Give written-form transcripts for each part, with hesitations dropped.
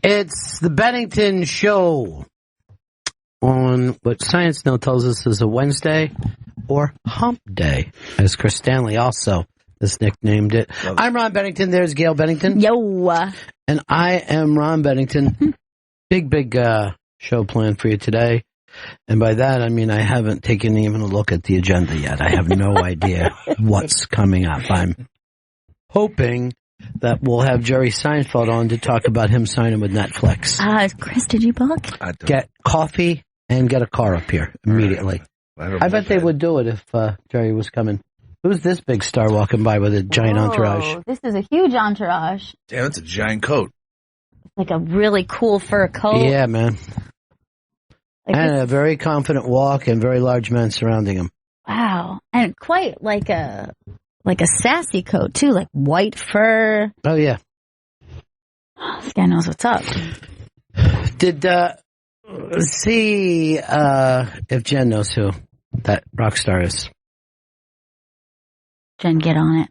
It's the Bennington Show on what Science now tells us is a Wednesday or Hump Day, as Chris Stanley also has nicknamed it. I'm Ron Bennington. There's Gail Bennington. Yo. And I am Ron Bennington. Big show planned for you today. And by that, I mean I haven't taken even a look at the agenda yet. I have no idea what's coming up. I'm hoping that we'll have Jerry Seinfeld on to talk about him signing with Netflix. Chris, did you book? Get coffee and get a car up here immediately. I bet they would do it if Jerry was coming. Who's this big star walking by with a giant entourage? This is a huge entourage. Damn, it's a giant coat. Like a really cool fur coat. Yeah, man. Like and a very confident walk and very large men surrounding him. Wow. And quite like a sassy coat, too. Like white fur. Oh, yeah. This guy knows what's up. Did, see if Jen knows who that rock star is. Jen, get on it.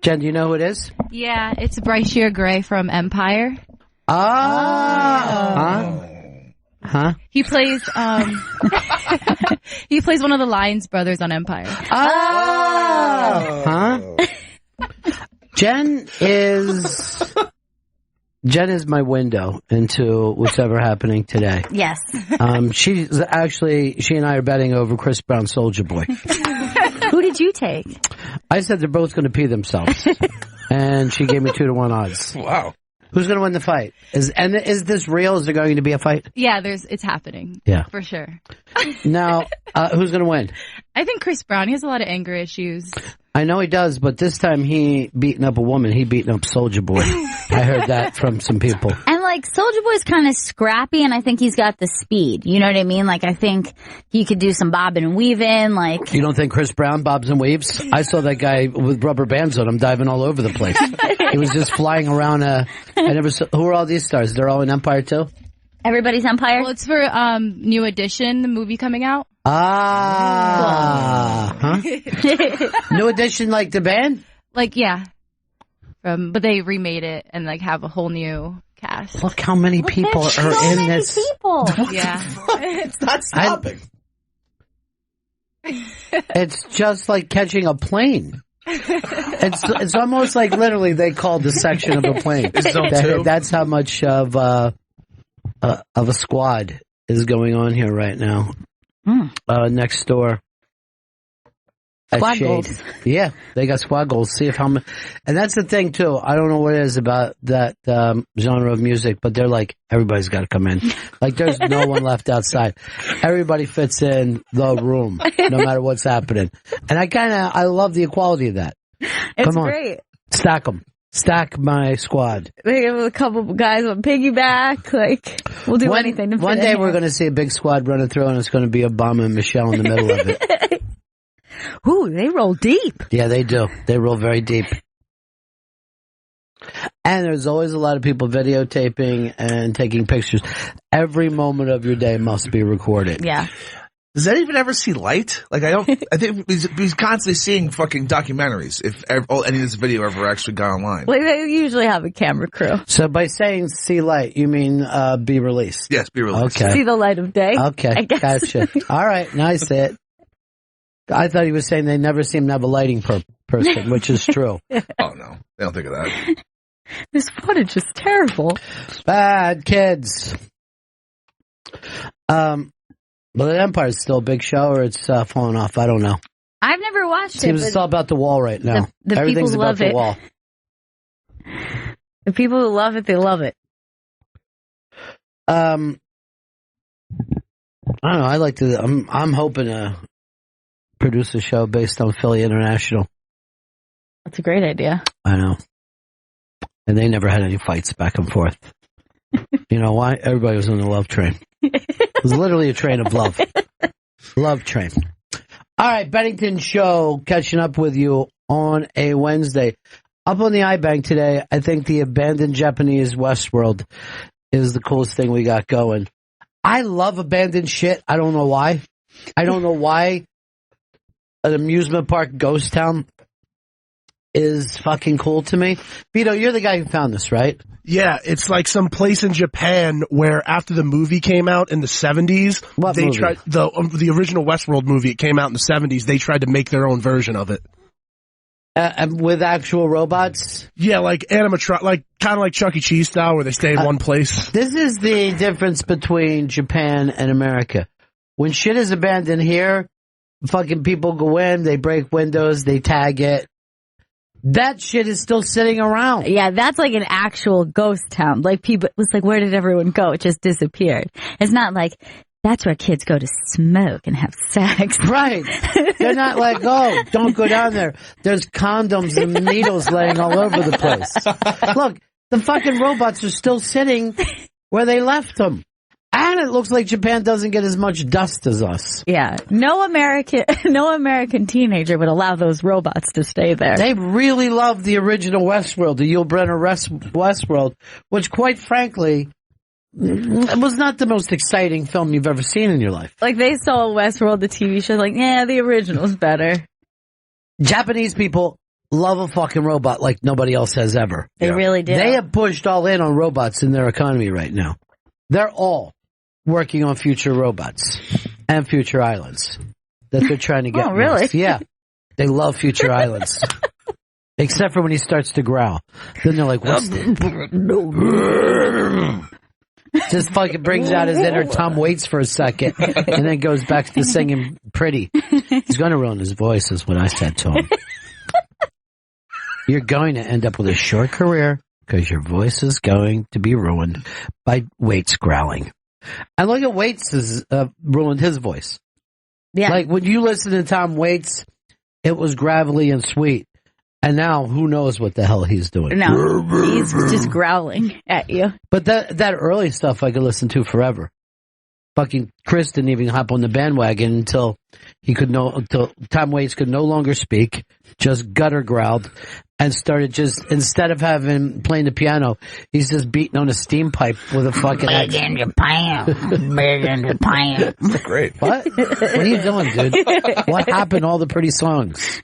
Jen, do you know who it is? Yeah, it's Bryce Gray from Empire. Huh? He plays he plays one of the Lyons brothers on Empire. Huh? Jen is my window into what's ever happening today. Yes. She and I are betting over Chris Brown, Soulja Boy. Who did you take? I said they're both going to pee themselves. And she gave me 2-1 odds. Wow. Who's going to win the fight? Is this real? Is there going to be a fight? Yeah, it's happening. Yeah. For sure. Now, who's going to win? I think Chris Brown, he has a lot of anger issues. I know he does, but this time he beating up a woman. He beating up Soulja Boy. I heard that from some people. And like Soulja Boy's kind of scrappy, and I think he's got the speed. You know what I mean? Like I think he could do some bobbing and weaving. Like you don't think Chris Brown bobs and weaves? I saw that guy with rubber bands on him diving all over the place. He was just flying around. I never saw. Who are all these stars? They're all in Empire too. Everybody's Empire. Well, it's for New Edition, the movie coming out. Huh? New Edition, like the band? Like, yeah. But they remade it and like have a whole new cast. Look how many people are in this. People. Yeah. It's not stopping. It's just like catching a plane. It's almost like literally they called the section of a plane. That's how much of a squad is going on here right now. Next door. Squad goals. Yeah, they got squad goals. See if how much. And that's the thing too. I don't know what it is about that genre of music, but they're like everybody's got to come in. Like there's no one left outside. Everybody fits in the room, no matter what's happening. And I love the equality of that. It's come on, great. Stack them. Stack my squad. We have a couple guys on piggyback. Like we'll do anything to fit one day in we're here. going to see a big squad running through, and it's going to be Obama and Michelle in the middle of it. Ooh, they roll deep. Yeah, they do. They roll very deep. And there's always a lot of people videotaping and taking pictures. Every moment of your day must be recorded. Yeah. Does that even ever see light? Like, I think he's constantly seeing fucking documentaries if any of this video ever actually got online. Well, they usually have a camera crew. So by saying see light, you mean be released? Yes, be released. Okay. See the light of day. Okay, I guess. gotcha. All right, now I see it. I thought he was saying they never seem to have a lighting person, which is true. Oh, no. They don't think of that. This footage is terrible. Bad kids. But the Empire's still a big show, or it's falling off. I don't know. I've never watched it. Seems it's all about the wall right now. The Everything's people about love the it. wall. The people who love it, they love it. I don't know. I like to. I'm hoping to produce a show based on Philly International. That's a great idea. I know. And they never had any fights back and forth. You know why? Everybody was on the love train. It was literally a train of love. Love train. All right, Bennington Show, catching up with you on a Wednesday. Up on the iBank today, I think the abandoned Japanese Westworld is the coolest thing we got going. I love abandoned shit. I don't know why. I don't know why an amusement park ghost town is fucking cool to me. Vito, you're the guy who found this, right? Yeah, it's like some place in Japan where after the movie came out in the 70s, What movie? tried the original Westworld movie. It came out in the 70s. They tried to make their own version of it. With actual robots? Yeah, like animatronic, like kind of like Chuck E. Cheese style, where they stay in one place. This is the difference between Japan and America. When shit is abandoned here, fucking people go in, they break windows, they tag it. That shit is still sitting around. Yeah, that's like an actual ghost town. Like people, it was like, where did everyone go? It just disappeared. It's not like, that's where kids go to smoke and have sex. Right. They're not like, oh, don't go down there. There's condoms and needles laying all over the place. Look, the fucking robots are still sitting where they left them. And it looks like Japan doesn't get as much dust as us. Yeah. No American teenager would allow those robots to stay there. They really love the original Westworld, the Yul Brynner Westworld, which quite frankly, it was not the most exciting film you've ever seen in your life. Like they saw Westworld, the TV show, like, yeah, the original's better. Japanese people love a fucking robot like nobody else has ever. They really do. They have pushed all in on robots in their economy right now. They're all working on future robots and future islands that they're trying to get. Oh, really? Most. Yeah. They love future islands. Except for when he starts to growl. Then they're like, what's just fucking brings out his inner Tom Waits for a second and then goes back to singing pretty. He's going to ruin his voice is what I said to him. You're going to end up with a short career because your voice is going to be ruined by Waits growling. And look at Waits has ruined his voice. Yeah. Like when you listen to Tom Waits, it was gravelly and sweet. And now who knows what the hell he's doing. No, he's just growling at you. But that early stuff I could listen to forever. Fucking Chris didn't even hop on the bandwagon until Tom Waits could no longer speak, just gutter growled, and started just, instead of playing the piano, he's just beating on a steam pipe with a fucking Big in your pants. Big in your pants. That's great. What? What are you doing, dude? What happened to all the pretty songs?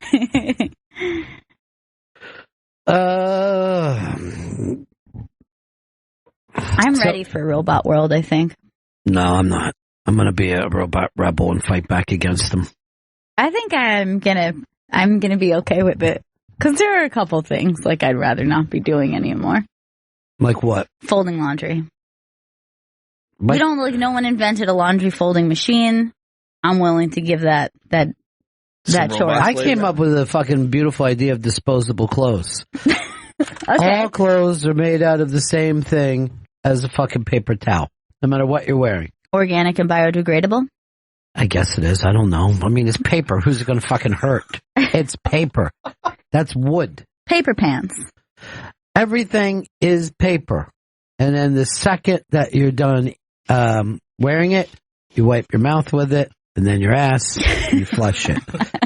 I'm ready for Robot World, I think. No, I'm not. I'm gonna be a robot rebel and fight back against them. I think I'm gonna be okay with it. Cause there are a couple things like I'd rather not be doing anymore. Like what? Folding laundry. But, no one invented a laundry folding machine. I'm willing to give that chore. I came up with a fucking beautiful idea of disposable clothes. Okay. All clothes are made out of the same thing as a fucking paper towel, no matter what you're wearing. Organic and biodegradable? I guess it is. I don't know. I mean, it's paper. Who's it going to fucking hurt? It's paper. That's wood. Paper pants. Everything is paper. And then the second that you're done wearing it, you wipe your mouth with it, and then your ass, and you flush it.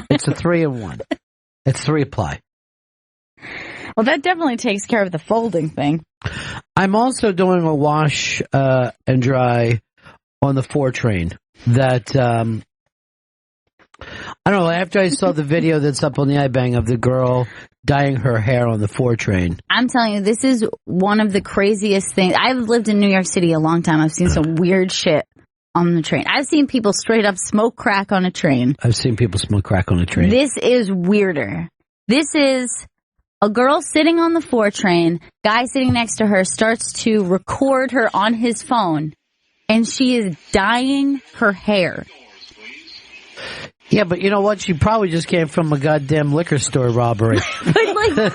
It's a 3-in-1. It's 3-ply. Well, that definitely takes care of the folding thing. I'm also doing a wash and dry on the 4 train. That I don't know. After I saw the video that's up on the iBang of the girl dyeing her hair on the 4 train, I'm telling you, this is one of the craziest things. I've lived in New York City a long time. I've seen some weird shit on the train. I've seen people straight up smoke crack on a train. I've seen people smoke crack on a train. This is weirder. This is a girl sitting on the 4 train, guy sitting next to her starts to record her on his phone, and she is dyeing her hair. Yeah, but you know what? She probably just came from a goddamn liquor store robbery. But like,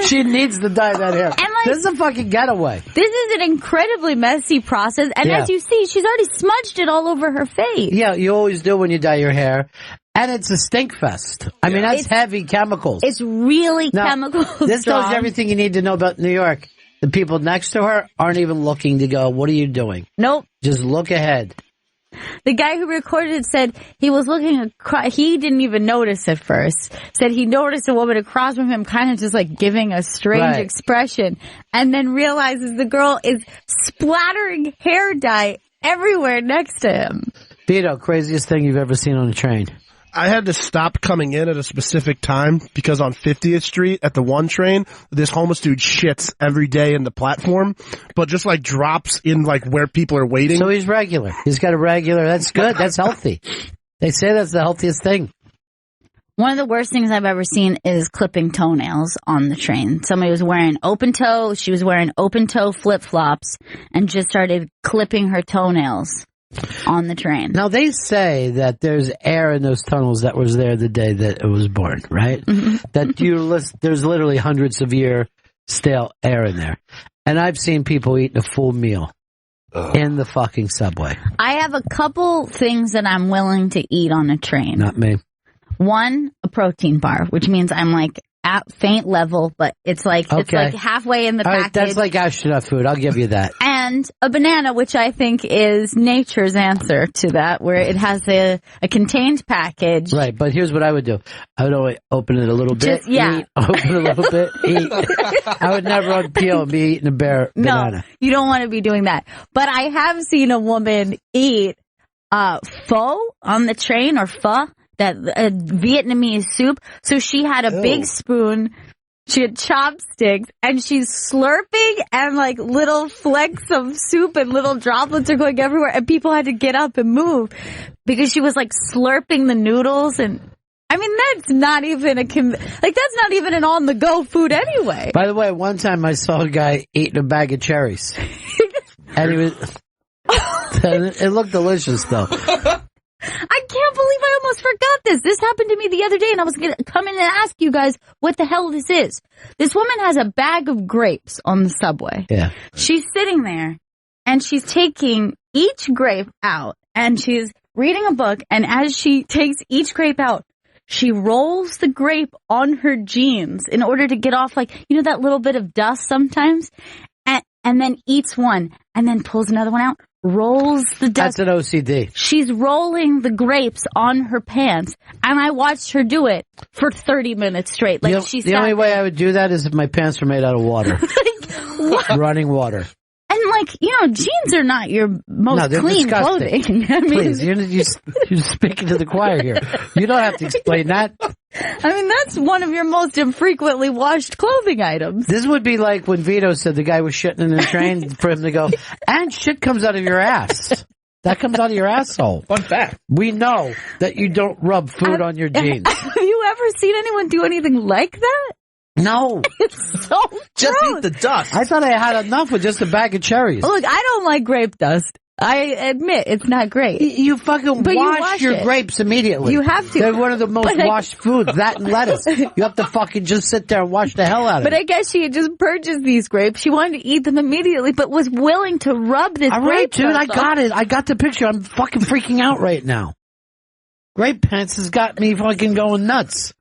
she needs to dye that hair. And like, this is a fucking getaway. This is an incredibly messy process, and Yeah. as you see, she's already smudged it all over her face. Yeah, you always do when you dye your hair. And it's a stink fest. I mean, that's heavy chemicals. It's really Now, chemical This strong. tells you everything you need to know about New York. The people next to her aren't even looking to go, what are you doing? Nope. Just look ahead. The guy who recorded it said he was looking across, he didn't even notice at first. Said he noticed a woman across from him kind of just like giving a strange Right. expression, and then realizes the girl is splattering hair dye everywhere next to him. Vito, craziest thing you've ever seen on a train? I had to stop coming in at a specific time because on 50th Street at the 1 train, this homeless dude shits every day in the platform, but just like drops in like where people are waiting. So he's regular. He's got a regular. That's good. That's healthy. They say that's the healthiest thing. One of the worst things I've ever seen is clipping toenails on the train. Somebody was wearing open toe. She was wearing open toe flip-flops and just started clipping her toenails on the train. Now, they say that there's air in those tunnels that was there the day that it was born, right? Mm-hmm. That there's literally hundreds of year stale air in there. And I've seen people eating a full meal in the fucking subway. I have a couple things that I'm willing to eat on a train. Not me. One, a protein bar, which means I'm like at faint level, but it's like halfway in the All package. right, that's like astronaut food. I'll give you that. And a banana, which I think is nature's answer to that, where it has a contained package. Right, but here's what I would do. I would only open it a little bit, eat, open a little bit, eat. I would never unpeel and be eating a banana. No, you don't want to be doing that. But I have seen a woman eat pho on the train, or pho. That Vietnamese soup. So she had a big spoon, she had chopsticks, and she's slurping, and like little flecks of soup and little droplets are going everywhere, and people had to get up and move because she was like slurping the noodles. And I mean, that's not even that's not even an on-the-go food anyway. By the way, one time I saw a guy eating a bag of cherries, and he was. It looked delicious though. I can't believe I almost forgot this. This happened to me the other day, and I was going to come in and ask you guys what the hell this is. This woman has a bag of grapes on the subway. Yeah. She's sitting there, and she's taking each grape out, and she's reading a book, and as she takes each grape out, she rolls the grape on her jeans in order to get off, like, you know, that little bit of dust sometimes, and then eats one, and then pulls another one out. Rolls the dust. That's an OCD. She's rolling the grapes on her pants, and I watched her do it for 30 minutes straight. Like the only way I would do that is if my pants were made out of water, running water. And like, you know, jeans are not your most clean disgusting. clothing. I mean, please, you're speaking to the choir here. You don't have to explain that. I mean, that's one of your most infrequently washed clothing items. This would be like when Vito said the guy was shitting in the train for him to go, and shit comes out of your ass. That comes out of your asshole. Fun fact. We know that you don't rub food on your jeans. Have you ever seen anyone do anything like that? No. It's so Just gross. eat the dust. I thought I had enough with just a bag of cherries. Look, I don't like grape dust. I admit it's not great. You fucking wash your grapes immediately. You have to. They're one of the most washed foods, that and lettuce. You have to fucking just sit there and wash the hell out of it. But I guess she had just purchased these grapes. She wanted to eat them immediately, but was willing to rub this All right, dude, I got it. I got the picture. I'm fucking freaking out right now. Grape pants has got me fucking going nuts.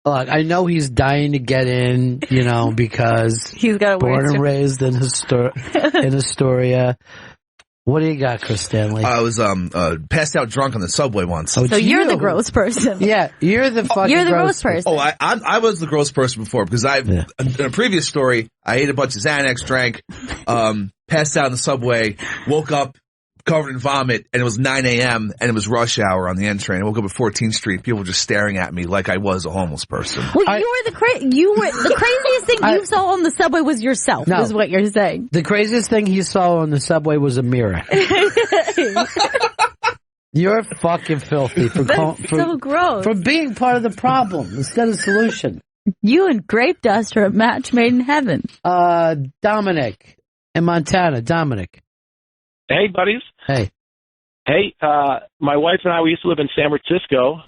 Look, I know he's dying to get in, you know, because he's got born and raised in Astoria. What do you got, Chris Stanley? I was passed out drunk on the subway once. So you're the gross person. Yeah, you're the fucking gross person. Oh, I was the gross person before because in a previous story, I ate a bunch of Xanax, drank, passed out on the subway, woke up covered in vomit, and it was 9 a.m. and it was rush hour on the N train. I woke up at 14th Street. People were just staring at me like I was a homeless person. Well, you were the craziest thing you saw on the subway was yourself. No, is what you're saying. The craziest thing he saw on the subway was a mirror. You're fucking filthy so gross. For being part of the problem instead of the solution. You and grape dust are a match made in heaven. Dominic in Montana. Dominic. Hey, buddies. Hey. Hey, my wife and I, we used to live in San Francisco,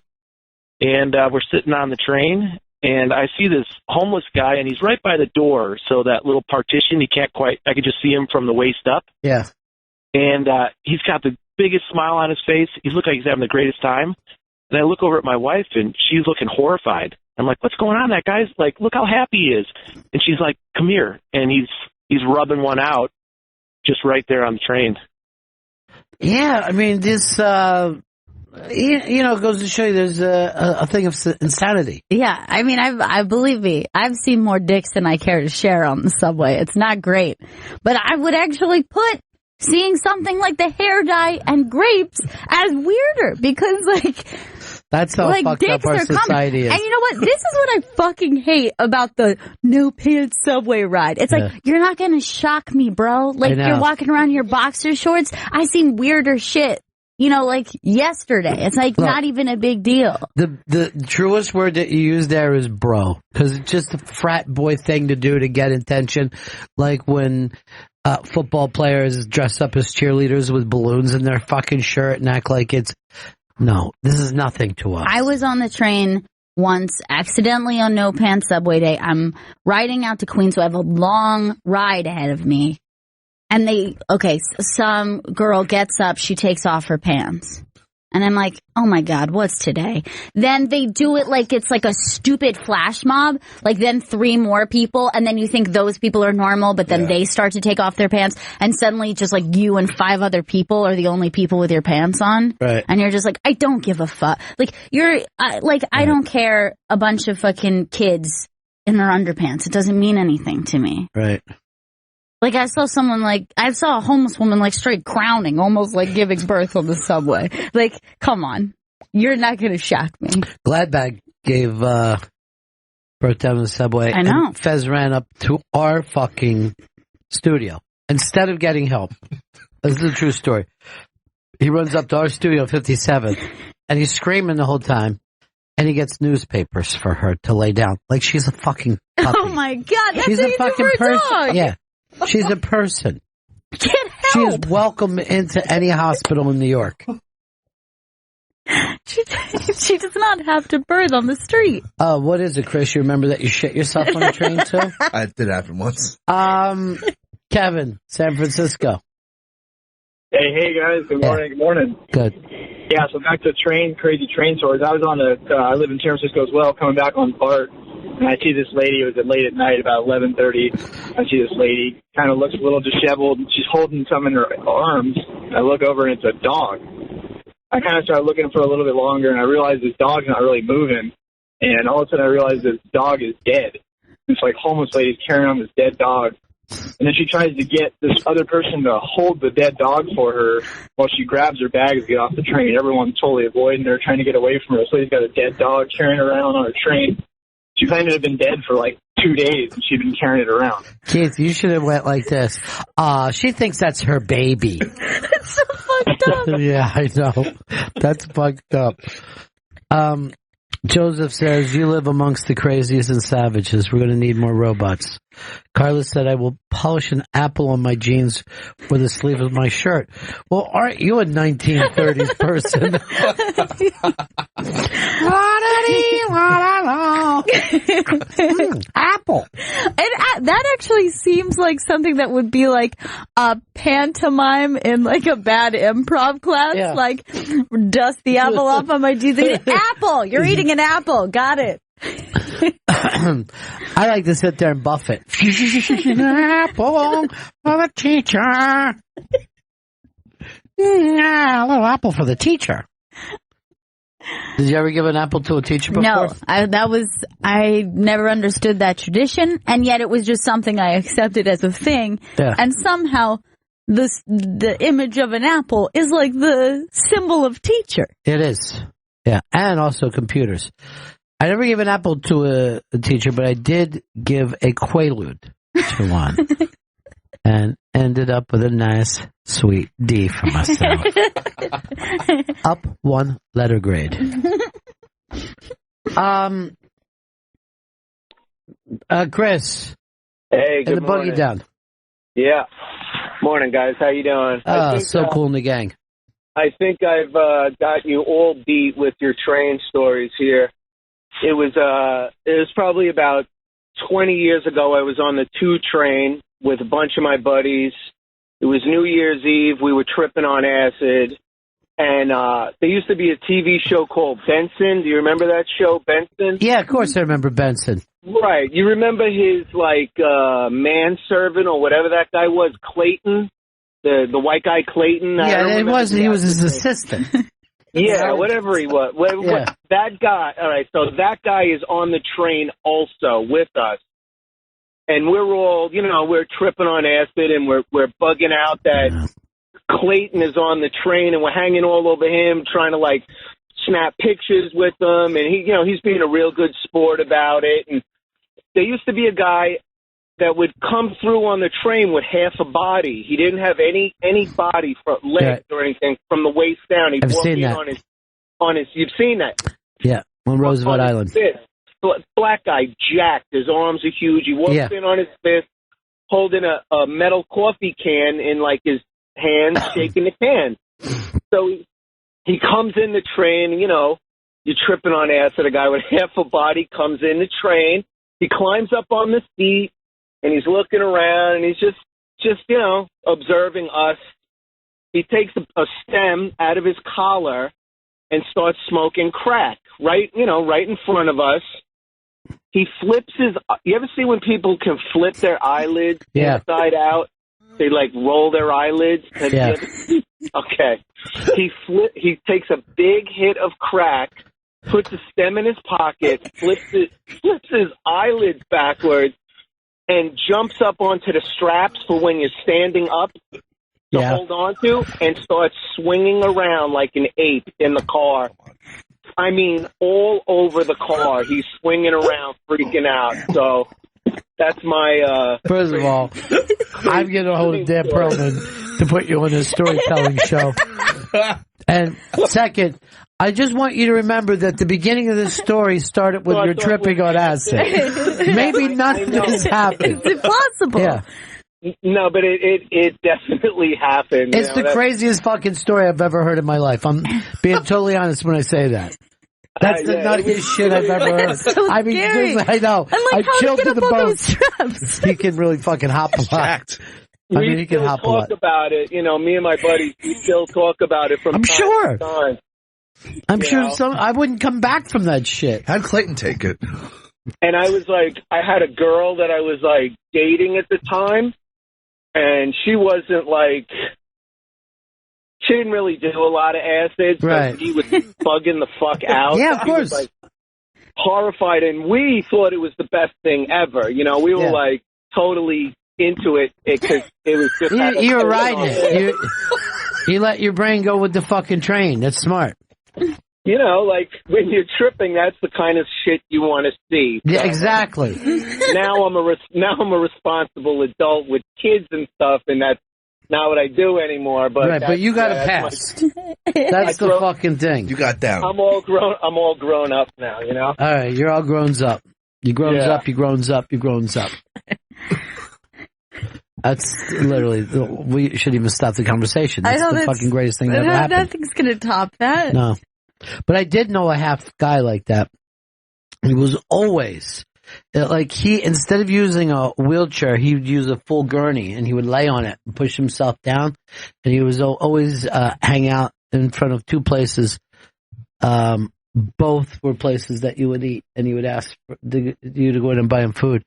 and we're sitting on the train, and I see this homeless guy, and he's right by the door, so that little partition, I could just see him from the waist up. Yeah. And he's got the biggest smile on his face. He looks like he's having the greatest time. And I look over at my wife, and she's looking horrified. I'm like, what's going on? That guy's like, look how happy he is. And she's like, come here. And he's rubbing one out just right there on the train. Yeah, I mean, this, goes to show you there's a thing of insanity. Yeah, I mean, I believe me, I've seen more dicks than I care to share on the subway. It's not great. But I would actually put seeing something like the hair dye and grapes as weirder because, like, that's how fucked up our society is. And you know what? This is what I fucking hate about the no pants subway ride. It's like, you're not going to shock me, bro. Like, you're walking around in your boxer shorts. I seen weirder shit. You know, like yesterday. It's like not even a big deal. The truest word that you use there is bro. Because it's just a frat boy thing to do to get attention. Like when football players dress up as cheerleaders with balloons in their fucking shirt and act like it's... No, this is nothing to us. I was on the train once, accidentally on No Pants Subway Day. I'm riding out to Queens, so I have a long ride ahead of me. And some girl gets up, she takes off her pants. And I'm like, oh my God, what's today? Then they do it like it's like a stupid flash mob. Like then 3 more people, and then you think those people are normal, but then they start to take off their pants, and suddenly just like you and 5 other people are the only people with your pants on. Right. And you're just like, I don't give a fuck. Like I don't care a bunch of fucking kids in their underpants. It doesn't mean anything to me. Right. Like, I saw a homeless woman, like, straight crowning, almost like giving birth on the subway. Like, come on. You're not going to shock me. Gladbag gave birth down in the subway. I know. And Fez ran up to our fucking studio. Instead of getting help. This is a true story. He runs up to our studio, 57, and he's screaming the whole time. And he gets newspapers for her to lay down. Like she's a fucking puppy. Oh, my God. That's she's a fucking person. dog. Yeah. She's a person. Get help. She is welcome into any hospital in New York. She does not have to birth on the street. What is it, Chris? You remember that you shit yourself on a train too? It did happen once. Kevin, San Francisco. Hey guys. Good morning. Good morning. Good. Yeah, so back to crazy train stories. I was on I live in San Francisco as well, coming back on BART. And I see this lady, it was late at night, about 11:30. I see this lady, kind of looks a little disheveled, and she's holding something in her arms. I look over, and it's a dog. I kind of started looking for a little bit longer, and I realized this dog's not really moving. And all of a sudden, I realized this dog is dead. This, like, homeless lady's carrying on this dead dog. And then she tries to get this other person to hold the dead dog for her while she grabs her bags to get off the train. Everyone's totally avoiding her, trying to get away from her. This lady's got a dead dog carrying her around on her train. She claimed to have been dead for like 2 days, and she'd been carrying it around. Keith, you should have went like this. She thinks that's her baby. That's so fucked up. Yeah, I know. That's fucked up. Joseph says, you live amongst the craziest and savages. We're going to need more robots. Carlos said, I will polish an apple on my jeans for the sleeve of my shirt. Well, aren't you a 1930s person? Apple. And that actually seems like something that would be like a pantomime in like a bad improv class. Yeah. Like, dust the apple off on my jeans. Apple! You're eating an apple. Got it. I like to sit there and buff it. Apple for the teacher. A little apple for the teacher. Did you ever give an apple to a teacher before? No, I never understood that tradition, and yet it was just something I accepted as a thing. Yeah. And somehow the image of an apple is like the symbol of teacher. It is. Yeah, and also computers. I never gave an apple to a teacher, but I did give a Quaalude to one. And ended up with a nice, sweet D for myself. Up 1 letter grade. Chris. Hey, good and the morning. buggy down. Yeah. Morning, guys. How you doing? So cool in the gang. I think I've got you all beat with your train stories here. It was probably about 20 years ago. I was on the 2 train with a bunch of my buddies. It was New Year's Eve. We were tripping on acid. And there used to be a TV show called Benson. Do you remember that show, Benson? Yeah, of course I remember Benson. Right. You remember his, manservant or whatever that guy was, Clayton? The white guy Clayton? Yeah, he was his assistant. Yeah, whatever he was. Yeah. That guy, all right, so that guy is on the train also with us. And we're all, we're tripping on acid and we're bugging out that Clayton is on the train, and we're hanging all over him, trying to like snap pictures with him, and he's being a real good sport about it. And there used to be a guy that would come through on the train with half a body. He didn't have any body for legs or anything from the waist down. He'd walk in on his. You've seen that? Yeah, on Roosevelt Island. Black guy, jacked. His arms are huge. He walks in on his fist, holding a metal coffee can in like his hand, shaking the can. So he comes in the train, you're tripping on acid. A guy with half a body comes in the train. He climbs up on the seat, and he's looking around, and he's just observing us. He takes a stem out of his collar and starts smoking crack right in front of us. He flips his. You ever see when people can flip their eyelids inside out? They like roll their eyelids. Okay. He takes a big hit of crack, puts a stem in his pocket, flips his eyelids backwards, and jumps up onto the straps for when you're standing up to hold on to, and starts swinging around like an ape in the car. I mean, all over the car. He's swinging around, freaking out. So that's my... First of all, I'm getting a hold of Dan Perlman to put you on a storytelling show. And second, I just want you to remember that the beginning of this story started with your tripping on acid. Maybe none of this happened. It's impossible. Yeah. No, but it definitely happened. It's the craziest fucking story I've ever heard in my life. I'm being totally honest when I say that. That's the nuttiest shit I've ever heard. So I mean, I know. I'm like, I chilled to the bone. Straps? He can really fucking hop a lot. We still talk about it. Me and my buddies, we still talk about it from time to time. I'm sure I wouldn't come back from that shit. How'd Clayton take it? And I was like, I had a girl that I was like dating at the time, and she wasn't like, she didn't really do a lot of acids, but he was bugging the fuck out. Yeah, of course. He was, like, horrified, and we thought it was the best thing ever. We were like totally into it because it was just. You were riding it. You let your brain go with the fucking train. That's smart. Like when you're tripping, that's the kind of shit you want to see. So, yeah, exactly. Now I'm a responsible adult with kids and stuff, and that's not what I do anymore. But but you got a pass. That's the fucking thing. You got down. I'm all grown up now. All right, you're all grown up. You grown up. You grown up. You grown up. That's literally, we shouldn't even stop the conversation. That's the fucking greatest thing that ever happened. Nothing's going to top that. No. But I did know a half guy like that. He was always, instead of using a wheelchair, he would use a full gurney, and he would lay on it and push himself down. And he was always hang out in front of two places. Both were places that you would eat, and he would ask you to go in and buy him food.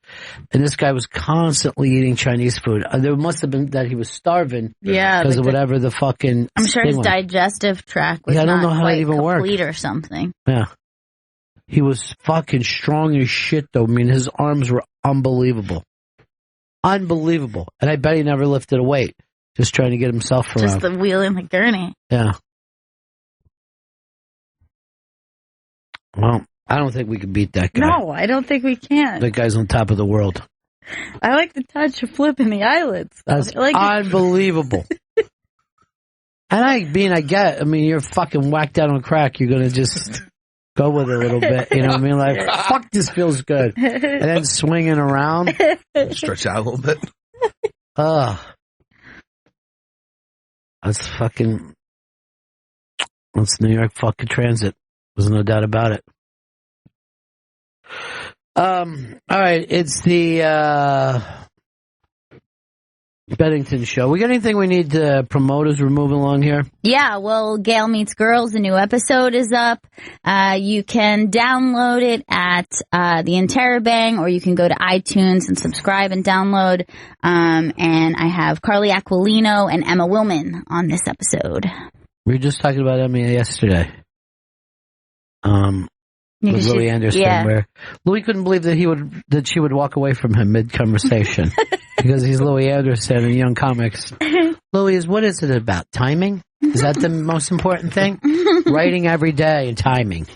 And this guy was constantly eating Chinese food. There must have been that he was starving, because of whatever the fucking. I'm sure his digestive tract was I don't know how it even complete worked or something. Yeah, he was fucking strong as shit, though. I mean, his arms were unbelievable, and I bet he never lifted a weight, just trying to get himself around. Just the wheel and the gurney. Yeah. Well, I don't think we can beat that guy. No, I don't think we can. That guy's on top of the world. I like the touch of flipping the eyelids. That's unbelievable. And I get, you're fucking whacked out on crack. You're going to just go with it a little bit. You know what I mean? Like, fuck, this feels good. And then swinging around. Stretch out a little bit. That's New York fucking transit. There's no doubt about it. All right, it's the Bennington show. We got anything we need to promote as we're moving along here? Yeah, well, Gail Meets Girls, the new episode is up. You can download it at the Interrobang, or you can go to iTunes and subscribe and download. And I have Carly Aquilino and Emma Willman on this episode. We were just talking about Emma yesterday. With Louis Anderson, where Louis couldn't believe that she would walk away from him mid-conversation because he's Louis Anderson and young comics. Louis, Louis, what is it about? Timing? Is that the most important thing? Writing every day and timing,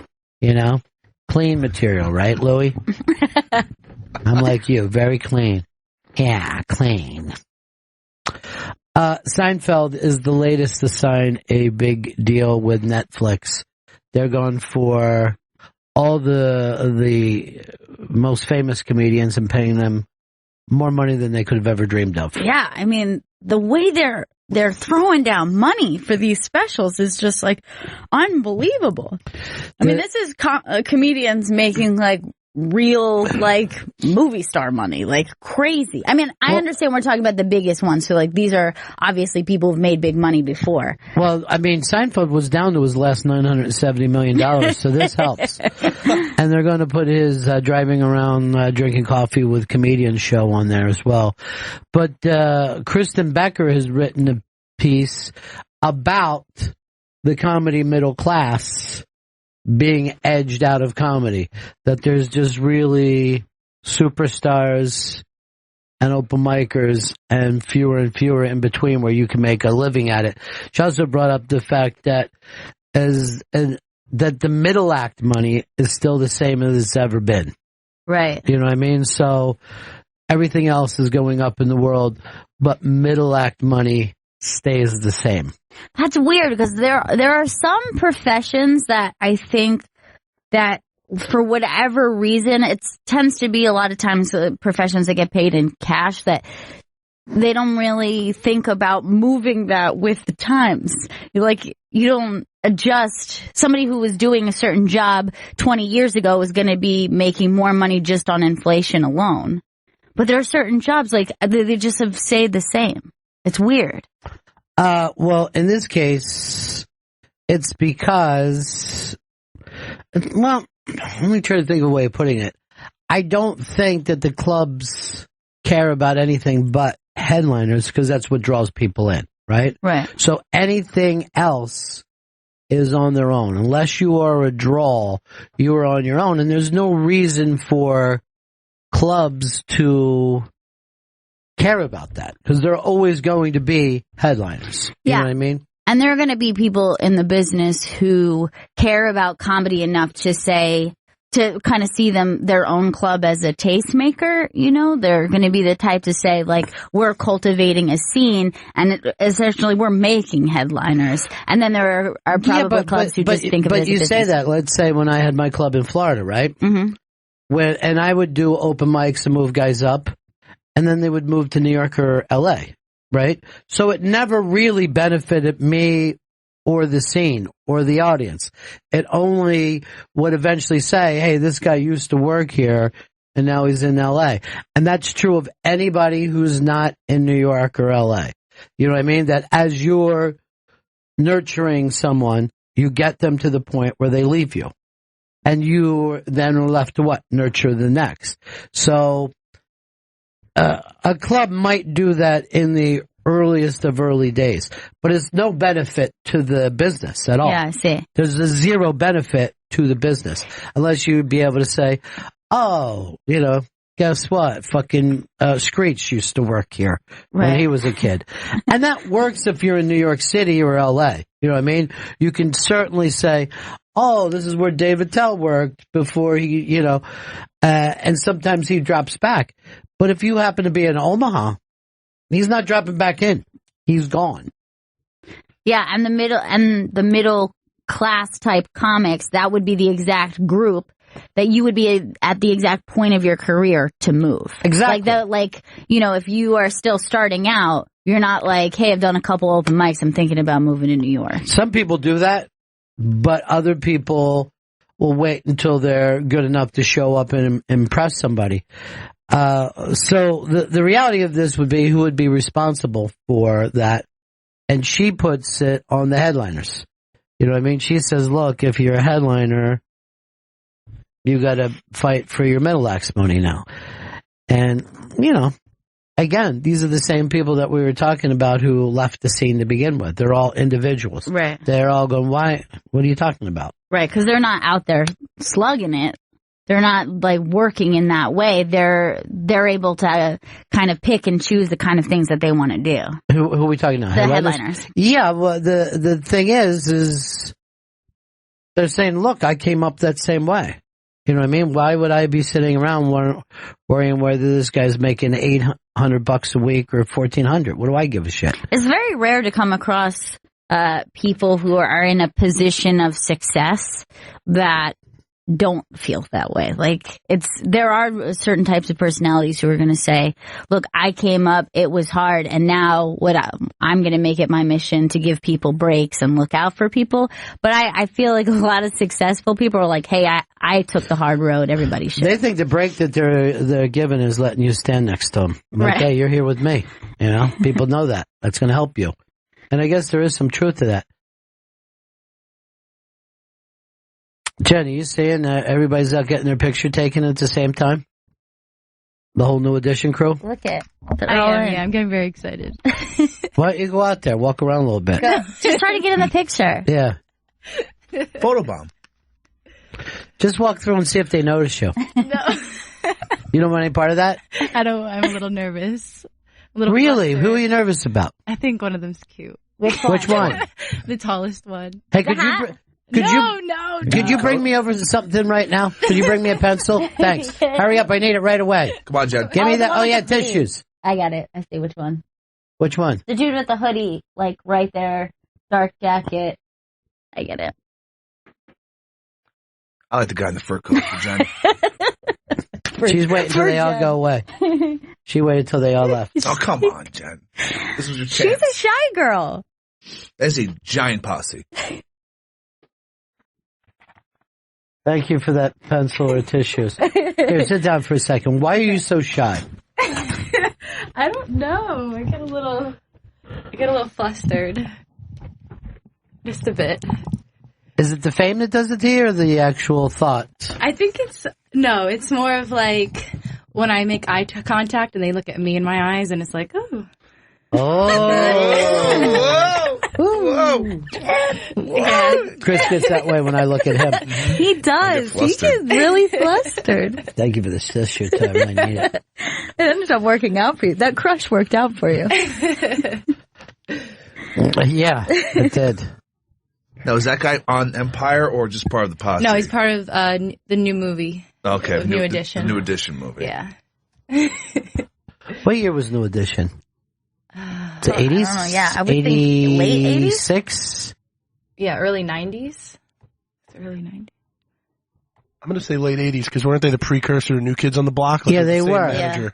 you know? Clean material, right, Louis? I'm like you, very clean. Yeah, clean. Seinfeld is the latest to sign a big deal with Netflix. They're going for all the most famous comedians and paying them more money than they could have ever dreamed of. Yeah, I mean, the way they're throwing down money for these specials is just like unbelievable. I mean, this is comedians making like real like movie star money, like crazy. I mean, I understand we're talking about the biggest ones, so like these are obviously people who've made big money before. Well, I mean, Seinfeld was down to his last $970 million, so this helps. And they're going to put his driving around drinking coffee with comedians show on there as well. But Kristen Becker has written a piece about the comedy middle class being edged out of comedy, that there's just really superstars and open micers and fewer in between where you can make a living at it. She also brought up the fact that that the middle act money is still the same as it's ever been. Right. You know what I mean? So everything else is going up in the world, but middle act money stays the same. That's weird because there are some professions that I think that for whatever reason, it tends to be a lot of times professions that get paid in cash that they don't really think about moving that with the times. You don't adjust. Somebody who was doing a certain job 20 years ago is going to be making more money just on inflation alone. But there are certain jobs like they just have stayed the same. It's weird. Well, in this case, it's because, well, let me try to think of a way of putting it. I don't think that the clubs care about anything but headliners because that's what draws people in, right? Right. So anything else is on their own. Unless you are a draw, you are on your own. And there's no reason for clubs to care about that because they're always going to be headliners. You know what I mean? And there are going to be people in the business who care about comedy enough to say, to kind of see their own club as a tastemaker, you know? They're going to be the type to say, like, we're cultivating a scene and essentially we're making headliners. And then there are probably clubs who just think of it as a business. But you say that, let's say when I had my club in Florida, right? Mm-hmm. And I would do open mics and move guys up. And then they would move to New York or LA, right? So it never really benefited me or the scene or the audience. It only would eventually say, hey, this guy used to work here and now he's in LA. And that's true of anybody who's not in New York or LA. You know what I mean? That as you're nurturing someone, you get them to the point where they leave you. And you then are left to what? Nurture the next. So a club might do that in the earliest of early days, but it's no benefit to the business at all. Yeah, I see. There's a zero benefit to the business unless you'd be able to say, oh, you know, guess what? Fucking Screech used to work here when he was a kid. And that works if you're in New York City or LA. You know what I mean? You can certainly say, oh, this is where David Tell worked before he, you know, and sometimes he drops back. But if you happen to be in Omaha, he's not dropping back in. He's gone. Yeah, and the middle class type comics, that would be the exact group that you would be at the exact point of your career to move. Exactly. Like, you know, if you are still starting out, you're not like, hey, I've done a couple open mics, I'm thinking about moving to New York. Some people do that, but other people will wait until they're good enough to show up and impress somebody. So the reality of this would be who would be responsible for that. And she puts it on the headliners. You know what I mean? She says, look, if you're a headliner, you got to fight for your middle acts money now. And, you know, again, these are the same people that we were talking about who left the scene to begin with. They're all individuals. Right. They're all going, why? What are you talking about? Right. Because they're not out there slugging it. they're not like working in that way. They're able to kind of pick and choose the kind of things that they want to do. Who are we talking now? The headliners. Yeah, well, the thing is they're saying, look, I came up that same way. You know what I mean? Why would I be sitting around worrying whether this guy's making $800 a week or $1,400? What do I give a shit? It's very rare to come across people who are in a position of success that don't feel that way. Like, there are certain types of personalities who are going to say, look, I came up, it was hard, and now I'm going to make it my mission to give people breaks and look out for people. But I feel like a lot of successful people are like, hey, I took the hard road, everybody should. They think the break that they're given is letting you stand next to them. Like, hey, you're here with me. You know, people know that. That's going to help you. And I guess there is some truth to that. Jen, are you saying everybody's out getting their picture taken at the same time? The whole New Edition crew? Look at I'm getting very excited. Why don't you go out there, walk around a little bit? Just try to get in the picture. Yeah. Photobomb. Just walk through and see if they notice you. No. You don't want any part of that? I'm a little nervous. Really? Who are you nervous about? I think one of them's cute. Which one? The tallest one. Hey, could you bring me over something right now? Could you bring me a pencil? Thanks. Hurry up, I need it right away. Come on, Jen. Give me that. Oh, yeah, tissues. I got it. I see which one. Which one? The dude with the hoodie, like right there, dark jacket. I get it. I like the guy in the fur coat for Jen. She's waiting till they all go away. She waited till they all left. Oh, come on, Jen. This was your chance. She's a shy girl. That's a giant posse. Thank you for that pencil or tissues. Here, sit down for a second. Why are you so shy? I don't know. I get a little flustered. Just a bit. Is it the fame that does it to you or the actual thought? I think it's more of like when I make eye contact and they look at me in my eyes and it's like, oh. Oh. Whoa. Yeah. Chris gets that way when I look at him. He does. He gets really flustered. Thank you for the tissue, too. I really need it. It ended up working out for you. That crush worked out for you. Yeah, it did. Now, is that guy on Empire or just part of the posse? No, he's part of the new movie. Okay. New Edition. The New Edition movie. Yeah. What year was New Edition? The 80s? I don't know. Yeah, I would think late 80s? 86? Yeah, early 90s. Early 90s. I'm going to say late 80s because weren't they the precursor to New Kids on the Block? Like Yeah, they the same were. manager. Yeah.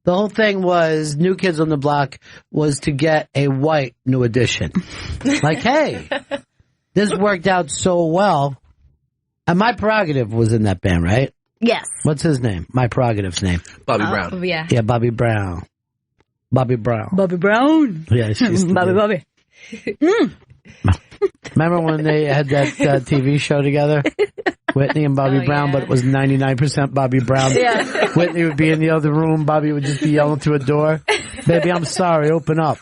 The whole thing was New Kids on the Block was to get a white New Edition. Like, hey, this worked out so well. And My Prerogative was in that band, right? Yes. What's his name? My Prerogative's name. Bobby Brown. Yeah. Yeah, Bobby Brown. Bobby Brown. Bobby Brown. Yeah, she's Bobby. Remember when they had that TV show together? Whitney and Bobby Brown, yeah. but it was 99% Bobby Brown. Yeah. Whitney would be in the other room. Bobby would just be yelling through a door. Baby, I'm sorry. Open up.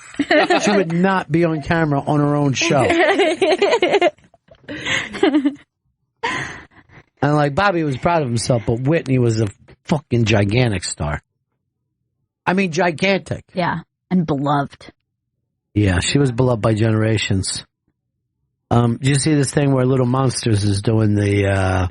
She would not be on camera on her own show. And like Bobby was proud of himself, but Whitney was a fucking gigantic star. I mean, gigantic. Yeah, and beloved. Yeah, she was beloved by generations. Did you see this thing where Little Monsters is doing the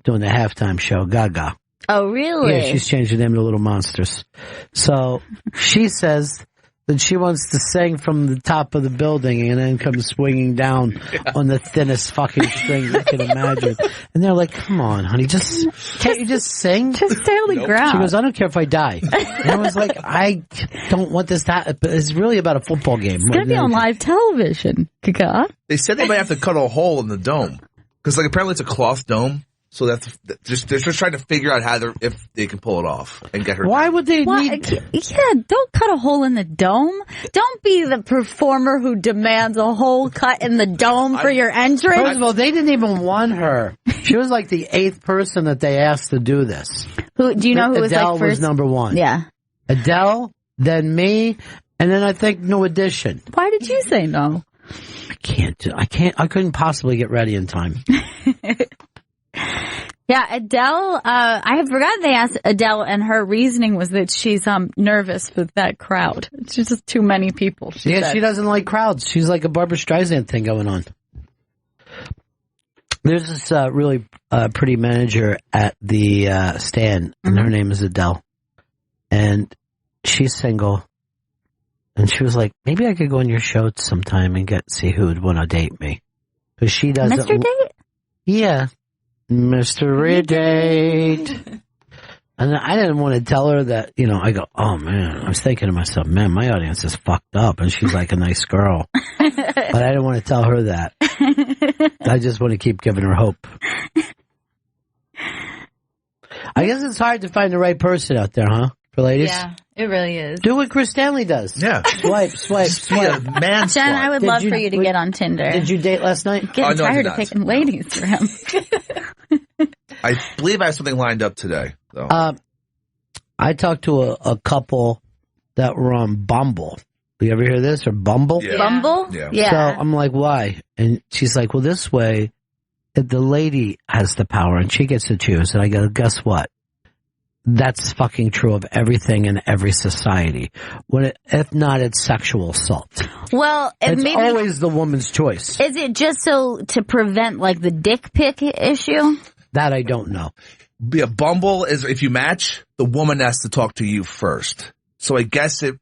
halftime show? Gaga. Oh, really? Yeah, she's changed her name to Little Monsters. So she says that she wants to sing from the top of the building and then come swinging down on the thinnest fucking string you can imagine. And they're like, come on, honey, can't you just sing? Just stay on the ground. She goes, I don't care if I die. And I was like, I don't want this to happen. But it's really about a football game. It's going to be on live television, Kaka. They said they might have to cut a hole in the dome. Because like apparently it's a cloth dome. So they're just trying to figure out if they can pull it off and get her. Why would they need? Yeah, don't cut a hole in the dome. Don't be the performer who demands a hole cut in the dome for your entrance. First of all, they didn't even want her. She was like the 8th person that they asked to do this. Who do you know who was Adele like first? was number 1. Yeah. Adele, then me, and then I think New Edition. Why did you say no? I couldn't possibly get ready in time. Yeah, Adele, I had forgotten they asked Adele, and her reasoning was that she's nervous with that crowd. It's just too many people. She doesn't like crowds. She's like a Barbra Streisand thing going on. There's this really pretty manager at the stand, and her name is Adele. And she's single. And she was like, maybe I could go on your show sometime and see who would want to date me. Because she doesn't... Mr. Date? Yeah. Mr. Redate. And I didn't want to tell her that, I go, oh man, I was thinking to myself, man, my audience is fucked up and she's like a nice girl. But I didn't want to tell her that. I just want to keep giving her hope. I guess it's hard to find the right person out there, huh? For ladies? Yeah, it really is. Do what Chris Stanley does. Yeah. Swipe. Man, Jen, I would love for you to get on Tinder. Did you date last night? Getting tired of picking ladies for him. I believe I have something lined up today. So. I talked to a couple that were on Bumble. Do you ever hear this? Or Bumble? Yeah. Bumble? Yeah. So I'm like, why? And she's like, well, this way, the lady has the power and she gets to choose. And I go, guess what? That's fucking true of everything in every society. If not, it's sexual assault. Well, it's maybe always the woman's choice. Is it just so to prevent like the dick pic issue? That I don't know. Yeah, Bumble is if you match, the woman has to talk to you first. So I guess it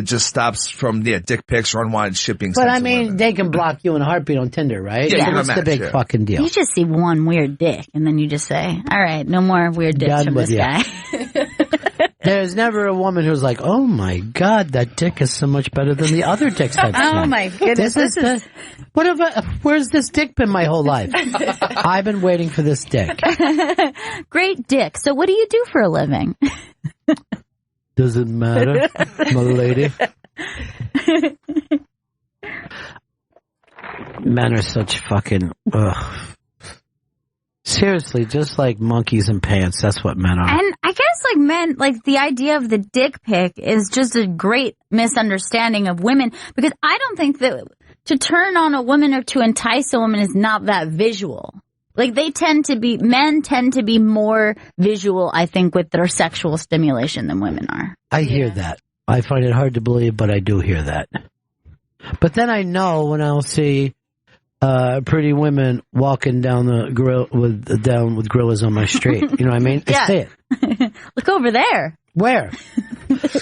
just stops from dick pics or unwanted shipping. But I mean, they can block you in a heartbeat on Tinder, right? Yeah, What's the big fucking deal? You just see one weird dick, and then you just say, "All right, no more weird dicks from this guy." There's never a woman who's like, "Oh my god, that dick is so much better than the other dicks I've seen." Oh my goodness, this is where's this dick been my whole life? I've been waiting for this dick. Great dick. So, what do you do for a living? Does it matter, my lady? Men are such fucking... Ugh. Seriously, just like monkeys in pants, that's what men are. And I guess like men, like the idea of the dick pic is just a great misunderstanding of women, because I don't think that to turn on a woman or to entice a woman is not that visual. Like men tend to be more visual, I think, with their sexual stimulation than women are. I hear that. I find it hard to believe, but I do hear that. But then I know when I'll see pretty women walking down the grill with gorillas on my street. You know what I mean? Yeah. I see it. Look over there. Where?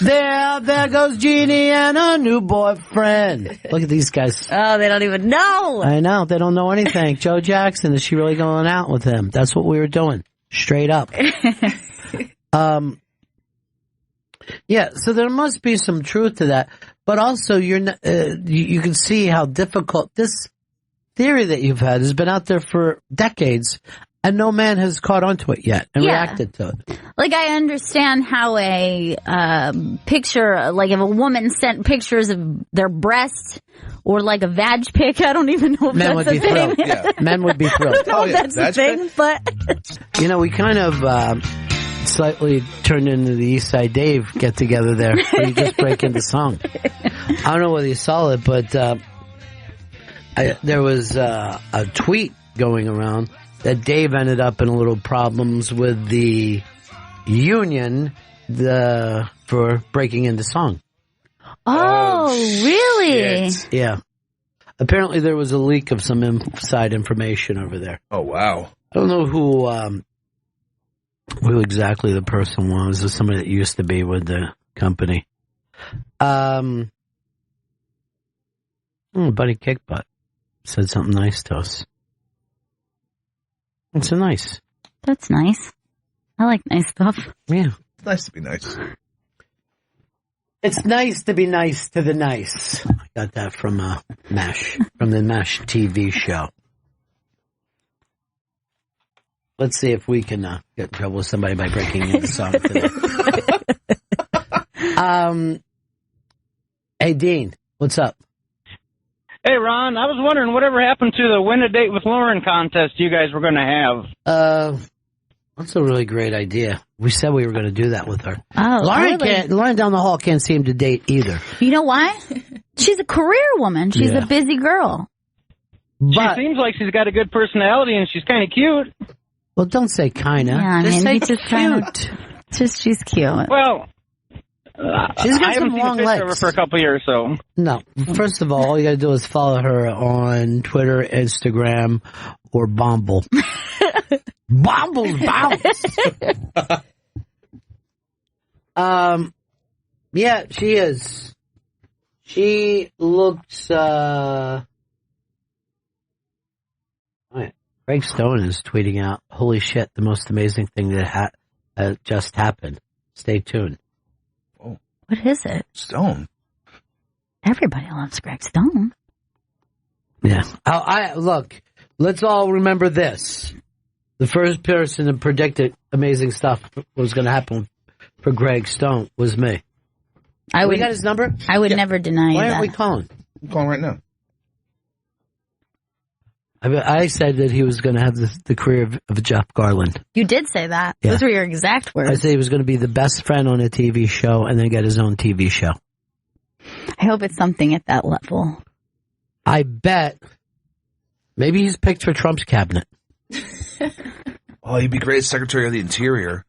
There goes Jeannie and her new boyfriend. Look at these guys. Oh, they don't even know. I know. They don't know anything. Joe Jackson, is she really going out with him? That's what we were doing. Straight up. Yeah, so there must be some truth to that. But also, you can see how difficult this theory that you've had has been out there for decades, and no man has caught onto it yet and reacted to it. Like, I understand how a picture, like if a woman sent pictures of their breast or like a vag pic, I don't even know if Men that's would be a thing. thrilled. Yeah. Men would be thrilled. I don't know if that's a thing, but... You know, we kind of slightly turned into the East Side Dave get-together there, where you just break into song. I don't know whether you saw it, but there was a tweet going around that Dave ended up in a little problems with the union for breaking into song. Oh, really? Shit. Yeah. Apparently there was a leak of some inside information over there. Oh, wow. I don't know who exactly the person was. It was somebody that used to be with the company. Buddy Kickbutt said something nice to us. It's so nice. That's nice. I like nice stuff. Yeah. It's nice to be nice. It's nice to be nice to the nice. I got that from MASH, from the MASH TV show. Let's see if we can get in trouble with somebody by breaking into the song today. Hey, Dean, what's up? Hey, Ron, I was wondering whatever happened to the Win a Date with Lauren contest you guys were going to have. That's a really great idea. We said we were going to do that with her. Oh, Lauren down the hall can't seem to date either. You know why? She's a career woman. She's a busy girl. She seems like she's got a good personality and she's kind of cute. Well, don't say kinda. Yeah, I just mean, say he just cute. Just she's cute. Well, She's got I haven't some seen long a picture of her legs. for a couple years, so. No. First of all you gotta do is follow her on Twitter, Instagram, or Bumble. Bumble's bounce. Yeah, she is. She looks, Greg Stone is tweeting out, holy shit, the most amazing thing that just happened. Stay tuned. What is it? Stone. Everybody loves Greg Stone. Yeah. Look, let's all remember this. The first person to predict amazing stuff was going to happen for Greg Stone was me. We got his number? I would never deny Why that. aren't we calling? I'm calling right now. I said that he was going to have the career of Jeff Garland. You did say that. Yeah. Those were your exact words. I said he was going to be the best friend on a TV show and then get his own TV show. I hope it's something at that level. I bet maybe he's picked for Trump's cabinet. Oh, he'd be great as Secretary of the Interior.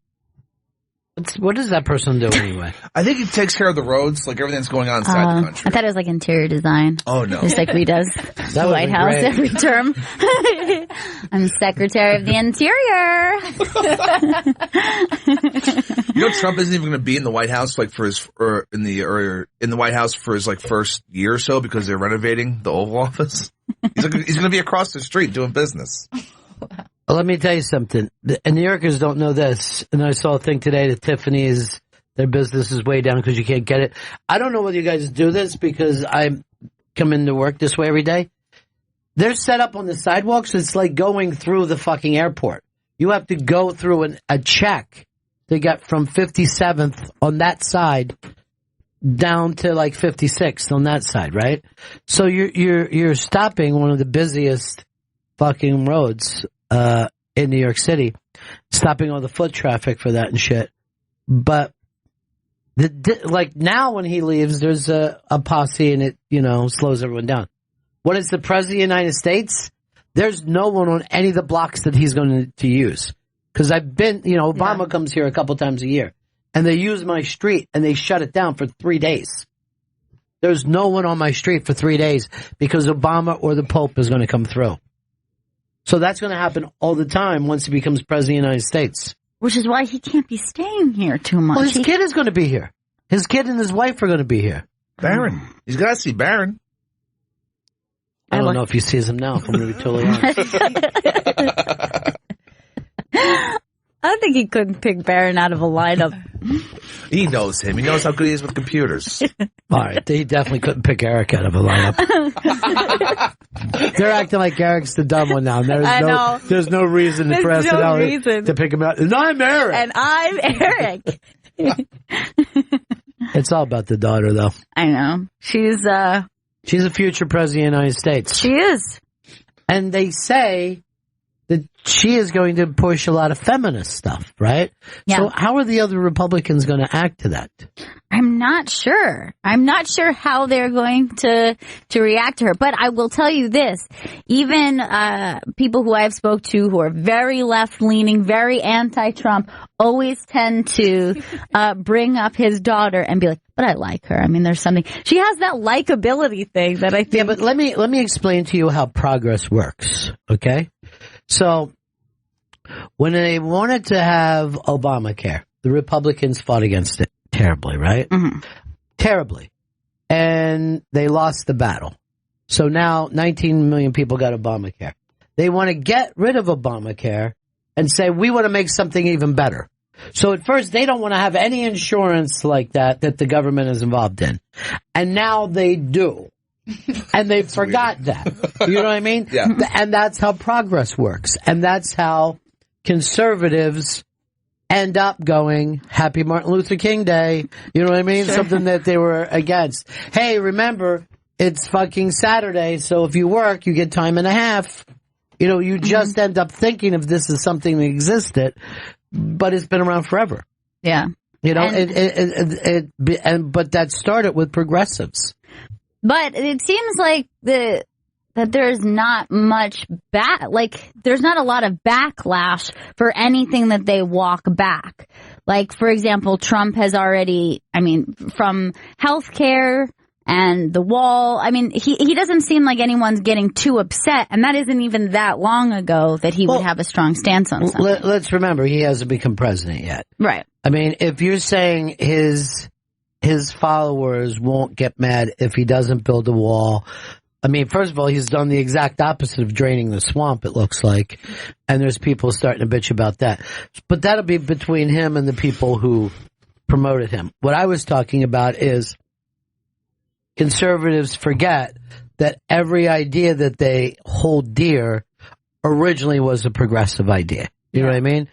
What does that person do anyway? I think he takes care of the roads, like everything that's going on inside the country. I thought it was like interior design. Oh, no. Just like redoes the White House every term. I'm Secretary of the Interior. You know, Trump isn't even going to be in the White House like for his in the White House for his like first year or so because they're renovating the Oval Office. He's going to be across the street doing business. Well, let me tell you something. And New Yorkers don't know this. And I saw a thing today that Tiffany's, their business is way down because you can't get it. I don't know whether you guys do this because I come into work this way every day. They're set up on the sidewalks. It's like going through the fucking airport. You have to go through a check to get from 57th on that side down to like 56th on that side, right? So you're stopping one of the busiest fucking roads in New York City, stopping all the foot traffic for that and shit. But like now when he leaves, there's a posse and it, slows everyone down. When it's the President of the United States, there's no one on any of the blocks that he's going to use. Because I've been, Obama comes here a couple times a year and they use my street and they shut it down for 3 days. There's no one on my street for 3 days because Obama or the Pope is going to come through. So that's going to happen all the time once he becomes President of the United States. Which is why he can't be staying here too much. Well, his kid is going to be here. His kid and his wife are going to be here. Barron. He's got to see Barron. I don't know if he sees him now, if I'm going to be totally honest. I think he couldn't pick Barron out of a lineup. He knows him. He knows how good he is with computers. All right. He definitely couldn't pick Eric out of a lineup. They're acting like Eric's the dumb one now. There's no reason for SNL to pick him out. And I'm Eric. And I'm Eric. It's all about the daughter, though. I know. She's a future president of the United States. She is. And they say that she is going to push a lot of feminist stuff, right? Yeah. So how are the other Republicans going to act to that? I'm not sure. I'm not sure how they're going to react to her. But I will tell you this. Even people who I've spoke to who are very left-leaning, very anti-Trump, always tend to bring up his daughter and be like, but I like her. I mean, there's something. She has that likability thing that I think. Yeah, but let me explain to you how progress works, okay? So when they wanted to have Obamacare, the Republicans fought against it terribly, right? Mm-hmm. Terribly. And they lost the battle. So now 19 million people got Obamacare. They want to get rid of Obamacare and say, we want to make something even better. So at first they don't want to have any insurance like that the government is involved in. And now they do. And they forgot that. You know what I mean? Yeah. And that's how progress works. And that's how conservatives end up going, Happy Martin Luther King Day. You know what I mean? Sure. Something that they were against. Hey, remember, it's fucking Saturday, so if you work, you get time and a half. You just end up thinking of this as something that existed, but it's been around forever. Yeah. But that started with progressives. But it seems like the that there's not much there's not a lot of backlash for anything that they walk back. Like, for example, Trump has already, from healthcare and the wall, he doesn't seem like anyone's getting too upset, and that isn't even that long ago that he would have a strong stance on something. Let's remember, he hasn't become president yet. Right. If you're saying his followers won't get mad if he doesn't build a wall, first of all, he's done the exact opposite of draining the swamp, it looks like. And there's people starting to bitch about that. But that'll be between him and the people who promoted him. What I was talking about is conservatives forget that every idea that they hold dear originally was a progressive idea. You know what I mean?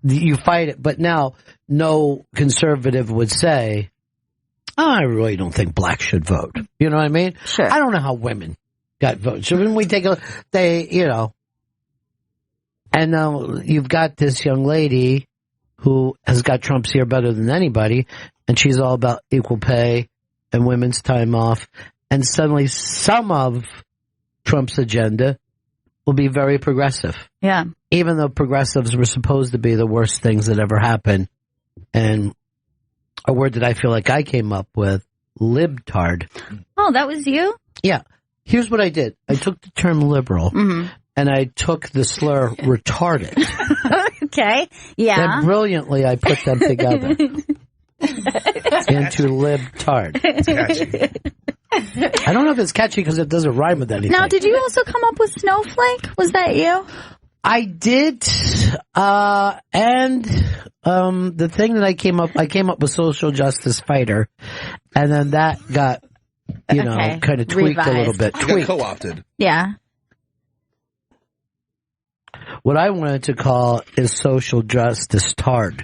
You fight it. But now, no conservative would say, I really don't think blacks should vote. You know what I mean? Sure. I don't know how women got votes. So when we take and now you've got this young lady who has got Trump's ear better than anybody, and she's all about equal pay and women's time off, and suddenly some of Trump's agenda will be very progressive. Yeah. Even though progressives were supposed to be the worst things that ever happened. And a word that I feel like I came up with, libtard. Oh, that was you? Yeah. Here's what I did. I took the term liberal, and I took the slur retarded. Okay. Yeah. And brilliantly, I put them together into libtard. It's catchy. I don't know if it's catchy because it doesn't rhyme with anything. Now, did you also come up with snowflake? Was that you? I did, and the thing that I came up with social justice fighter, and then that got, kind of tweaked Revised. a little bit. You got co-opted. Yeah. What I wanted to call is social justice tard.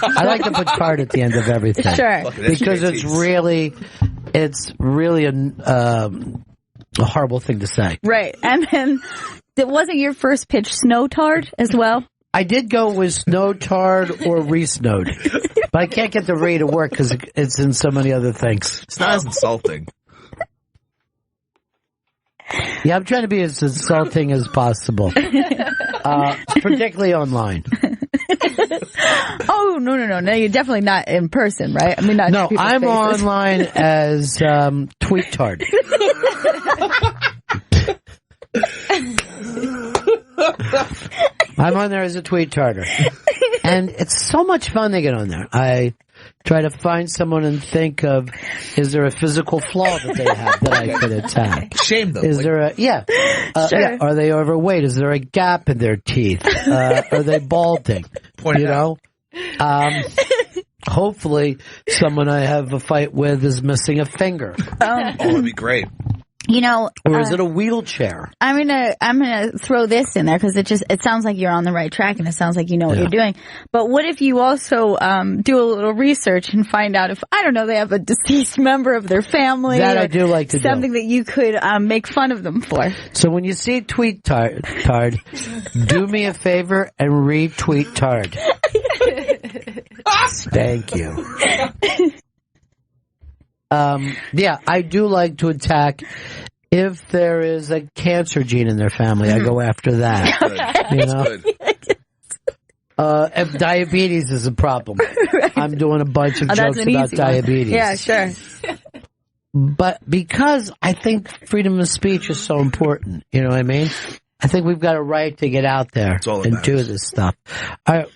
I like to put tard at the end of everything. Sure. Because it's really a horrible thing to say. Right. And then, wasn't your first pitch Snowtard as well? I did go with Snowtard or Re-Snowed, but I can't get the Re to work because it's in so many other things. It's not as insulting. Yeah, I'm trying to be as insulting as possible, particularly online. Oh, no, you're definitely not in person, right? Not No, I'm faces. online as Tweetard. I'm on there as a tweet-tarder. And it's so much fun to get on there. I try to find someone and think of, is there a physical flaw that they have that I could attack? Shame them. Is there Sure. Are they overweight? Is there a gap in their teeth? Are they balding? Point it out. Hopefully someone I have a fight with is missing a finger. That'd be great. Or is it a wheelchair? I'm gonna throw this in there because it sounds like you're on the right track and it sounds like you know what you're doing. But what if you also do a little research and find out if, I don't know, they have a deceased member of their family? That I do like to something do. that you could make fun of them for. So when you see tweet tard, do me a favor and retweet tard. Thank you. I do like to attack if there is a cancer gene in their family. I go after that. If diabetes is a problem, I'm doing a bunch of jokes about diabetes. Yeah, sure. But because I think freedom of speech is so important, you know what I mean? I think we've got a right to get out there and do this stuff.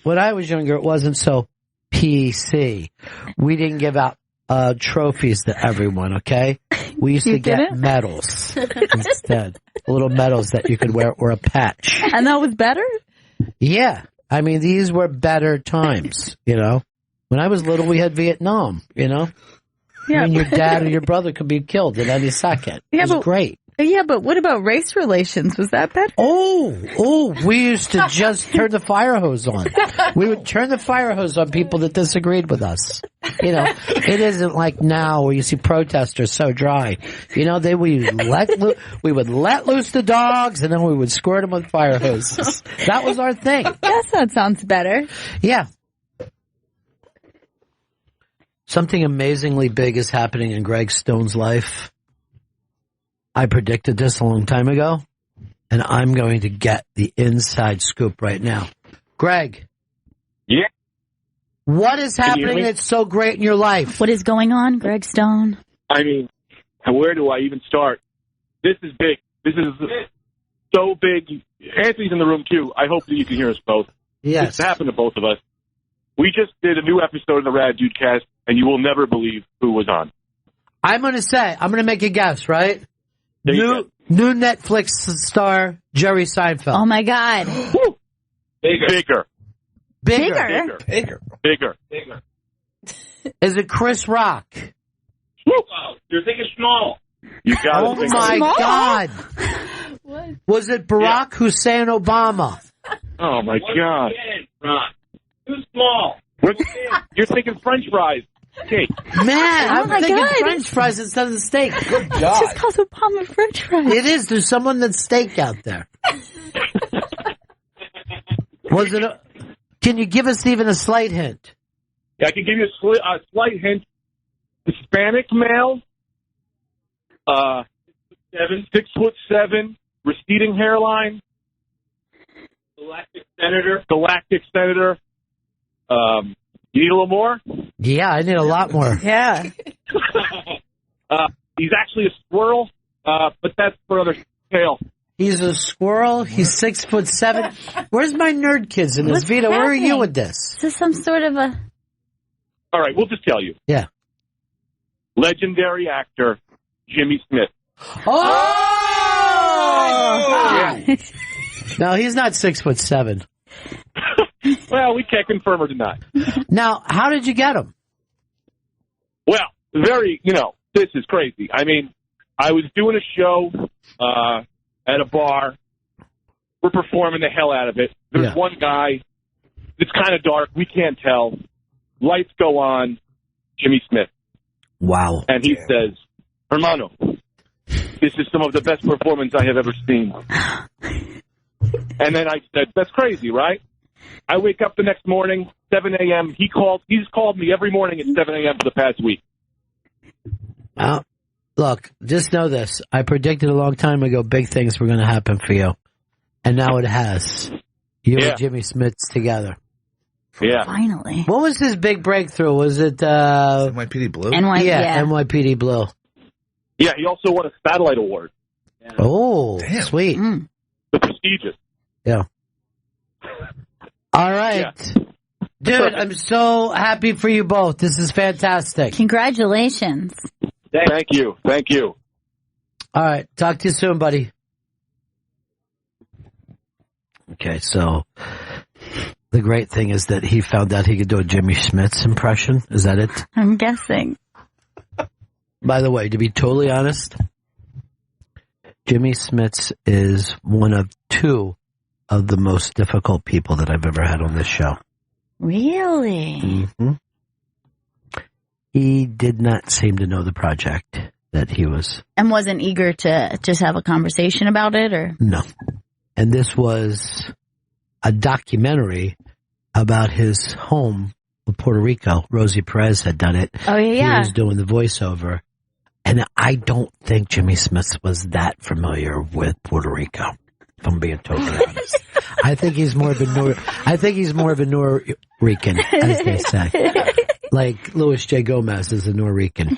When I was younger, it wasn't so PC. We didn't give out trophies to everyone, okay? We used to get medals instead. Little medals that you could wear, or a patch. And that was better? Yeah. These were better times, When I was little, we had Vietnam, Yeah. Your dad or your brother could be killed at any second. It was great. Yeah, but what about race relations? Was that better? Oh, we used to just turn the fire hose on. We would turn the fire hose on people that disagreed with us. It isn't like now where you see protesters so dry. We would let loose the dogs and then we would squirt them with fire hoses. That was our thing. Yes, that sounds better. Yeah. Something amazingly big is happening in Greg Stone's life. I predicted this a long time ago, and I'm going to get the inside scoop right now. Greg. Yeah. What is happening that's so great in your life? What is going on, Greg Stone? I mean, where do I even start? This is big. This is so big. Anthony's in the room, too. I hope that you can hear us both. Yes. This happened to both of us. We just did a new episode of the Rad Dude Cast, and you will never believe who was on. I'm going to make a guess, right? New Netflix star, Jerry Seinfeld. Oh, my God. Bigger. Is it Chris Rock? You're thinking small. You got it. Oh, my God. What? Was it Barack Hussein Obama? Oh, my God. Too small. You're thinking French fries. Steak. Man, I'm thinking God. French fries instead of steak. Good It's God. just called Obama French fries. It is. There's someone that's steak out there. Was it? Can you give us even a slight hint? I can give you a slight hint. Hispanic male, 6'7", receding hairline, galactic senator. You need a little more? Yeah, I need a lot more. Yeah. He's actually a squirrel, but that's for another tale. He's a squirrel. He's 6'7". Where's my nerd kids in this? What's Vito, where are you happening? with this? Is this some sort of a... All right, we'll just tell you. Yeah. Legendary actor Jimmy Smith. Oh! Yeah. No, he's not 6'7". Well, we can't confirm or deny. Now, how did you get him? Well, this is crazy. I mean, I was doing a show at a bar. We're performing the hell out of it. There's one guy. It's kind of dark. We can't tell. Lights go on. Jimmy Smith. Wow. And he says, Hermano, this is some of the best performance I have ever seen. And then I said, that's crazy, right? I wake up the next morning, 7 a.m. He's called me every morning at 7 a.m. for the past week. Well, look, just know this. I predicted a long time ago big things were going to happen for you. And now it has. You and Jimmy Smith's together. Yeah. Finally. What was his big breakthrough? Was it NYPD Blue? NYPD Blue. Yeah, he also won a satellite award. Yeah. Oh, damn. Sweet. The prestigious. Yeah. All right. Yeah. Dude, I'm so happy for you both. This is fantastic. Congratulations. Thank you. All right. Talk to you soon, buddy. Okay, so the great thing is that he found out he could do a Jimmy Smith's impression. Is that it? I'm guessing. By the way, to be totally honest, Jimmy Smith's is one of two of the most difficult people that I've ever had on this show. Really? Mm-hmm. He did not seem to know the project that he was. And wasn't eager to just have a conversation about it, or? No. And this was a documentary about his home in Puerto Rico. Rosie Perez had done it. Oh, yeah. He was doing the voiceover. And I don't think Jimmy Smith was that familiar with Puerto Rico, if I'm being totally honest. I think he's more of a Norican, as they say. Like Louis J. Gomez is a Norican.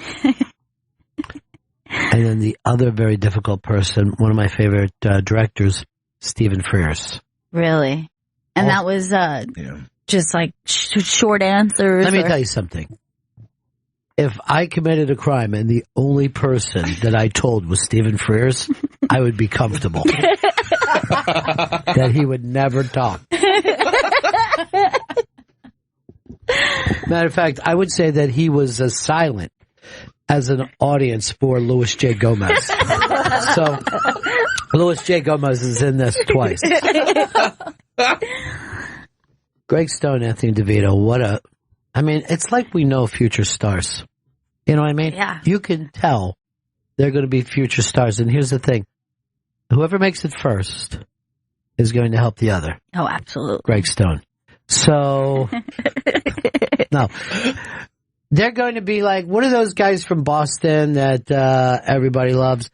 And then the other very difficult person, one of my favorite directors, Stephen Frears. Really? And that was just like short answers? Let me tell you something. If I committed a crime and the only person that I told was Stephen Frears, I would be comfortable. That he would never talk. Matter of fact, I would say that he was silent as an audience for Louis J. Gomez. So, Louis J. Gomez is in this twice. Greg Stone, Anthony DeVito, it's like we know future stars. You know what I mean? Yeah. You can tell they're going to be future stars. And here's the thing. Whoever makes it first is going to help the other. Oh, absolutely. Greg Stone. So, no. They're going to be like, what are those guys from Boston that everybody loves?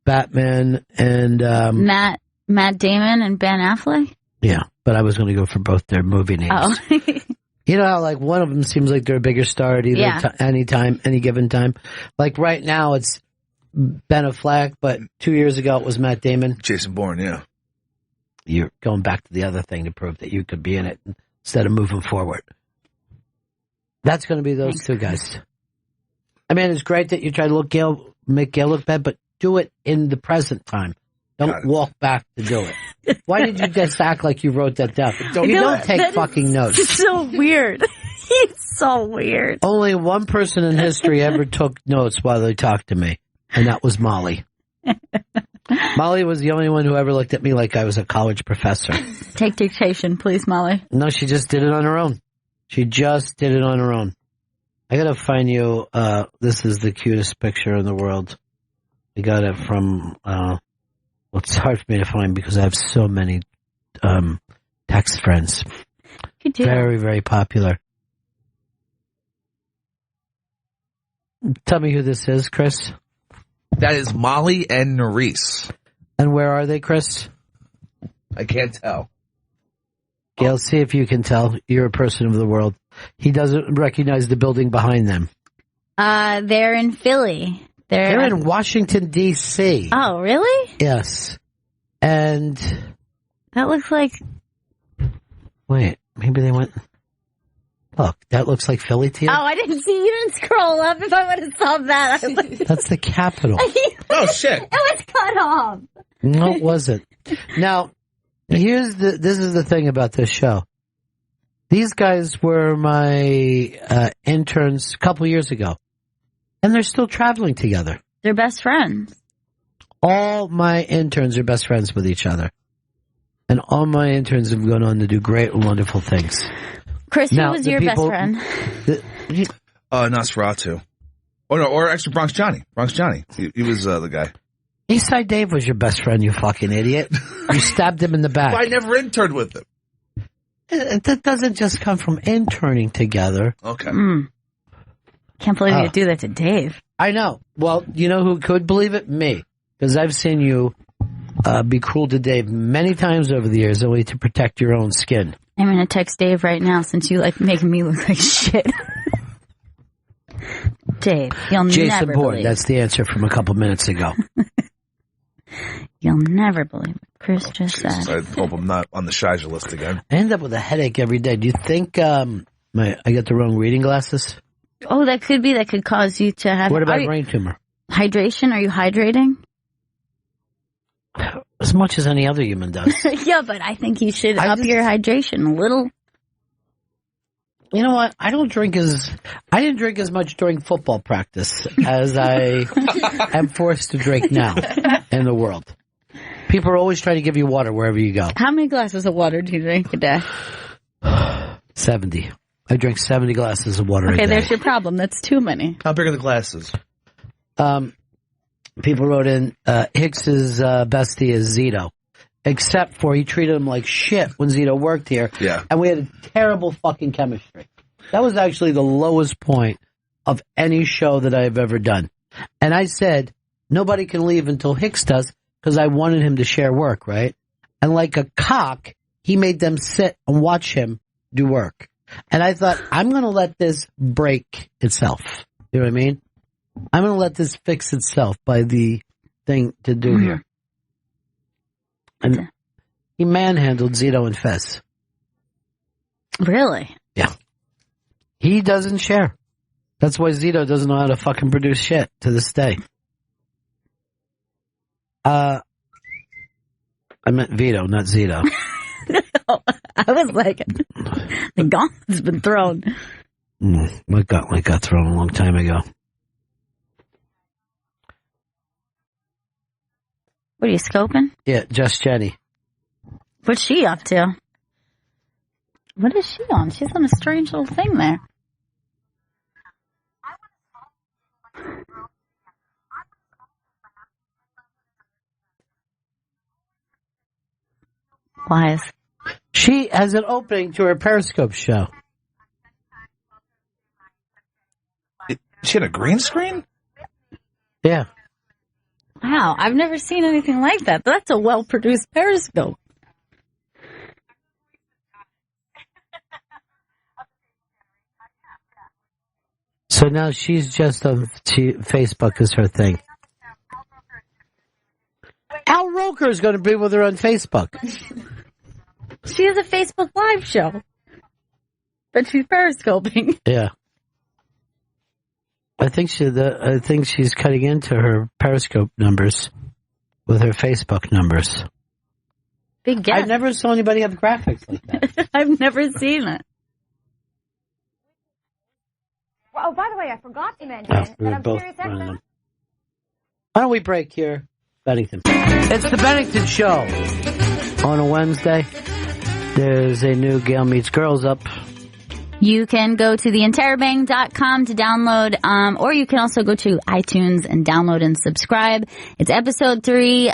Batman and Matt Damon and Ben Affleck. Yeah, but I was going to go for both their movie names. Oh. You know how like one of them seems like they're a bigger star at either any given time. Like right now it's Ben Affleck, but 2 years ago it was Matt Damon. Jason Bourne, yeah. You're going back to the other thing to prove that you could be in it instead of moving forward. That's going to be those two guys. I mean, it's great that you try to make Gail look bad, but do it in the present time. Don't walk back to do it. Why did you just act like you wrote that down? You don't take fucking notes. It's so weird. It's so weird. Only one person in history ever took notes while they talked to me, and that was Molly. Molly was the only one who ever looked at me like I was a college professor. Take dictation, please, Molly. No, she just did it on her own. She just did it on her own. I gotta find you, this is the cutest picture in the world. I got it from, well, it's hard for me to find because I have so many, text friends. You do. Very, very popular. Tell me who this is, Chris. That is Molly and Nerisse. And where are they, Chris? I can't tell. Gail, see if you can tell. You're a person of the world. He doesn't recognize the building behind them. They're in Philly. They're in Washington, D.C. Oh, really? Yes. And... that looks like... wait, maybe they went... Look, that looks like Philly to you? Oh, I didn't see. You didn't scroll up. If I would have saw that, I would... That's the Capitol. Oh, shit. It was cut off. No, it wasn't. Now, this is the thing about this show. These guys were my interns a couple years ago, and they're still traveling together. They're best friends. All my interns are best friends with each other, and all my interns have gone on to do great and wonderful things. Chris, who was your best friend? Nosferatu. Oh, no, or actually Bronx Johnny. Bronx Johnny. He was the guy. Eastside Dave was your best friend, you fucking idiot. You stabbed him in the back. Well, I never interned with him. That doesn't just come from interning together. Okay. Can't believe you do that to Dave. I know. Well, you know who could believe it? Me. Because I've seen you be cruel to Dave many times over the years, only to protect your own skin. I'm going to text Dave right now since you like making me look like shit. Dave, you'll Jason never Bourne, believe. that's the answer from a couple minutes ago. You'll never believe what Chris just said. I hope I'm not on the Shizer list again. I end up with a headache every day. Do you think I got the wrong reading glasses? Oh, that could be. That could cause you to have... What about brain tumor? Hydration? Are you hydrating? As much as any other human does. Yeah, but I think you should up your hydration a little. You know what? I didn't drink as much during football practice as I am forced to drink now in the world. People are always trying to give you water wherever you go. How many glasses of water do you drink a day? 70. I drink 70 glasses of water a day. Okay, there's your problem. That's too many. How big are the glasses? People wrote in, Hicks's bestie is Zito. Except for he treated him like shit when Zito worked here. Yeah. And we had a terrible fucking chemistry. That was actually the lowest point of any show that I've ever done. And I said, nobody can leave until Hicks does, because I wanted him to share work, right? And like a cock, he made them sit and watch him do work. And I thought, I'm going to let this break itself. You know what I mean? I'm going to let this fix itself by the thing to do here. And he manhandled Zito and Fez. Really? Yeah. He doesn't share. That's why Zito doesn't know how to fucking produce shit to this day. I meant Vito, not Zito. I was like, the gauntlet's been thrown. My gauntlet got thrown a long time ago. What are you scoping? Yeah, just Jenny. What's she up to? What is she on? She's on a strange little thing there. Why is... She has an opening to her Periscope show. She had a green screen? Yeah. Wow, I've never seen anything like that. That's a well-produced Periscope. So now she's just on Facebook is her thing. Al Roker is going to be with her on Facebook. She has a Facebook Live show, but she's Periscoping. Yeah. I think she's cutting into her Periscope numbers with her Facebook numbers. Big guess. I've never saw anybody have graphics like that. I've never seen it. Well, oh, by the way, I forgot to mention that I'm Sirius XM. Why don't we break here, Bennington? It's the Bennington Show on a Wednesday. There's a new Gail Meets Girls up. You can go to theinterrobang.com to download, or you can also go to iTunes and download and subscribe. It's episode 3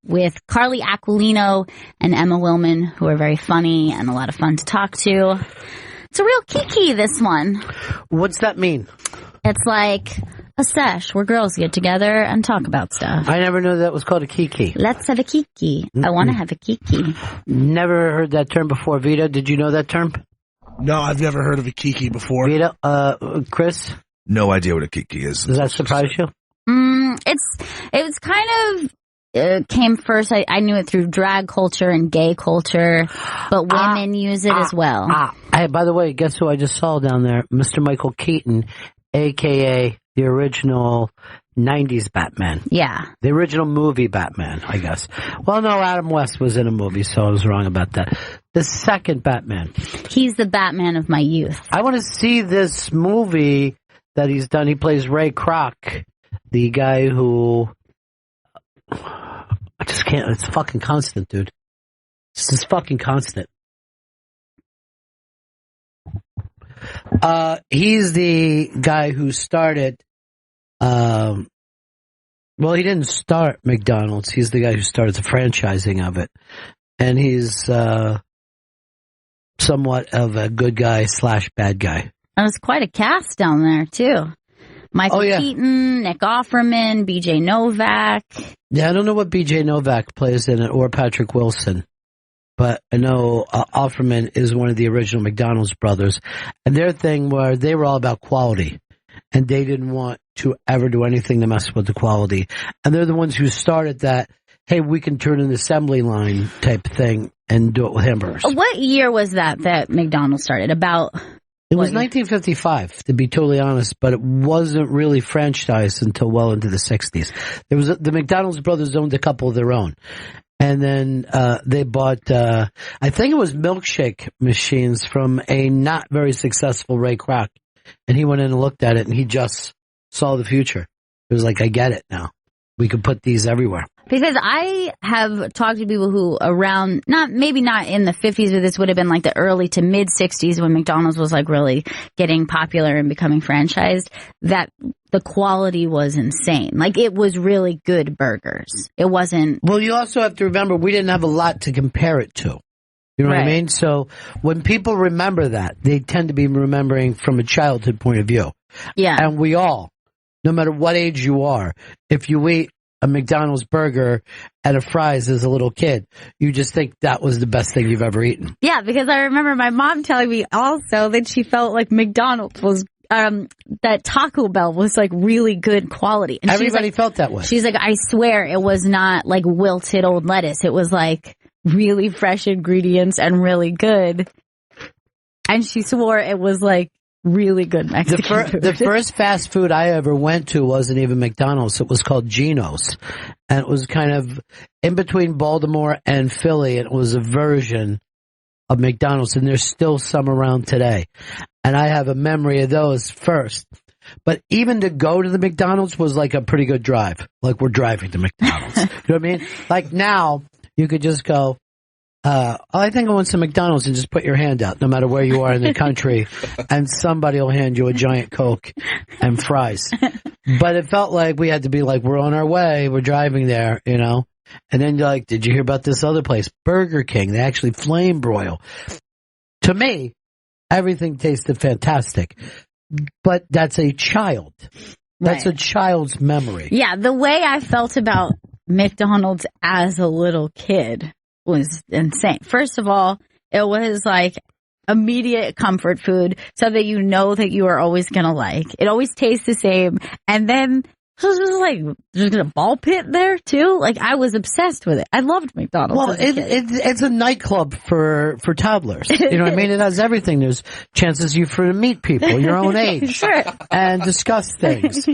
with Carly Aquilino and Emma Willman, who are very funny and a lot of fun to talk to. It's a real kiki, this one. What's that mean? It's like a sesh where girls get together and talk about stuff. I never knew that was called a kiki. Let's have a kiki. I want to have a kiki. Never heard that term before. Vito, did you know that term? No, I've never heard of a kiki before. Vito, Chris? No idea what a kiki is. Does that surprise you? It was kind of... It came first. I knew it through drag culture and gay culture, but women use it as well. Hey, by the way, guess who I just saw down there? Mr. Michael Keaton, a.k.a. the original 90s Batman. Yeah. The original movie Batman, I guess. Well, no, Adam West was in a movie, so I was wrong about that. The second Batman. He's the Batman of my youth. I want to see this movie that he's done. He plays Ray Kroc, the guy who... I just can't. It's fucking constant, dude. It's just fucking constant. He's the guy who started, well, he didn't start McDonald's. He's the guy who started the franchising of it. And he's, somewhat of a good guy / bad guy. And it's quite a cast down there, too. Michael Keaton, Nick Offerman, BJ Novak. Yeah, I don't know what BJ Novak plays in it or Patrick Wilson. But I know Offerman is one of the original McDonald's brothers. And their thing were they were all about quality. And they didn't want to ever do anything to mess with the quality. And they're the ones who started that, hey, we can turn an assembly line type thing and do it with hamburgers. What year was that McDonald's started? It was 1955, to be totally honest, but it wasn't really franchised until well into the 60s. There was the McDonald's brothers owned a couple of their own. And then they bought, I think it was milkshake machines from a not very successful Ray Kroc. And he went in and looked at it, and he just saw the future. It was like, I get it now. We could put these everywhere. Because I have talked to people who around, maybe not in the 50s, but this would have been like the early to mid 60s when McDonald's was like really getting popular and becoming franchised, that the quality was insane. Like it was really good burgers. It wasn't. Well, you also have to remember we didn't have a lot to compare it to. You know what I mean? So when people remember that, they tend to be remembering from a childhood point of view. Yeah. And we all, no matter what age you are, if you eat a McDonald's burger and a fries as a little kid, you just think that was the best thing you've ever eaten. Yeah, because I remember my mom telling me also that she felt like McDonald's was, that Taco Bell was like really good quality. And everybody felt that way. She's like, I swear it was not like wilted old lettuce. It was like really fresh ingredients and really good. And she swore it was like really good Mexican food. The first fast food I ever went to wasn't even McDonald's. It was called Geno's. And it was kind of in between Baltimore and Philly. It was a version of McDonald's. And there's still some around today. And I have a memory of those first. But even to go to the McDonald's was like a pretty good drive. Like we're driving to McDonald's. You know what I mean? Like now you could just go, I think I want some McDonald's and just put your hand out no matter where you are in the country and somebody will hand you a giant Coke and fries. But it felt like we had to be like, we're on our way. We're driving there, you know? And then you're like, did you hear about this other place? Burger King. They actually flame broil. To me, everything tasted fantastic. But that's a child. That's a child's memory. Yeah, the way I felt about McDonald's as a little kid was insane. First of all, it was like immediate comfort food, so that you know that you are always going to like. It always tastes the same. And then so it was like, there's a ball pit there too. Like, I was obsessed with it. I loved McDonald's. Well, it's a nightclub for toddlers. You know what I mean? It has everything. There's chances for to meet people your own age, sure, and discuss things.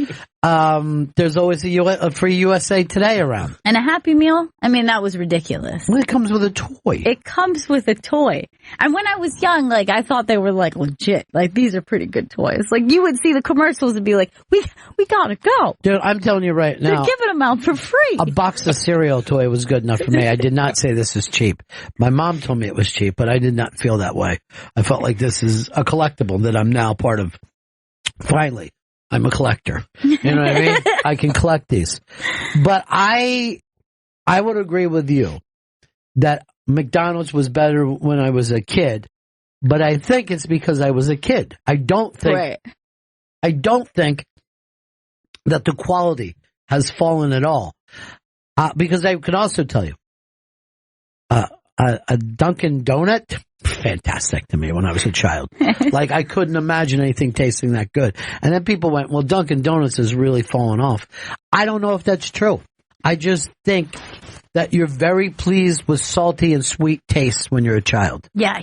There's always a free USA Today around, and a Happy Meal. I mean, that was ridiculous. Well, it comes with a toy. It comes with a toy. And when I was young, like, I thought they were like legit. Like, these are pretty good toys. Like, you would see the commercials and be like, we gotta go. Dude, I'm telling you right now. They're giving them out for free. A box of cereal toy was good enough for me. I did not say this is cheap. My mom told me it was cheap, but I did not feel that way. I felt like this is a collectible that I'm now part of. Finally, I'm a collector. You know what I mean? I can collect these. But I would agree with you that McDonald's was better when I was a kid, but I think it's because I was a kid. I don't think that the quality has fallen at all. Because I can also tell you, a Dunkin' Donut, fantastic to me when I was a child. Like, I couldn't imagine anything tasting that good. And then people went, well, Dunkin' Donuts has really fallen off. I don't know if that's true. I just think that you're very pleased with salty and sweet tastes when you're a child. Yeah,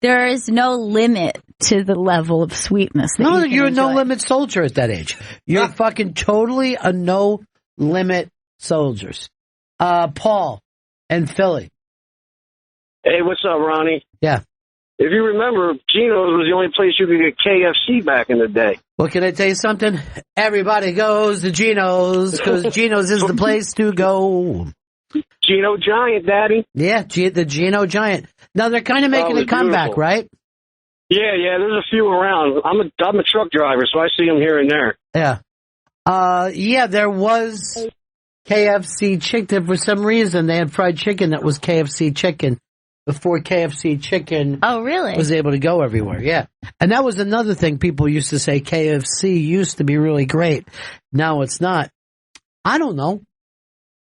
there is no limit to the level of sweetness. No, you're a no-limit soldier at that age. You're fucking totally a no-limit soldiers. Paul and Philly. Hey, what's up, Ronnie? Yeah. If you remember, Geno's was the only place you could get KFC back in the day. Well, can I tell you something? Everybody goes to Geno's because Geno's is the place to go. Geno Giant, Daddy. Yeah, the Geno Giant. Now they're kind of making a comeback, beautiful. Right? Yeah, there's a few around. I'm a truck driver, so I see them here and there. Yeah. Yeah, there was KFC chicken. For some reason, they had fried chicken that was KFC chicken before KFC chicken was able to go everywhere. Yeah. And that was another thing people used to say KFC used to be really great. Now it's not. I don't know.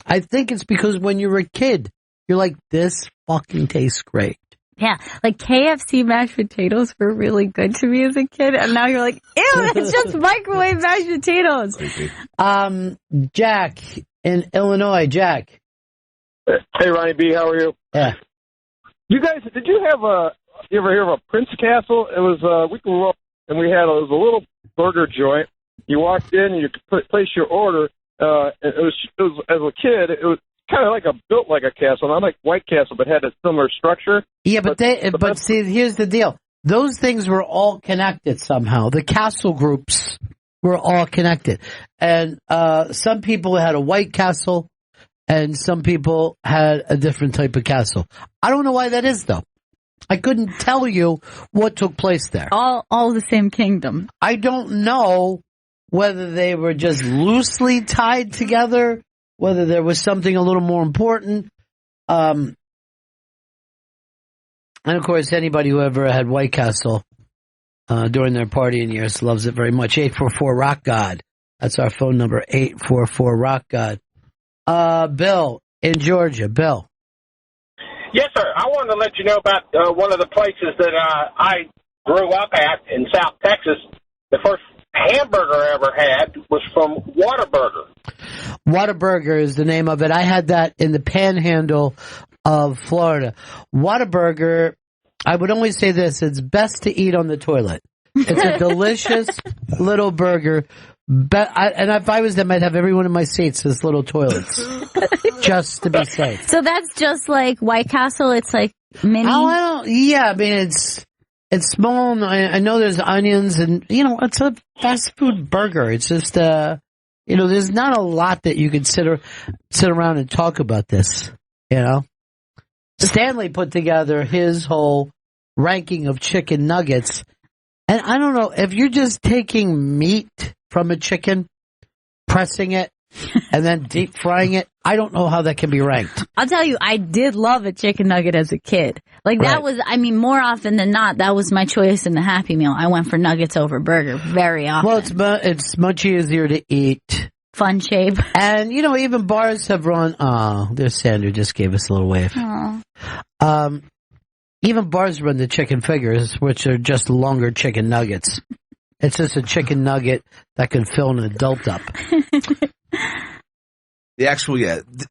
I think it's because when you're a kid, you're like, this fucking tastes great. Yeah, like KFC mashed potatoes were really good to me as a kid, and now you're like, ew, it's just microwave mashed potatoes. Jack in Illinois. Jack. Hey, Ronnie B., how are you? Yeah. You guys, did you ever hear of a Prince Castle? It was, we grew up, and it was a little burger joint. You walked in, and you could place your order. It was as a kid, it was kind of built like a castle, not like White Castle, but had a similar structure. Yeah, but see, here's the deal. Those things were all connected somehow. The castle groups were all connected. And some people had a White Castle, and some people had a different type of castle. I don't know why that is, though. I couldn't tell you what took place there. All the same kingdom. I don't know whether they were just loosely tied together, whether there was something a little more important. And of course, anybody who ever had White Castle during their partying years loves it very much. 844-ROCK-GOD. That's our phone number, 844-ROCK-GOD. Bill in Georgia. Bill. Yes, sir. I wanted to let you know about one of the places that I grew up at in South Texas. The first hamburger I ever had was from Whataburger. Whataburger is the name of it. I had that in the panhandle of Florida. Whataburger, I would only say this, it's best to eat on the toilet. It's a delicious little burger. And if I was them, I'd have everyone in my seats as little toilets, just to be safe. So that's just like White Castle. It's like mini. I mean, it's small. And I know there's onions, and it's a fast food burger. It's just there's not a lot that you can sit around and talk about this. Stanley put together his whole ranking of chicken nuggets, and I don't know if you're just taking meat from a chicken, pressing it, and then deep frying it, I don't know how that can be ranked. I'll tell you, I did love a chicken nugget as a kid. Like that was, I mean, more often than not, that was my choice in the Happy Meal. I went for nuggets over burger very often. Well, it's much easier to eat. Fun shape. And, you know, even bars have run, there's Sandra just gave us a little wave. Even bars run the chicken fingers, which are just longer chicken nuggets. It's just a chicken nugget that can fill an adult up. The actual,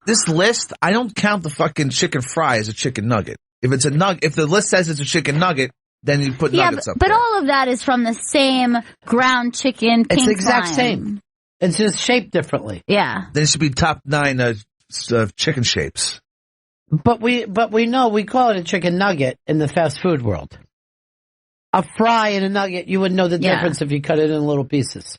this list, I don't count the fucking chicken fry as a chicken nugget. If it's a nugget, if the list says it's a chicken nugget, then you put nuggets up but there. all of that is from the same ground chicken. It's the exact line. same. It's just shaped differently. Yeah. Then it should be top 9 chicken shapes. But we know we call it a chicken nugget in the fast food world. A fry and a nugget, you wouldn't know the difference if you cut it in little pieces.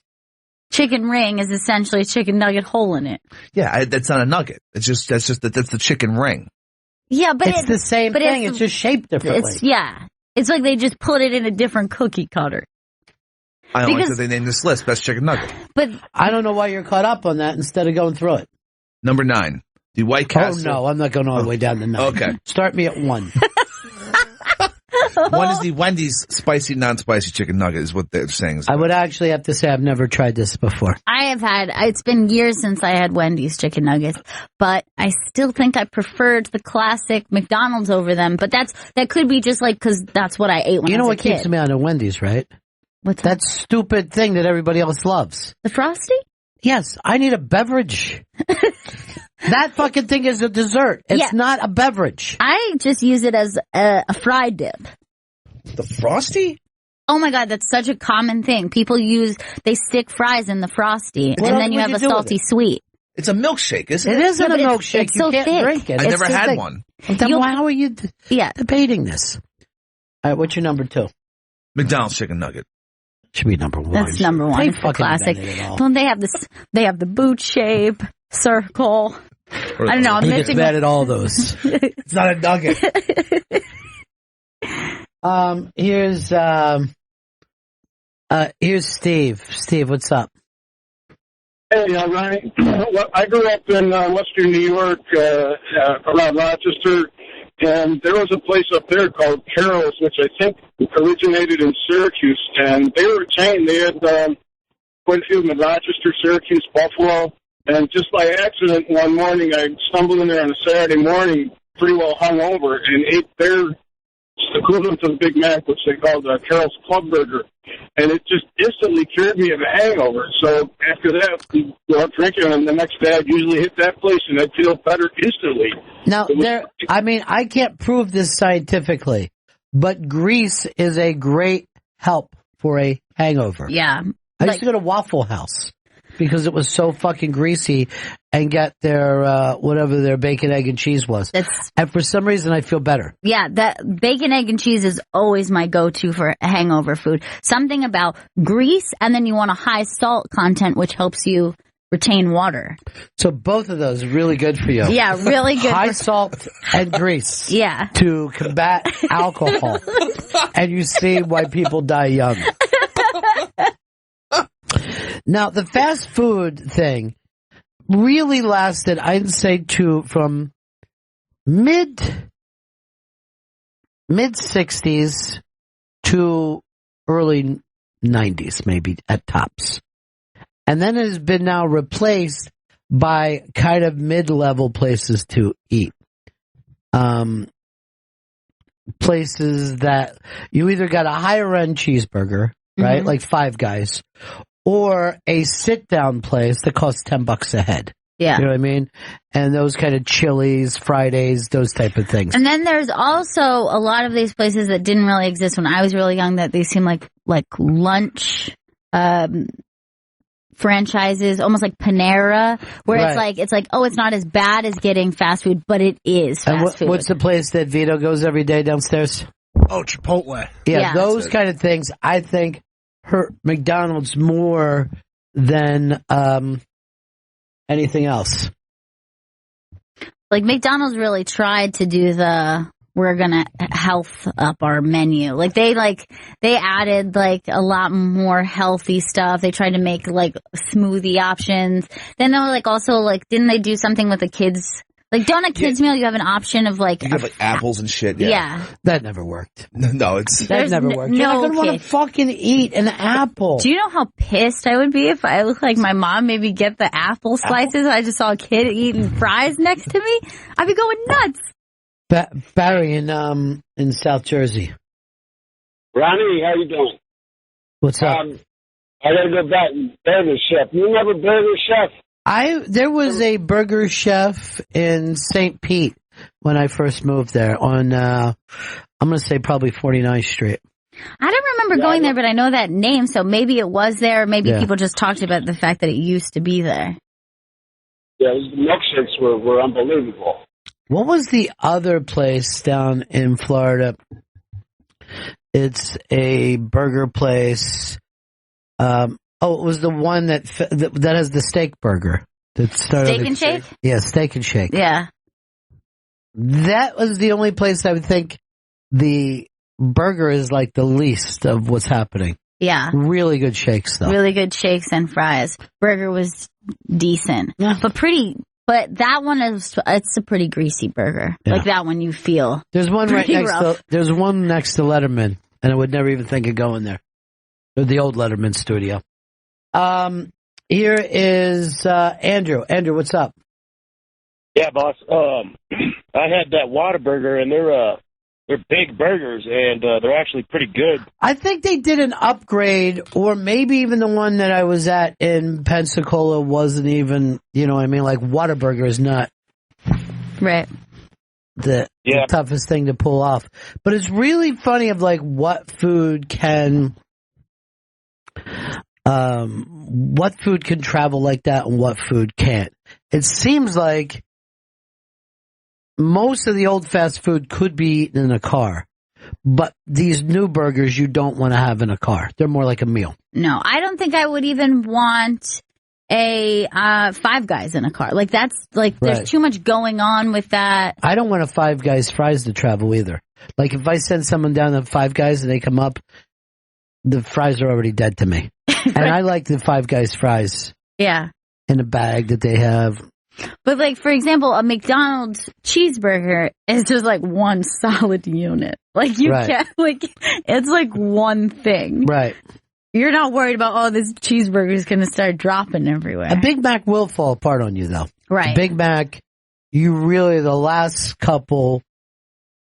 Chicken ring is essentially a chicken nugget hole in it. Yeah, that's not a nugget. That's the chicken ring. Yeah, but it's the same thing. It's just shaped differently. It's like they just put it in a different cookie cutter. I don't like that they named this list best chicken nugget. But I don't know why you're caught up on that instead of going through it. Number 9, the White Castle. Oh no, I'm not going all the way down to 9. Okay, start me at 1. 1 is the Wendy's spicy, non-spicy chicken nugget is what they're saying. I would actually have to say I've never tried this before. I have had, it's been years since I had Wendy's chicken nuggets, but I still think I preferred the classic McDonald's over them. But that could be just like, because that's what I ate when I was a kid. You know what keeps me on a Wendy's, right? What's that stupid thing that everybody else loves? The Frosty? Yes, I need a beverage. That fucking thing is a dessert. It's not a beverage. I just use it as a fry dip. The Frosty? Oh my God, that's such a common thing. People they stick fries in the Frosty, and then you have a salty sweet. It's a milkshake, isn't it? It isn't a milkshake. It's so you can't thick. drink it. I never had one. Then how are you debating this? All right, what's your number 2? McDonald's chicken nugget. Should be number 1. That's number 1. It's the classic. Don't they have this? They have the boot shape, circle. I don't know. I'm missing mad at all those. It's not a nugget. Here's Steve. Steve, what's up? Hey, Ryan. I grew up in western New York, around Rochester, and there was a place up there called Carol's, which I think originated in Syracuse, and they were a chain. They had quite a few of them in Rochester, Syracuse, Buffalo, and just by accident one morning I stumbled in there on a Saturday morning, pretty well hungover, and ate their equivalent to the Big Mac, which they called Carol's Club Burger. And it just instantly cured me of a hangover. So after that, we go out drinking, and the next day I'd usually hit that place, and I'd feel better instantly. Now, I can't prove this scientifically, but grease is a great help for a hangover. Yeah. I used to go to Waffle House because it was so fucking greasy and get their, whatever their bacon, egg, and cheese was. And for some reason, I feel better. Yeah, that bacon, egg, and cheese is always my go-to for hangover food. Something about grease, and then you want a high salt content, which helps you retain water. So both of those are really good for you. Yeah, really good. High salt and grease. Yeah. To combat alcohol. And you see why people die young. Now, the fast food thing really lasted, I'd say, from mid-60s to early 90s, maybe, at tops. And then it has been now replaced by kind of mid-level places to eat. Places that you either got a higher-end cheeseburger, right, like Five Guys, or a sit-down place that costs $10 a head. Yeah. You know what I mean? And those kind of Chili's, Fridays, those type of things. And then there's also a lot of these places that didn't really exist when I was really young, that they seem like lunch franchises, almost like Panera, where it's like, oh, it's not as bad as getting fast food, but it is fast food. What's the place that Vito goes every day downstairs? Oh, Chipotle. Yeah, those kind of things, I think, hurt McDonald's more than anything else. Like, McDonald's really tried to do the we're gonna health up our menu. Like they added like a lot more healthy stuff. They tried to make like smoothie options. Then they were like also like, didn't they do something with the kids? Like, don't a kids meal, you have an option of like... You have like apples and shit, yeah. That never worked. No, that never worked. You're not going to want to fucking eat an apple. Do you know how pissed I would be if I looked like my mom maybe get the apple slices? I just saw a kid eating fries next to me. I'd be going nuts. Barry in South Jersey. Ronnie, how you doing? What's up? I gotta go back. Burger Chef. You remember Burger Chef? There was a Burger Chef in St. Pete when I first moved there on, I'm going to say probably 49th Street. I don't remember going there, but I know that name, so maybe it was there. Maybe people just talked about the fact that it used to be there. Yeah, the milkshakes were unbelievable. What was the other place down in Florida? It's a burger place. It was the one that has the steak burger. Steak and Shake? Yeah, Steak and Shake. Yeah. That was the only place I would think the burger is like the least of what's happening. Yeah. Really good shakes, though. Really good shakes and fries. Burger was decent. Yeah. But that one it's a pretty greasy burger. Yeah. Like that one you feel. There's one there's one next to Letterman, and I would never even think of going there. The old Letterman studio. Here is Andrew. Andrew, what's up? Yeah, boss. I had that Whataburger, and they're big burgers, and they're actually pretty good. I think they did an upgrade, or maybe even the one that I was at in Pensacola wasn't even, you know what I mean? Like, Whataburger is not the toughest thing to pull off. But it's really funny of, like, what food can travel like that and what food can't. It seems like most of the old fast food could be eaten in a car, but these new burgers you don't want to have in a car. They're more like a meal. No, I don't think I would even want a Five Guys in a car. Like that's like there's too much going on with that. I don't want a Five Guys fries to travel either. Like if I send someone down to Five Guys and they come up, the fries are already dead to me. And I like the Five Guys fries. Yeah. In a bag that they have. But like, for example, a McDonald's cheeseburger is just like one solid unit. Like you can't, like, it's like one thing. Right. You're not worried about, this cheeseburger is going to start dropping everywhere. A Big Mac will fall apart on you though. Right. A Big Mac, you really, the last couple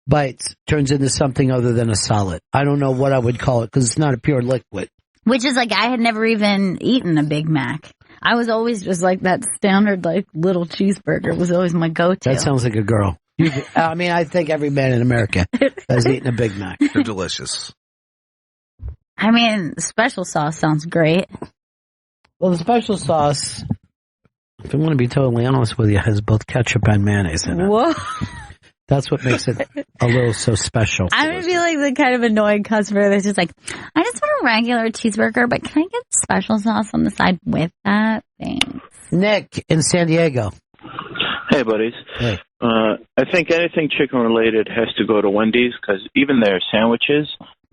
bites turns into something other than a solid. I don't know what I would call it because it's not a pure liquid. Which is like, I had never even eaten a Big Mac. I was always just like that standard, like, little cheeseburger was always my go-to. That sounds like a girl. I mean, I think every man in America has eaten a Big Mac. They're delicious. I mean, special sauce sounds great. Well, the special sauce, if I want to be totally honest with you, has both ketchup and mayonnaise in it. Whoa. That's what makes it a little so special. I'm going to be like the kind of annoying customer that's just like, I just want a regular cheeseburger, but can I get special sauce on the side with that? Thanks. Nick in San Diego. Hey, buddies. Hey. I think anything chicken related has to go to Wendy's because even their sandwiches,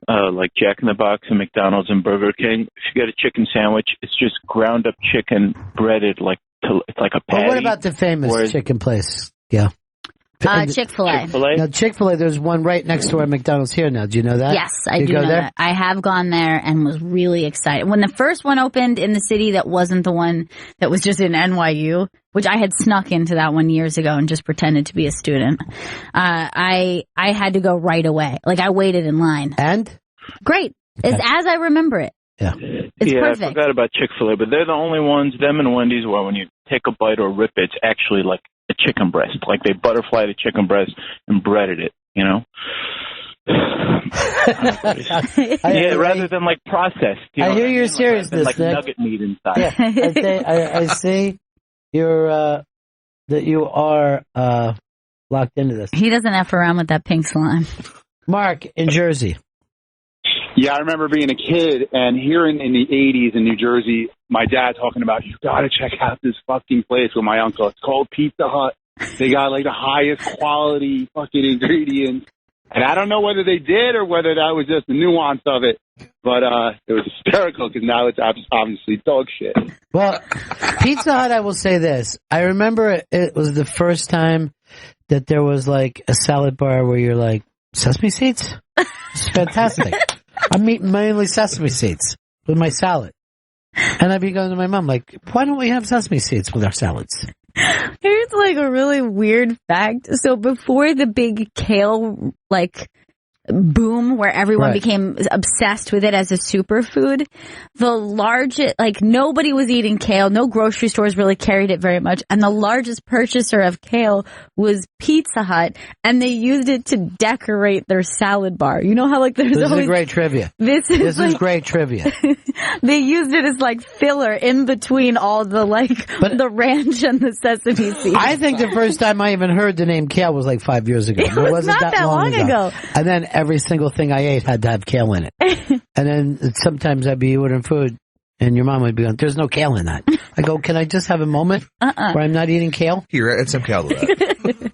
like Jack in the Box and McDonald's and Burger King, if you get a chicken sandwich, it's just ground up chicken breaded it's like a patty. Well, what about the famous chicken place? Yeah. Chick-fil-A. Now, Chick-fil-A, there's one right next to our McDonald's here now. Do you know that? Yes, I do know that. I have gone there and was really excited. When the first one opened in the city that wasn't the one that was just in NYU, which I had snuck into that one years ago and just pretended to be a student, I had to go right away. Like, I waited in line. And? Great. It's as I remember it. Yeah. It's perfect. I forgot about Chick-fil-A, but they're the only ones, them and Wendy's, where when you take a bite or rip it, it's actually like a chicken breast. Like they butterflied a chicken breast and breaded it, you know? Rather than like processed. I hear your seriousness, like Nick. Nugget meat inside. Yeah, I see that you are locked into this. He doesn't F around with that pink slime. Mark in Jersey. Yeah, I remember being a kid and hearing in the 80s in New Jersey, my dad talking about, you got to check out this fucking place with my uncle. It's called Pizza Hut. They got like the highest quality fucking ingredients. And I don't know whether they did or whether that was just the nuance of it, but it was hysterical because now it's obviously dog shit. Well, Pizza Hut, I will say this. I remember it was the first time that there was like a salad bar where you're like, sesame seeds? It's fantastic. I'm eating mainly sesame seeds with my salad. And I'd be going to my mom like, why don't we have sesame seeds with our salads? Here's like a really weird fact. So before the big kale like boom where everyone became obsessed with it as a superfood, the largest, like nobody was eating kale. No grocery stores really carried it very much. And the largest purchaser of kale was Pizza Hut. And they used it to decorate their salad bar. You know how like there's This always... is great trivia. This is great trivia. They used it as like filler in between all the the ranch and the sesame seeds. I think the first time I even heard the name kale was like 5 years ago. It was not that long ago. And then every single thing I ate had to have kale in it. And then sometimes I'd be ordering food and your mom would be going, there's no kale in that. I go, can I just have a moment where I'm not eating kale? Here, add some kale to that.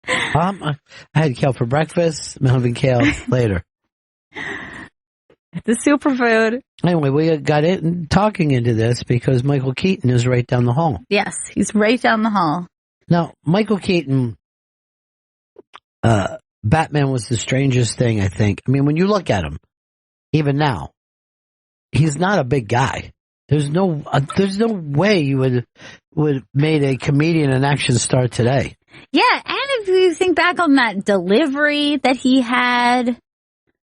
I had kale for breakfast. I'm having kale later. The superfood. Anyway, we got talking into this because Michael Keaton is right down the hall. Yes, he's right down the hall. Now, Michael Keaton, Batman was the strangest thing, I think. I mean, when you look at him, even now, he's not a big guy. There's no way you would made a comedian an action star today. Yeah, and if you think back on that delivery that he had,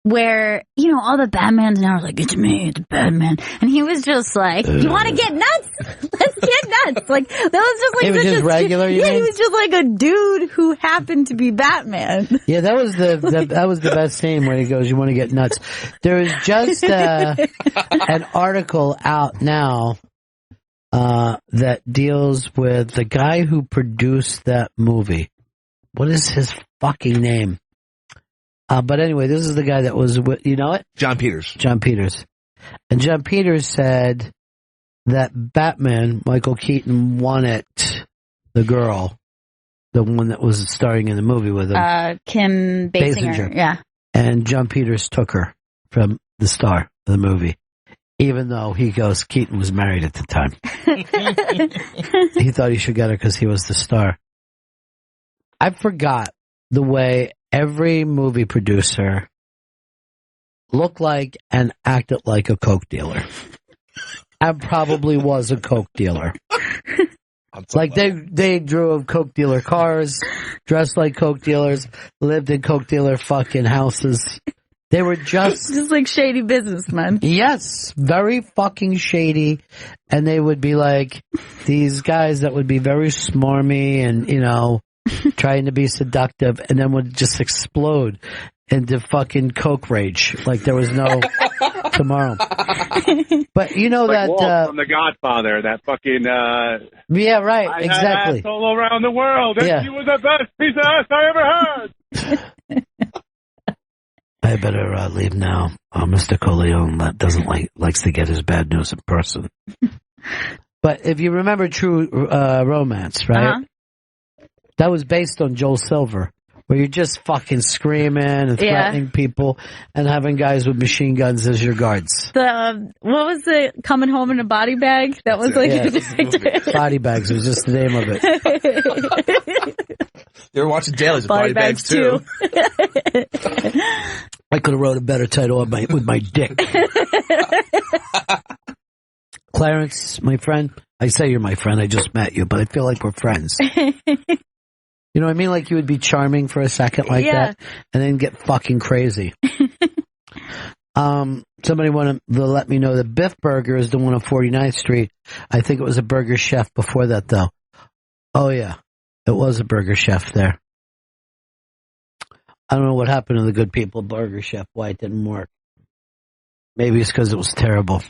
where, you know, all the Batmans now are like, it's me, the Batman. And he was just like, you want to get nuts? Let's get nuts. Like, that was just like, he was just regular, you mean? he was just like a dude who happened to be Batman. Yeah, that was the best scene where he goes, you want to get nuts. There is just an article out now that deals with the guy who produced that movie. What is his fucking name? But anyway, this is the guy that was, you know it? John Peters. John Peters. And John Peters said that Batman, Michael Keaton, wanted the girl, the one that was starring in the movie with him. Kim Basinger. Yeah. And John Peters took her from the star of the movie. Even though he goes, Keaton was married at the time. He thought he should get her because he was the star. I forgot the way every movie producer looked like and acted like a coke dealer. And probably was a coke dealer. Like they drove coke dealer cars, dressed like coke dealers, lived in coke dealer fucking houses. They were just like shady businessmen. Yes, very fucking shady. And they would be like these guys that would be very smarmy and, you know, trying to be seductive, and then would just explode into fucking coke rage like there was no tomorrow. But you know like that Walt from The Godfather, that fucking yeah, right, I exactly. had all around the world. Yeah. You was the best piece of ass I ever had. I better leave now. Mr. Corleone likes to get his bad news in person. But if you remember True Romance, right? Uh-huh. That was based on Joel Silver, where you're just fucking screaming and threatening people and having guys with machine guns as your guards. What was the coming home in a body bag? That was like Body Bags was just the name of it. They were watching dailies with Body Bags too. I could have wrote a better title with my dick. Clarence, my friend. I say you're my friend. I just met you, but I feel like we're friends. You know what I mean? Like you would be charming for a second like that and then get fucking crazy. Somebody wanted to let me know that Biff Burger is the one on 49th Street. I think it was a Burger Chef before that though. Oh yeah. It was a Burger Chef there. I don't know what happened to the good people at Burger Chef, why it didn't work. Maybe it's because it was terrible.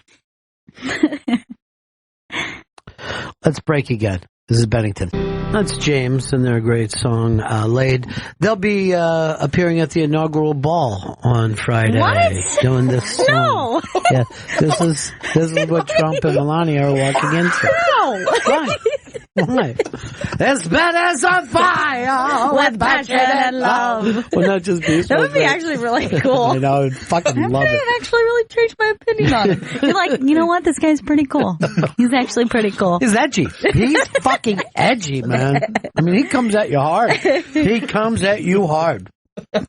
Let's break again. This is Bennington. That's James and their great song, Laid. They'll be appearing at the inaugural ball on Friday. What? Doing this song. No. Yeah, this is what Trump and Melania are walking into. No. Why? Why? This bed is on fire with passion and love. Well, not just Beast That would be actually really cool. I know, I'd fucking love it. I actually really changed my opinion on him. You're like, you know what? This guy's pretty cool. He's actually pretty cool. He's edgy. He's fucking edgy, man. I mean, he comes at you hard. He comes at you hard.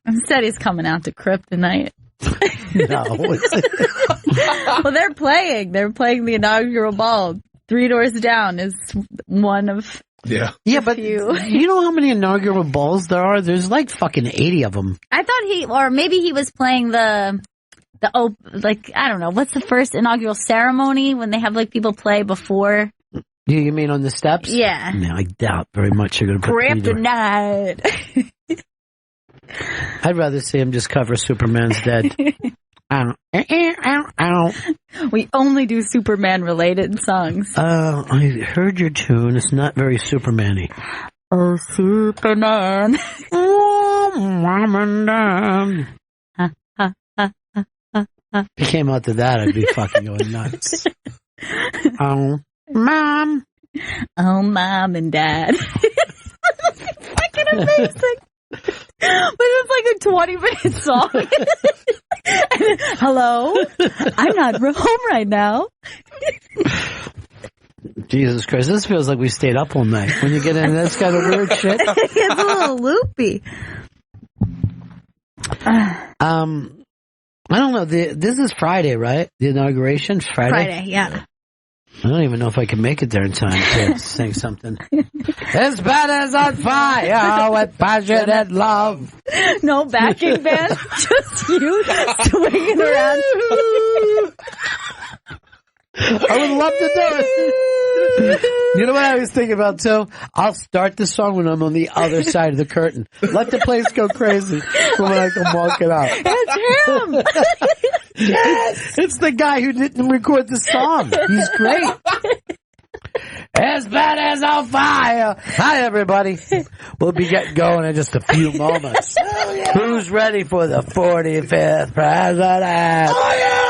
Instead, he's coming out to Kryptonite. No. Well, they're playing. They're playing the inaugural ball. 3 doors down is one of. Yeah. Yeah, but you know how many inaugural balls there are? There's like fucking 80 of them. I thought or maybe he was playing I don't know, what's the first inaugural ceremony when they have like people play before? You mean on the steps? Yeah. No, I doubt very much you're going to put Kryptonite. I'd rather see him just cover Superman's Dead. We only do Superman-related songs. I heard your tune. It's not very Superman-y. Oh, Superman. Oh, Mom and Dad. If he came out to that, I'd be fucking going nuts. Oh, Mom. Oh, Mom and Dad. Fucking amazing. But it's like a 20-minute song. Hello? I'm not home right now. Jesus Christ, this feels like we stayed up all night. When you get into this kind of weird shit. It's a little loopy. I don't know. This is Friday, right? The inauguration? Friday, yeah. I don't even know if I can make it there in time to sing something. This bed is on fire with passion and love. No backing band, just you swinging around. I would love to do it. You know what I was thinking about too? I'll start the song when I'm on the other side of the curtain. Let the place go crazy when I come walking out. It's him. Yes, it's the guy who didn't record the song. He's great. As bad as on fire. Hi, everybody. We'll be getting going in just a few moments. Who's ready for the 45th president?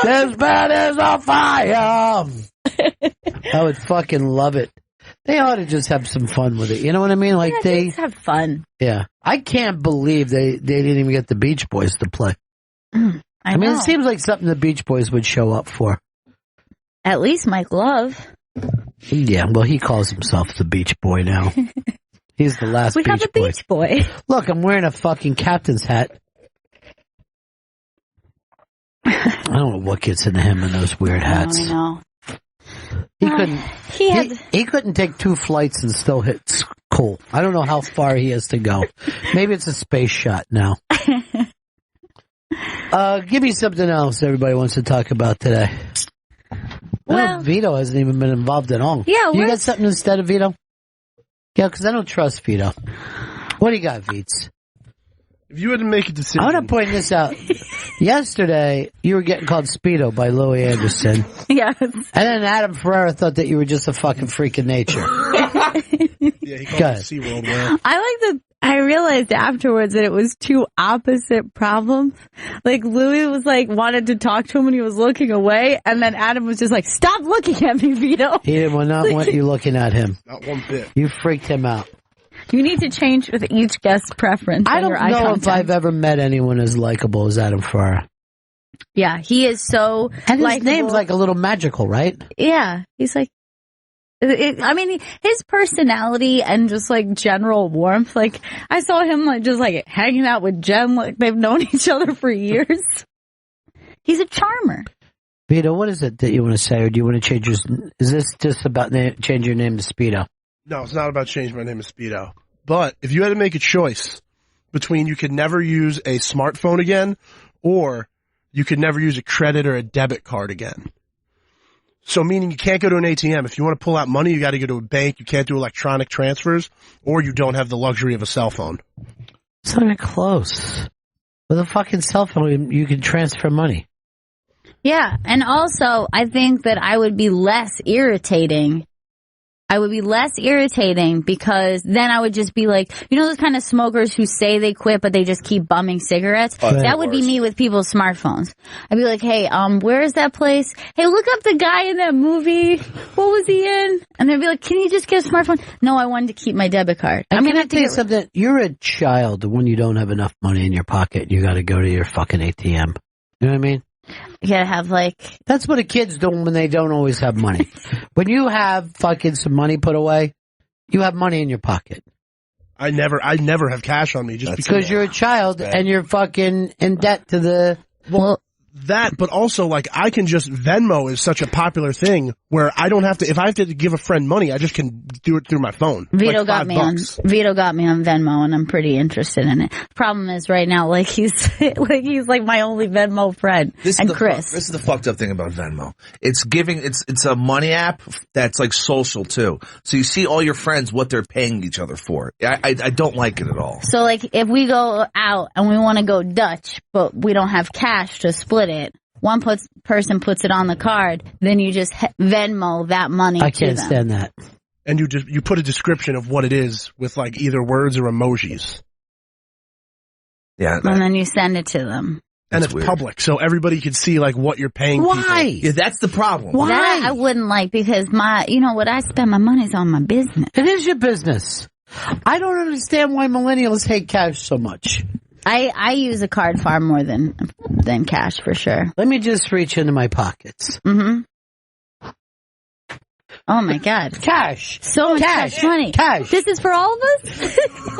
As bad as on fire. I would fucking love it. They ought to just have some fun with it. You know what I mean? Like they have fun. Yeah. I can't believe they didn't even get the Beach Boys to play. I mean, it seems like something the Beach Boys would show up for. At least Mike Love. Yeah, well, he calls himself the Beach Boy now. He's the last Beach Boy. We have a Beach Boy. Look, I'm wearing a fucking captain's hat. I don't know what gets into him in those weird hats. I know. He couldn't take 2 flights and still hit cool. I don't know how far he has to go. Maybe it's a space shot now. Give me something else everybody wants to talk about today. Well, Vito hasn't even been involved at all. Yeah, you got something instead of Vito? Yeah, because I don't trust Vito. What do you got, Veets? If you had to make a decision, I want to point this out. Yesterday, you were getting called Speedo by Louis Anderson. Yes. And then Adam Ferrara thought that you were just a fucking freak of nature. Yeah, he called it SeaWorld. Man. I realized afterwards that it was 2 opposite problems. Like, Louis was like, wanted to talk to him when he was looking away, and then Adam was just like, stop looking at me, Vito. He did not want you looking at him. Not one bit. You freaked him out. You need to change with each guest preference. I don't know if I've ever met anyone as likable as Adam Ferrara. Yeah, he is so and his name's like a little magical, right? Yeah, he's like, I mean, his personality and just like general warmth. Like, I saw him like just like hanging out with Jen, like they've known each other for years. He's a charmer. Vito, what is it that you want to say, or do you want to change your? Is this just about change your name to Speedo? No, it's not about changing my name to Speedo. But if you had to make a choice between you could never use a smartphone again, or you could never use a credit or a debit card again. So meaning you can't go to an ATM. If you want to pull out money, you got to go to a bank. You can't do electronic transfers, or you don't have the luxury of a cell phone. It's not close. With a fucking cell phone, you can transfer money. Yeah, and also I think that I would be less irritating I would be less irritating because then I would just be like, you know those kind of smokers who say they quit but they just keep bumming cigarettes? Oh, that would be me with people's smartphones. I'd be like, hey, where is that place? Hey, look up the guy in that movie. What was he in? And they'd be like, can you just get a smartphone? No, I wanted to keep my debit card. I'm going to tell you something. You're a child when you don't have enough money in your pocket. You got to go to your fucking ATM. You know what I mean? You gotta have that's what the kids do when they don't always have money. When you have fucking some money put away, you have money in your pocket. I never have cash on me just because you're a child and you're fucking in debt to the. Well, that, but also I can just Venmo is such a popular thing where I don't have to. If I have to give a friend money, I just can do it through my phone. Vito got me on Venmo, and I'm pretty interested in it. Problem is, right now, he's like my only Venmo friend. Chris. This is the fucked up thing about Venmo. It's a money app that's like social too. So you see all your friends what they're paying each other for. I don't like it at all. So if we go out and we want to go Dutch, but we don't have cash to split it, one person puts it on the card, then you just Venmo that money to them. I can't stand that. And you put a description of what it is with either words or emojis. Yeah. And then you send it to them. And it's weird. Public, so everybody can see what you're paying. Why? People. Yeah, that's the problem. Why? That I wouldn't like because what I spend my money is on my business. It is your business. I don't understand why millennials hate cash so much. I use a card far more than cash for sure. Let me just reach into my pockets. Mm-hmm. Oh my God. Cash. So much cash money. Cash. This is for all of us?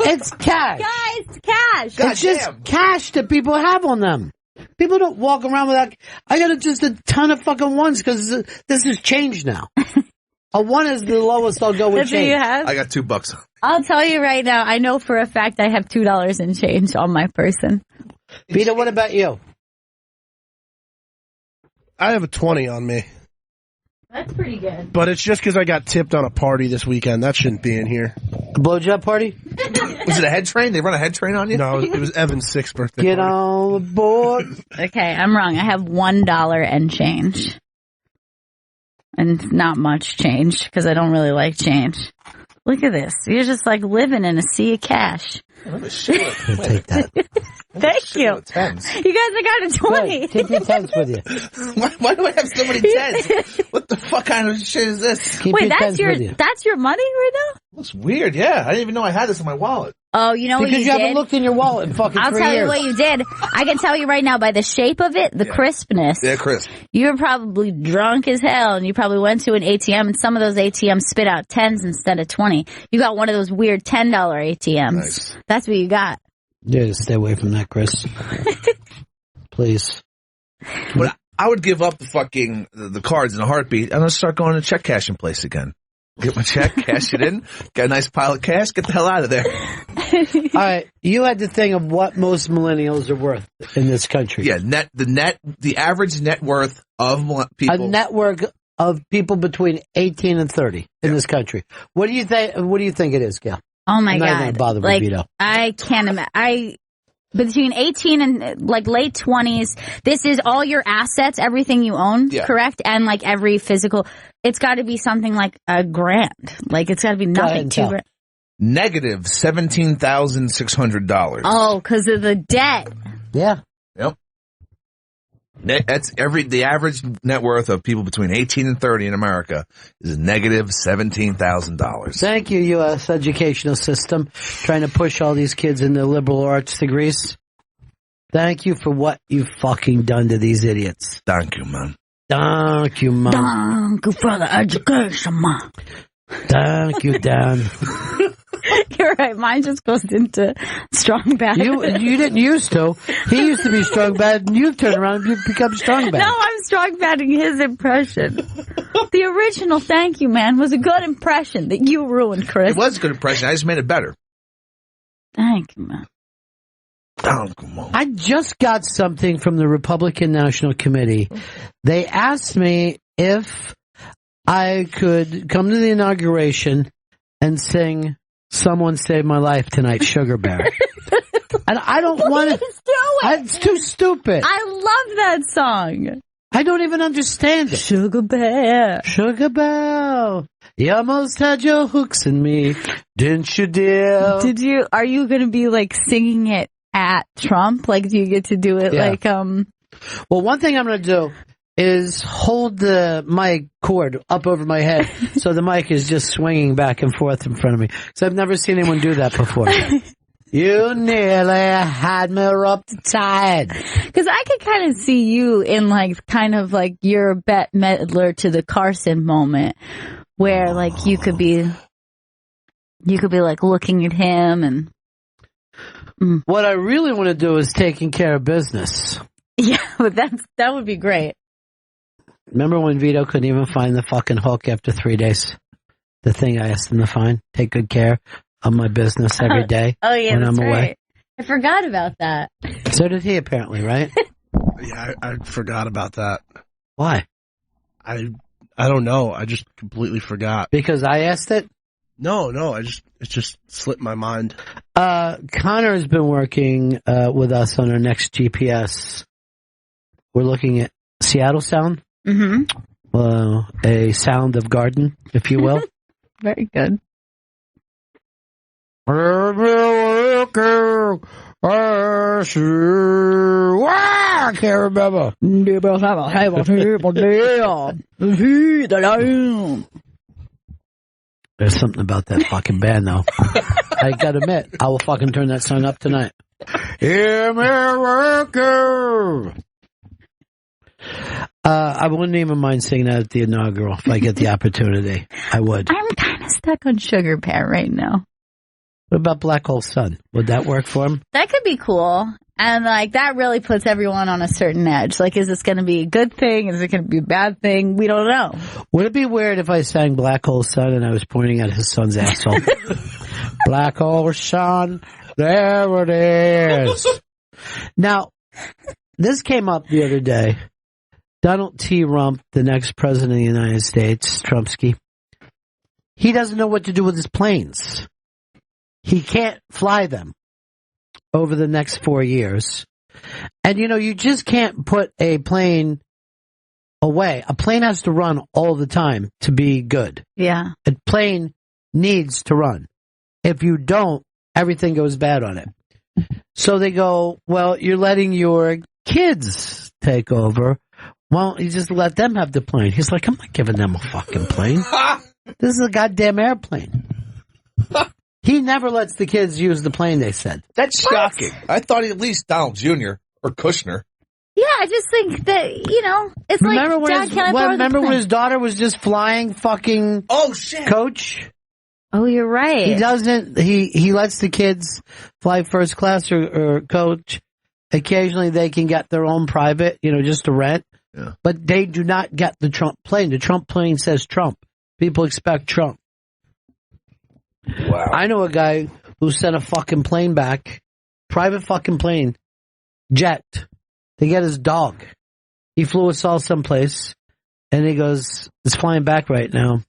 It's cash. Guys, cash. It's just cash that people have on them. People don't walk around without. I got just a ton of fucking ones because this has changed now. A one is the lowest I'll go with change. You have? I got $2. I'll tell you right now, I know for a fact I have $2 in change on my person. Peter, what about you? I have a 20 on me. That's pretty good. But it's just because I got tipped on a party this weekend. That shouldn't be in here. A blowjob party? Was it a head train? They run a head train on you? No, it was Evan's 6th birthday Get party. on board. Okay, I'm wrong. I have $1 and change. And not much change, because I don't really like change. Look at this. You're just living in a sea of cash. Take that. Thank you. You guys, I got a 20. Good. Take your tens with you. Why do I have so many tens? What the fuck kind of shit is this? Wait, that's your money right now? That's weird, yeah. I didn't even know I had this in my wallet. Oh, you know what you did? Because you haven't looked in your wallet in fucking 3 years. I'll tell you what you did. I can tell you right now by the shape of it, the crispness. Yeah, crisp. You were probably drunk as hell, and you probably went to an ATM, and some of those ATMs spit out 10s instead of 20. You got one of those weird $10 ATMs. Nice. That's what you got. Yeah, stay away from that, Chris. Please. But I would give up the cards in a heartbeat. I'm going to start going to check cashing place again. Get my check, cash it in, get a nice pile of cash, get the hell out of there. All right, you had the thing of what most millennials are worth in this country. Yeah, the average net worth of people. A network of people between 18 and 30 in this country. What do you think? What do you think it is, Gail? Oh my I'm God! not gonna bother with Vito. I can't imagine. Between 18 and late 20s, this is all your assets, everything you own, correct? And every physical, it's got to be something like $1,000. It's got to be nothing too grand. Negative $17,600. Oh, because of the debt. Yeah. Yep. That's the average net worth of people between 18 and 30 in America is negative $17,000. Thank you, U.S. educational system, trying to push all these kids into liberal arts degrees. Thank you for what you've fucking done to these idiots. Thank you, man. Thank you, man. Thank you for the education, man. Thank you, Dan. You're right. Mine just goes into strong bad. You didn't used to. He used to be strong bad, and you've turned around and you've become strong bad. No, I'm strong batting his impression. The original thank you, man, was a good impression that you ruined, Chris. It was a good impression. I just made it better. Thank you, man. I just got something from the Republican National Committee. They asked me if I could come to the inauguration and sing Someone Saved My Life Tonight, Sugar Bear. And I don't want to. Do it. It's too stupid. I love that song. I don't even understand it. Sugar Bear. Sugar Bear. You almost had your hooks in me, didn't you, dear? Are you going to be like singing it at Trump? Like, do you get to do it like, Well, one thing I'm going to do is hold the mic cord up over my head so the mic is just swinging back and forth in front of me. Because I've never seen anyone do that before. You nearly had me up the tide. Because I could kind of see you in like kind of like your Bette Midler to the Carson moment, where like you could be like looking at him and. What I really want to do is taking care of business. Yeah, but that would be great. Remember when Vito couldn't even find the fucking hook after 3 days? The thing I asked him to find. Take good care of my business every day. Oh yeah, when that's I'm away. right. I forgot about that. So did he, apparently, right? Yeah, I forgot about that. Why? I don't know. I just completely forgot. Because I asked it? No, it just slipped my mind. Connor has been working with us on our next GPS. We're looking at Seattle sound. Mm-hmm. A sound of garden, if you will. Very good. I can't remember. There's something about that fucking band, though. I gotta admit, I will fucking turn that song up tonight. I wouldn't even mind singing that at the inaugural if I get the opportunity. I would. I'm kind of stuck on Sugar Bear right now. What about Black Hole Sun? Would that work for him? That could be cool. And like that really puts everyone on a certain edge. Like, is this going to be a good thing? Is it going to be a bad thing? We don't know. Would it be weird if I sang Black Hole Sun and I was pointing at his son's asshole? Black Hole Sun, there it is. Now, this came up the other day. Donald T. Rump, the next president of the United States, Trumpsky, he doesn't know what to do with his planes. He can't fly them over the next 4 years. And, you just can't put a plane away. A plane has to run all the time to be good. Yeah. A plane needs to run. If you don't, everything goes bad on it. So they go, well, you're letting your kids take over. Well, you just let them have the plane. He's like, I'm not giving them a fucking plane. This is a goddamn airplane. He never lets the kids use the plane, they said. That's shocking. I thought he at least Donald Jr. or Kushner. Yeah, I just think that, it's remember like, Dad, when his daughter was just flying fucking coach? Oh, you're right. He doesn't, he lets the kids fly first class or coach. Occasionally they can get their own private, just to rent. Yeah. But they do not get the Trump plane. The Trump plane says Trump. People expect Trump. Wow. I know a guy who sent a fucking plane back, private fucking plane, jet, to get his dog. He flew us all someplace, and he goes, it's flying back right now.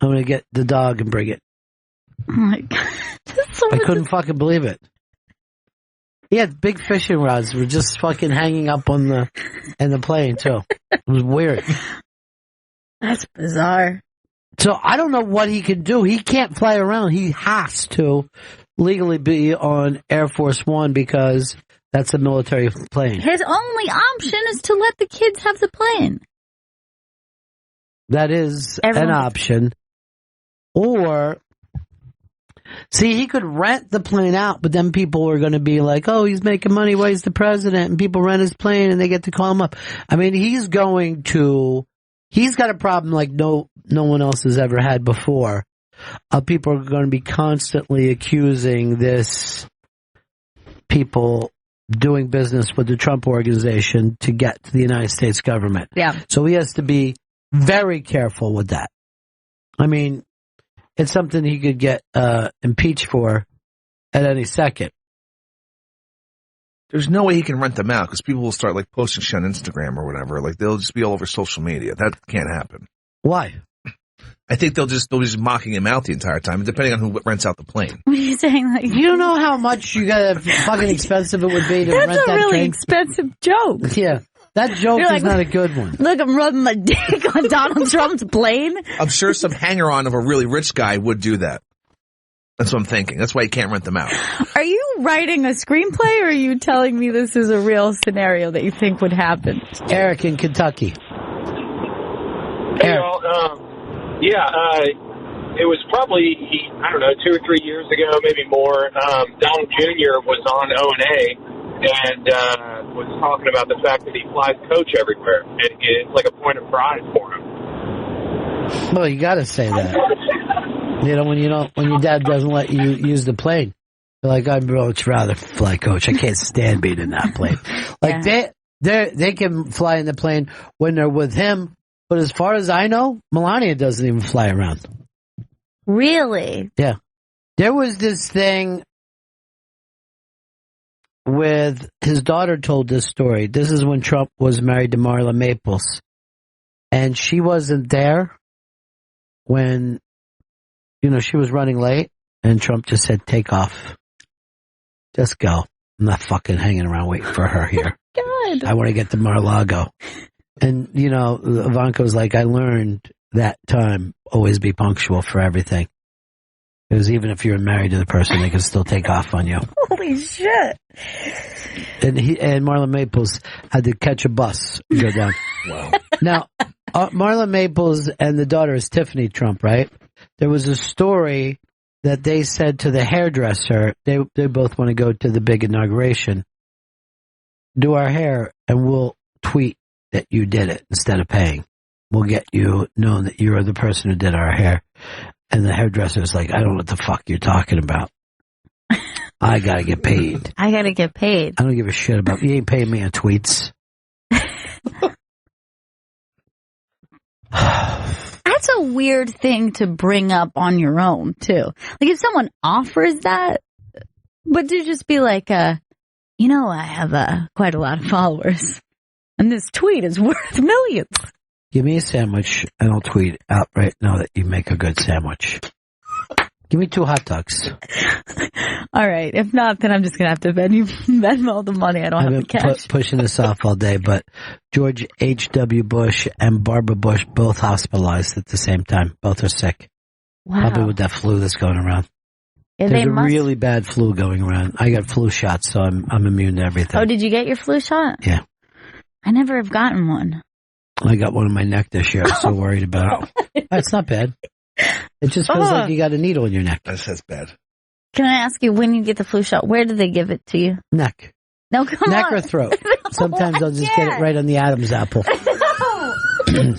I'm going to get the dog and bring it. Oh my God. I couldn't fucking believe it. He had big fishing rods were just fucking hanging up in the plane, too. It was weird. That's bizarre. So I don't know what he can do. He can't fly around. He has to legally be on Air Force One because that's a military plane. His only option is to let the kids have the plane. That is an option. Or, see, he could rent the plane out, but then people are going to be like, oh, he's making money while he's the president, and people rent his plane and they get to call him up. I mean, he's got a problem like no one else has ever had before. People are going to be constantly accusing people doing business with the Trump organization to get to the United States government. Yeah. So he has to be very careful with that. I mean, it's something he could get impeached for at any second. There's no way he can rent them out because people will start like posting shit on Instagram or whatever. Like they'll just be all over social media. That can't happen. Why? I think they'll be just mocking him out the entire time, depending on who rents out the plane. What are you saying? Like, you don't know how much fucking expensive it would be to rent that That's a really plane? expensive joke. Yeah. That joke You're is not a good one. Look, I'm rubbing my dick on Donald Trump's plane. I'm sure some hanger-on of a really rich guy would do that. That's what I'm thinking. That's why you can't rent them out. Are you writing a screenplay, or are you telling me this is a real scenario that you think would happen? Eric in Kentucky. Hey, y'all. It was probably, I don't know, 2 or 3 years ago, maybe more. Donald Jr. was on O&A and was talking about the fact that he flies coach everywhere. And it's like a point of pride for him. Well, you got to say that. When your dad doesn't let you use the plane, you're like, I'd much rather fly coach. I can't stand being in that plane. Like they can fly in the plane when they're with him, but as far as I know, Melania doesn't even fly around. Really? Yeah. There was this thing with his daughter told this story. This is when Trump was married to Marla Maples, and she wasn't there when she was running late, and Trump just said, take off. Just go. I'm not fucking hanging around waiting for her here. God. I want to get to Mar-a-Lago. And, Ivanka was like, I learned that time, always be punctual for everything. Because even if you're married to the person, they can still take off on you. Holy shit. And Marla Maples had to catch a bus and go down. Wow. Now, Marla Maples and the daughter is Tiffany Trump, right? There was a story that they said to the hairdresser, they both want to go to the big inauguration, do our hair, and we'll tweet that you did it instead of paying. We'll get you known that you're the person who did our hair. And the hairdresser was like, I don't know what the fuck you're talking about. I gotta get paid. I gotta get paid. I don't give a shit about you. Ain't paying me on tweets. That's a weird thing to bring up on your own, too. Like, if someone offers that, but to just be like, I have quite a lot of followers, and this tweet is worth millions. Give me a sandwich, and I'll tweet out right now that you make a good sandwich. Give me 2 hot dogs. All right. If not, then I'm just going to have to Venmo the money. I don't have the cash. I've been pushing this off all day, but George H.W. Bush and Barbara Bush both hospitalized at the same time. Both are sick. Wow. Probably with that flu that's going around. Yeah, There's a really bad flu going around. I got flu shots, so I'm immune to everything. Oh, did you get your flu shot? Yeah. I never have gotten one. I got one in my neck this year. I'm so worried about it. It's not bad. It just feels like you got a needle in your neck. That's bad. Can I ask you, when you get the flu shot, where do they give it to you? Neck. No, come on. Neck or throat. Sometimes I'll just get it right on the Adam's apple. No. I don't even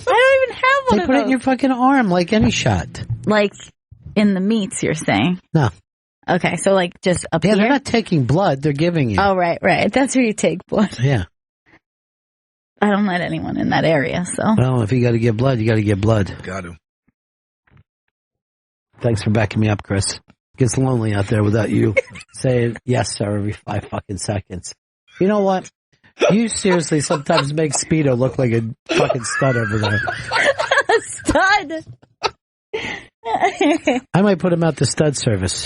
have one They of put those. it in your fucking arm like any shot. Like in the meats, you're saying? No. Okay, so like just up here? Yeah, they're not taking blood. They're giving you. Oh, right. That's where you take blood. Yeah. I don't let anyone in that area, so. Well, if you got to give blood, you got to give blood. Got to. Thanks for backing me up, Chris. It gets lonely out there without you saying yes, sir, every 5 fucking seconds. You know what? You seriously sometimes make Speedo look like a fucking stud over there. A stud? I might put him out to stud service.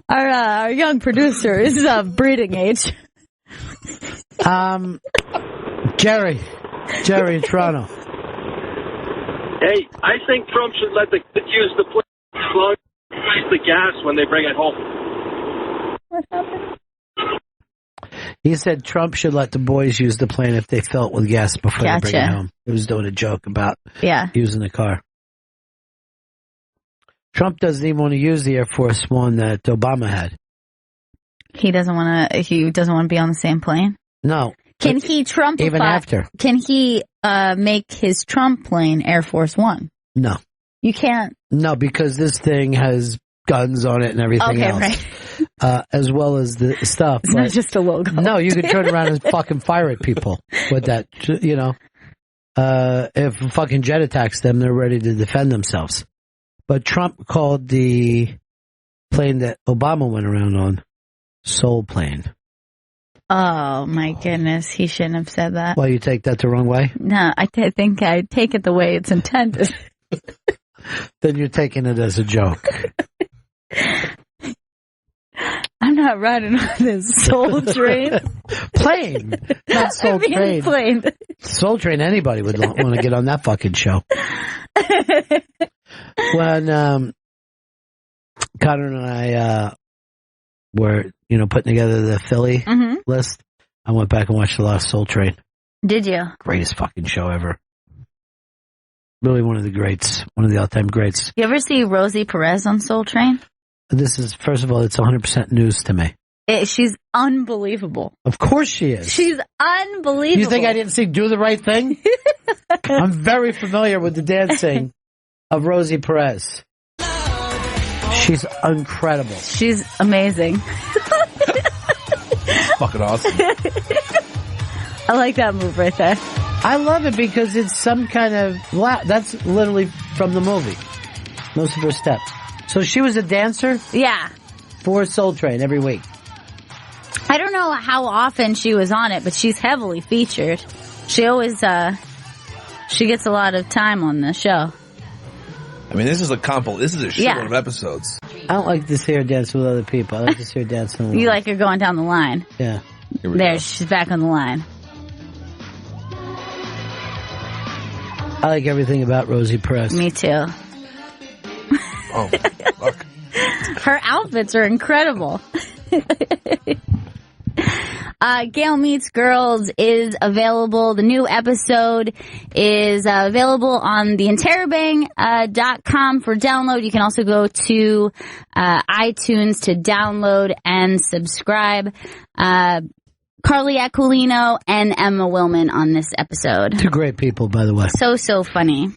Our young producer is breeding age. Jerry in Toronto. Hey, I think Trump should let the kids use the plug, the gas when they bring it home. What happened? He said Trump should let the boys use the plane if they fill it with gas before they bring it home. He was doing a joke about using the car. Trump doesn't even want to use the Air Force One that Obama had. He doesn't want to be on the same plane? No. Can he Trumpify? Even after. Can he make his Trump plane Air Force One? No. You can't? No, because this thing has guns on it and everything else. Right. As well as the stuff. It's not just a logo. No, you could turn around and fucking fire at people with that, if a fucking jet attacks them, they're ready to defend themselves. But Trump called the plane that Obama went around on Soul Plane. Oh, my goodness. He shouldn't have said that. Why, you take that the wrong way? No, I think I take it the way it's intended. Then you're taking it as a joke. I'm not riding on this Soul Train. Plane, not Soul Train. Plane. Soul Train, anybody would want to get on that fucking show. When Connor and I were, putting together the Philly list, I went back and watched a lot of Soul Train. Did you? Greatest fucking show ever. Really one of the greats, one of the all-time greats. You ever see Rosie Perez on Soul Train? This is, first of all, it's 100% news to me. She's unbelievable. Of course she is. She's unbelievable. You think I didn't see Do the Right Thing? I'm very familiar with the dancing of Rosie Perez. She's incredible. She's amazing. Fucking awesome. I like that move right there. I love it because it's some kind of... That's literally from the movie. Most of her steps. So she was a dancer? Yeah. For Soul Train every week. I don't know how often she was on it, but she's heavily featured. She always, she gets a lot of time on the show. I mean, this is a shitload of episodes. I don't like to see her dance with other people. I like to see her dancing alone. You like her going down the line. Yeah. There, she's back on the line. I like everything about Rosie Perez. Me too. Oh, fuck. Her outfits are incredible. Gail Meets Girls is available. The new episode is available on the interrobang.com for download. You can also go to iTunes to download and subscribe. Carly Aquilino and Emma Willman on this episode. Two great people, by the way. So funny.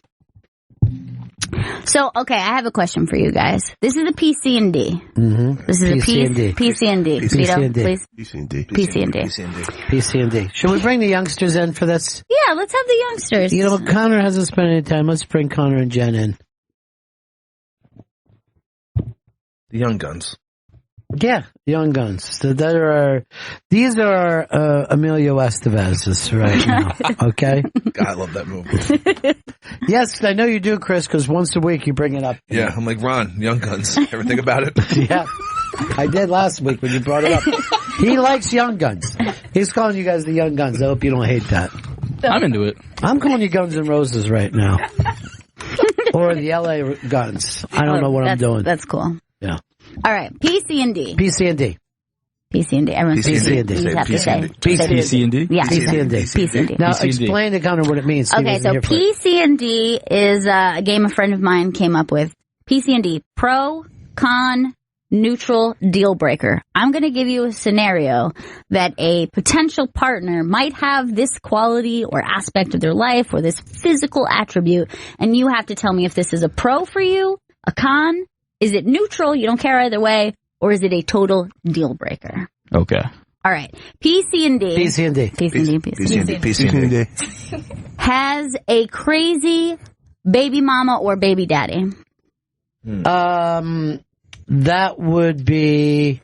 So, okay, I have a question for you guys. This is a PC&D. Mm-hmm. This is PC&D. a PC&D. PC&D. Please. PC&D. PC&D. Should we bring the youngsters in for this? Yeah, let's have the youngsters. Connor hasn't spent any time. Let's bring Connor and Jen in. The young guns. Yeah, young guns. So these are Emilio Estevez's right now. Okay? God, I love that movie. Yes, I know you do, Chris, because once a week you bring it up. Yeah, I'm like, Ron, Young Guns. Ever think about it? Yeah. I did last week when you brought it up. He likes Young Guns. He's calling you guys the Young Guns. I hope you don't hate that. I'm into it. I'm calling you Guns N' Roses right now. Or the LA Guns. I don't know what I'm doing. That's cool. Yeah. All right, PC&D. PC&D. PC&D. Everyone's PC&D. You have to say. PC&D? Yeah. PC&D. PC&D. Now, explain to Connor what it means. Okay, so PC&D is a game a friend of mine came up with. PC&D, pro, con, neutral, deal breaker. I'm going to give you a scenario that a potential partner might have this quality or aspect of their life or this physical attribute, and you have to tell me if this is a pro for you, a con, is it neutral, you don't care either way, or is it a total deal breaker? Okay. All right. PC&D. PC&D. Has a crazy baby mama or baby daddy. That would be.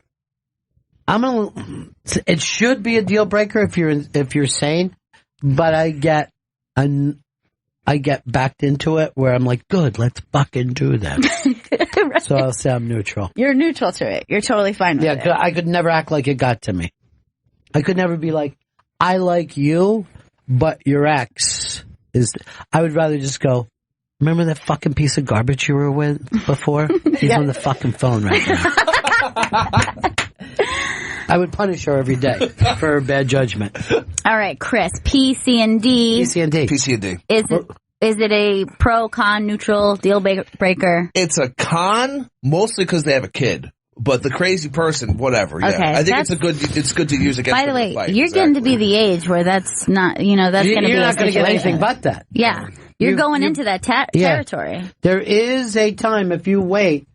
It should be a deal breaker if you're sane, but I get backed into it where I'm like, good, let's fucking do that. Right. So I'll say I'm neutral. You're neutral to it. You're totally fine with it. Yeah, I could never act like it got to me. I could never be like, I like you, but your ex is. I would rather just go, remember that fucking piece of garbage you were with before? He's on the fucking phone right now. I would punish her every day for her bad judgment. All right, Chris, PC&D. PC&D. Is it a pro, con, neutral, deal breaker? It's a con, mostly because they have a kid. But the crazy person, whatever. Yeah. Okay, I think it's good to use against. By the way, fight. you're getting to be the age where that's not, that's going to be a You're not going to get anything but that. Yeah. You're going into that territory. There is a time if you wait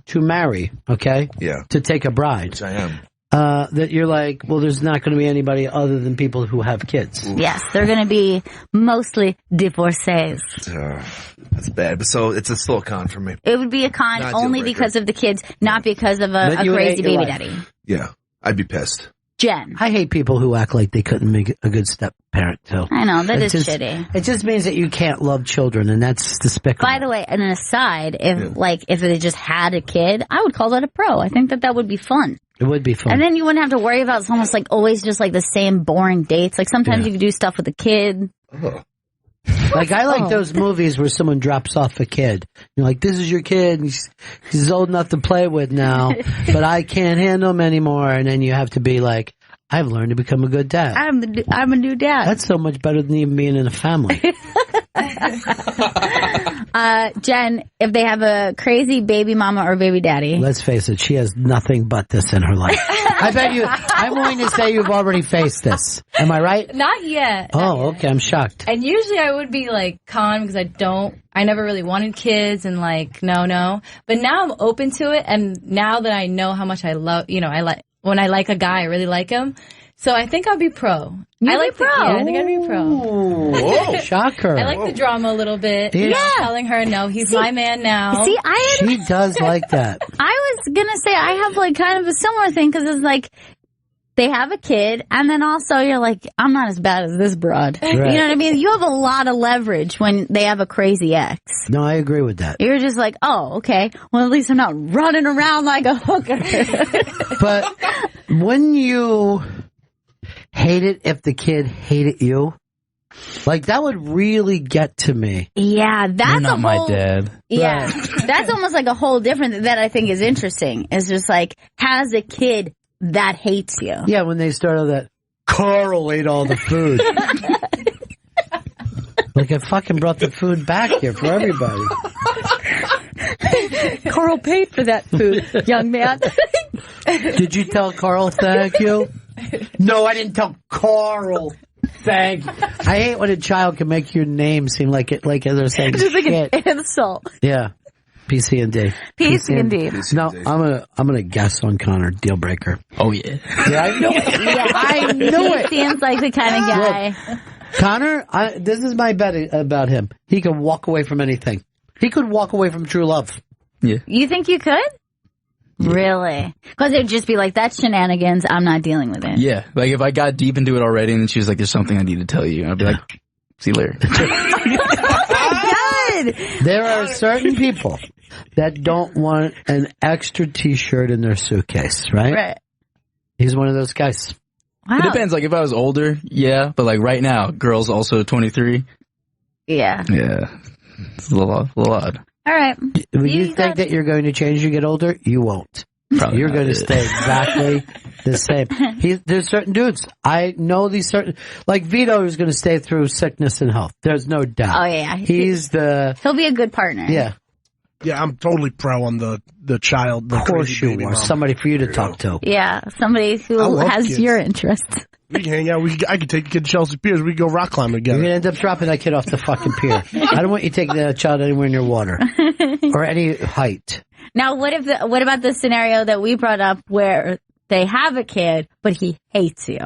to marry, okay? Yeah. To take a bride. Which I am. That you're like, well, there's not going to be anybody other than people who have kids. Yes, they're going to be mostly divorcees. That's bad. But so it's still a con for me. It would be a con Not only because of the kids, not because of a crazy baby daddy. Yeah, I'd be pissed. Jen. I hate people who act like they couldn't make a good step parent, too. I know, that is shitty. It just means that you can't love children, and that's despicable. By the way, and an aside, if they just had a kid, I would call that a pro. I think that would be fun. It would be fun. And then you wouldn't have to worry about almost like always just like the same boring dates. Like sometimes you could do stuff with a kid. Like I like those movies where someone drops off a kid. You're like, this is your kid. And he's old enough to play with now, but I can't handle him anymore. And then you have to be like, I've learned to become a good dad. I'm a new dad. That's so much better than even being in a family. Jen, if they have a crazy baby mama or baby daddy. Let's face it, she has nothing but this in her life. I bet you, I'm willing to say you've already faced this. Am I right? Not yet. Oh, okay, I'm shocked. And usually I would be like calm because I never really wanted kids and like, no. But now I'm open to it. And now that I know how much I love, when I like a guy, I really like him. So I think I'll be pro. I like pro. Yeah, I think I'd be pro. Whoa, shocker. I like the drama a little bit. Yeah. Telling her, no, he's my man now. See, she does like that. I was gonna say I have like kind of a similar thing because it's like they have a kid and then also you're like, I'm not as bad as this broad. Right. You know what I mean? You have a lot of leverage when they have a crazy ex. No, I agree with that. You're just like, oh, okay. Well, at least I'm not running around like a hooker. But when you hate it if the kid hated you, like that would really get to me. Yeah, that's You're not my dad. Yeah, Right. that's almost like a whole different that I think is interesting. It's just like has a kid that hates you. Yeah, when they started that, Carl ate all the food. Like I fucking brought the food back here for everybody. Carl paid for that food, young man. Did you tell Carl thank you? No, I didn't tell Carl thank you. I hate when a child can make your name seem like they're saying Just like shit. an insult. Yeah. PC and D. PC and D. No, I'm gonna guess on Connor. Deal breaker. Oh yeah. Yeah, I knew it. Yeah, I knew it. Seems like the kind of guy. Connor, this is my bet about him. He can walk away from anything. He could walk away from true love. Yeah. You think you could? Really? Because it would just be like, that's shenanigans. I'm not dealing with it. Yeah. Like if I got deep into it already and she was like, there's something I need to tell you. I'd be like, see you later. God! There are certain people that don't want an extra t-shirt in their suitcase, right? Right. He's one of those guys. Wow. It depends. Like if I was older, yeah. But like right now, girls also 23. Yeah. Yeah. It's a little odd. All right. When you think that you're going to change as you get older, you won't. Probably You're not. going to stay exactly the same. There's certain dudes. I know these certain, like Vito is going to stay through sickness and health. There's no doubt. Oh, yeah. He'll be a good partner. Yeah. Yeah, I'm totally pro on the child. The Of course crazy you baby are. mom. Somebody for you to talk to. Yeah. Somebody I who love has kids. your interests. We can hang out. I could take the kid to Chelsea Piers. We could go rock climbing together. You're going to end up dropping that kid off the fucking pier. I don't want you taking that child anywhere near water. Or any height. Now, what about the scenario that we brought up where they have a kid, but he hates you?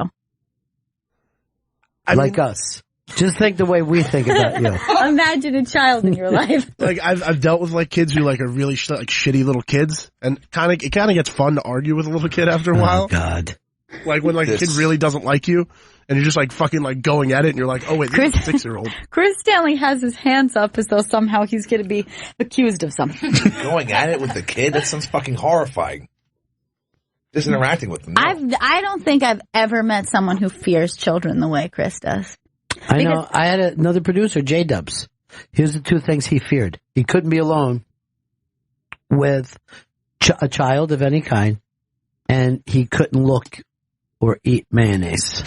Like us. Just think the way we think about you. Imagine a child in your life. Like I've dealt with like kids who like are really like shitty little kids, and it kind of gets fun to argue with a little kid after a while. Oh God! Like when like a kid really doesn't like you, and you're just like fucking like going at it, and you're like, oh wait, this is a 6-year-old. Chris Stanley has his hands up as though somehow he's going to be accused of something. Going at it with the kid? That sounds fucking horrifying. Just interacting with them. No. I don't think I've ever met someone who fears children the way Chris does. I know. I had another producer, J-Dubs. Here's the two things he feared. He couldn't be alone with a child of any kind, and he couldn't look or eat mayonnaise.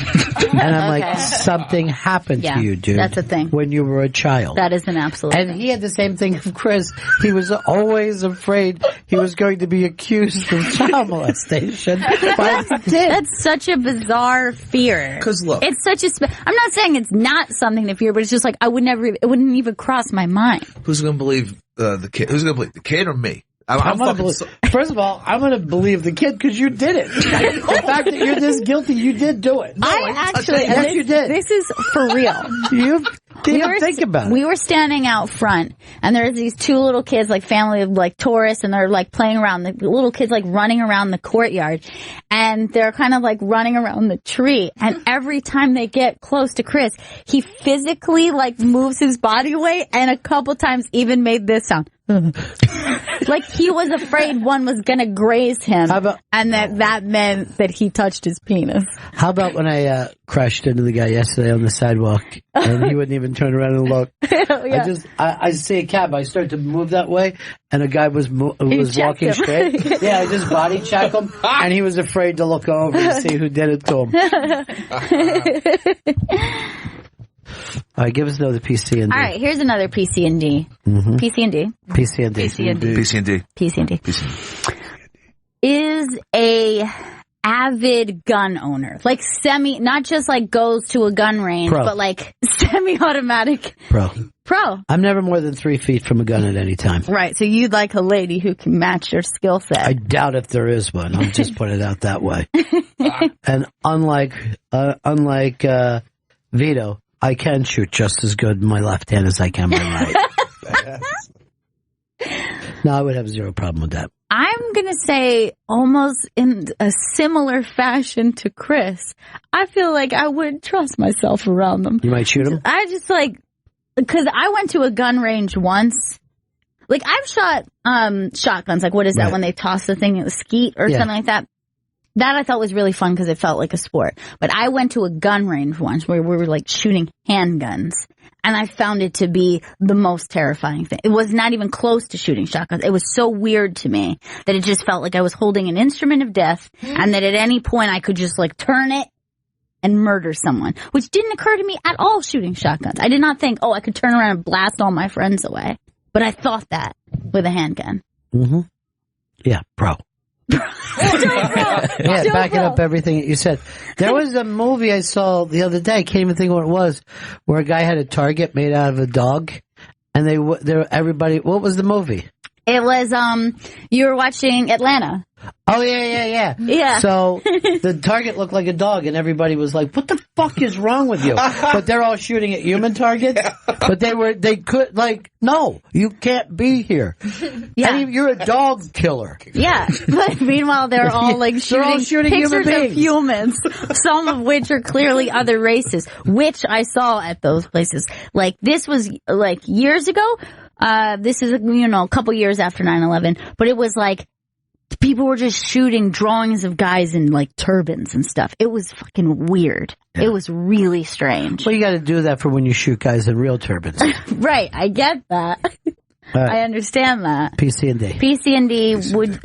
And I'm like, something happened to you, dude. That's a thing. When you were a child. That is an absolute And thing. he had the same thing of Chris. He was always afraid he was going to be accused of child molestation by the kid. That's such a bizarre fear. Because look, it's such a. I'm not saying it's not something to fear, but it's just like it wouldn't even cross my mind. who's going to believe the kid? Who's going to believe the kid or me? I'm fucking. First of all, I'm going to believe the kid because you did it. The fact that you're this guilty, you did do it. Yes, you did. This is for real. You didn't think about it. We were standing out front, and there's these two little kids, like family of like tourists, and they're like playing around. The little kids like running around the courtyard, and they're kind of like running around the tree. And every time they get close to Chris, he physically like moves his body away, and a couple times even made this sound. Like he was afraid one was gonna graze him, and that meant that he touched his penis. How about when I crashed into the guy yesterday on the sidewalk, and he wouldn't even turn around and look? Yeah. I see a cab, I start to move that way, and a guy was walking him. straight. Yeah, I just body check him, and he was afraid to look over to see who did it to him. All right, give us another PC and D. All right, here's another PC and D. Mm-hmm. PC and D. PC and D. PC and D. PC and D. PC and D. Is a avid gun owner, like not just like goes to a gun range, but like semi-automatic. Pro. I'm never more than 3 feet from a gun at any time. Right, so you'd like a lady who can match your skill set. I doubt if there is one. I'll just put it out that way. And unlike Vito, I can shoot just as good in my left hand as I can my right. No, I would have zero problem with that. I'm going to say almost in a similar fashion to Chris. I feel like I wouldn't trust myself around them. You might shoot him? I just because I went to a gun range once. Like I've shot shotguns. Like what is that when they toss the thing in the skeet or something like that? That I thought was really fun because it felt like a sport. But I went to a gun range once where we were like shooting handguns. And I found it to be the most terrifying thing. It was not even close to shooting shotguns. It was so weird to me that it just felt like I was holding an instrument of death and that at any point I could just like turn it and murder someone, which didn't occur to me at all shooting shotguns. I did not think, I could turn around and blast all my friends away. But I thought that with a handgun. Mm-hmm. Yeah, pro. Backing up everything that you said. There was a movie I saw the other day, I can't even think what it was, where a guy had a target made out of a dog, and everybody, what was the movie? It was, you were watching Atlanta. Oh, yeah. So, the target looked like a dog, and everybody was like, what the fuck is wrong with you? But they're all shooting at human targets. But no, you can't be here. Yeah. You're a dog killer. Yeah. But meanwhile, they're all like shooting human pictures beings. of humans, some of which are clearly other races, which I saw at those places. Like, this was like years ago. This is, a couple years after 9/11, but it was like, people were just shooting drawings of guys in like turbans and stuff. It was fucking weird. Yeah. It was really strange. Well, you got to do that for when you shoot guys in real turbans. Right. I get that. I understand that. PC and D. PC and D would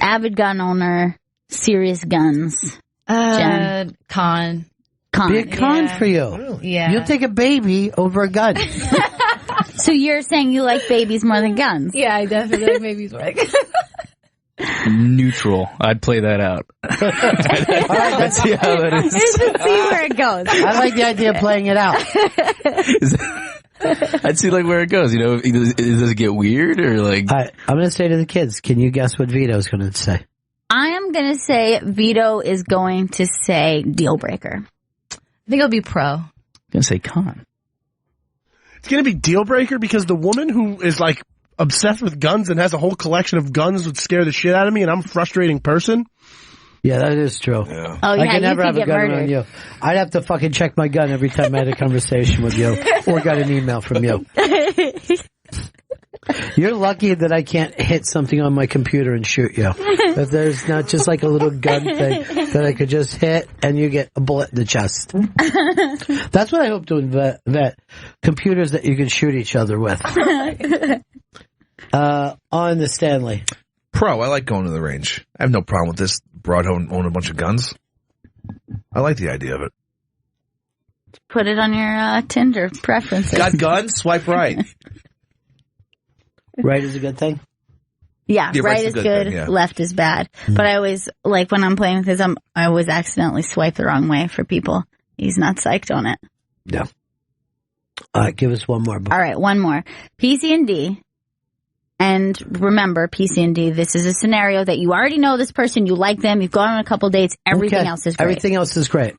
avid gun owner, serious guns. Jen. Con. Be a con for you. Yeah. You'll take a baby over a gun. So you're saying you like babies more than guns? Yeah, I definitely like babies more than guns. Neutral. I'd play that out. Let's see how that is. Let's see where it goes. I like the idea of playing it out. I'd see where it goes. Does it get weird or like? I'm going to say to the kids, can you guess what Vito's going to say? I am going to say Vito is going to say deal breaker. I think it'll be pro. I'm going to say con. It's going to be deal breaker because the woman who is like obsessed with guns and has a whole collection of guns would scare the shit out of me, and I'm a frustrating person. Yeah, that is true. Yeah. Oh, yeah, I could never have a gun murdered. around you. I'd have to fucking check my gun every time I had a conversation with you or got an email from you. You're lucky that I can't hit something on my computer and shoot you. If there's not just like a little gun thing that I could just hit and you get a bullet in the chest. That's what I hope to invent. Computers that you can shoot each other with. On the Stanley. Pro, I like going to the range. I have no problem with this broad owning a bunch of guns. I like the idea of it. Put it on your Tinder preferences. Got guns? Swipe right. Right is a good thing? Yeah, right is good, thing, yeah. Left is bad. But I always, when I'm playing with his, I always accidentally swipe the wrong way for people. He's not psyched on it. Yeah. All right, give us one more. All right, one more. PC and D. And remember, PC and D, this is a scenario that you already know this person, you like them, you've gone on a couple dates, everything else is great. Everything else is great.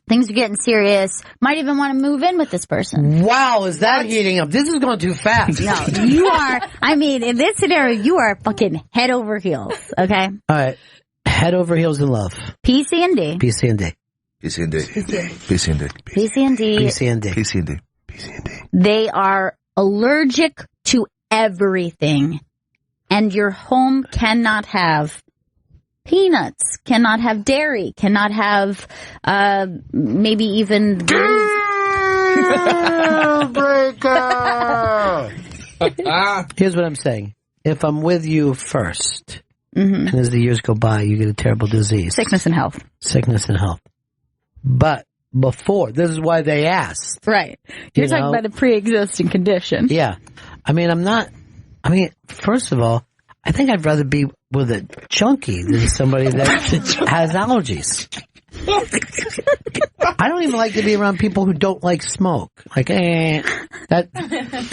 Things are getting serious. Might even want to move in with this person. Wow, is that heating up? This is going too fast. No, you are, in this scenario, you are fucking head over heels, okay? All right. Head over heels in love. PC and D. PC and D. PC and D. PC and D. PC and D. PC and D. PC and D. They are allergic to everything and your home cannot have peanuts, cannot have dairy, cannot have maybe even breaker. Here's what I'm saying. If I'm with you first, and as the years go by, you get a terrible disease. Sickness and health. Sickness and health. But before, this is why they asked. Right. You're talking about a pre-existing condition. Yeah. First of all, I think I'd rather be with a junkie than somebody that has allergies. I don't even like to be around people who don't like smoke. And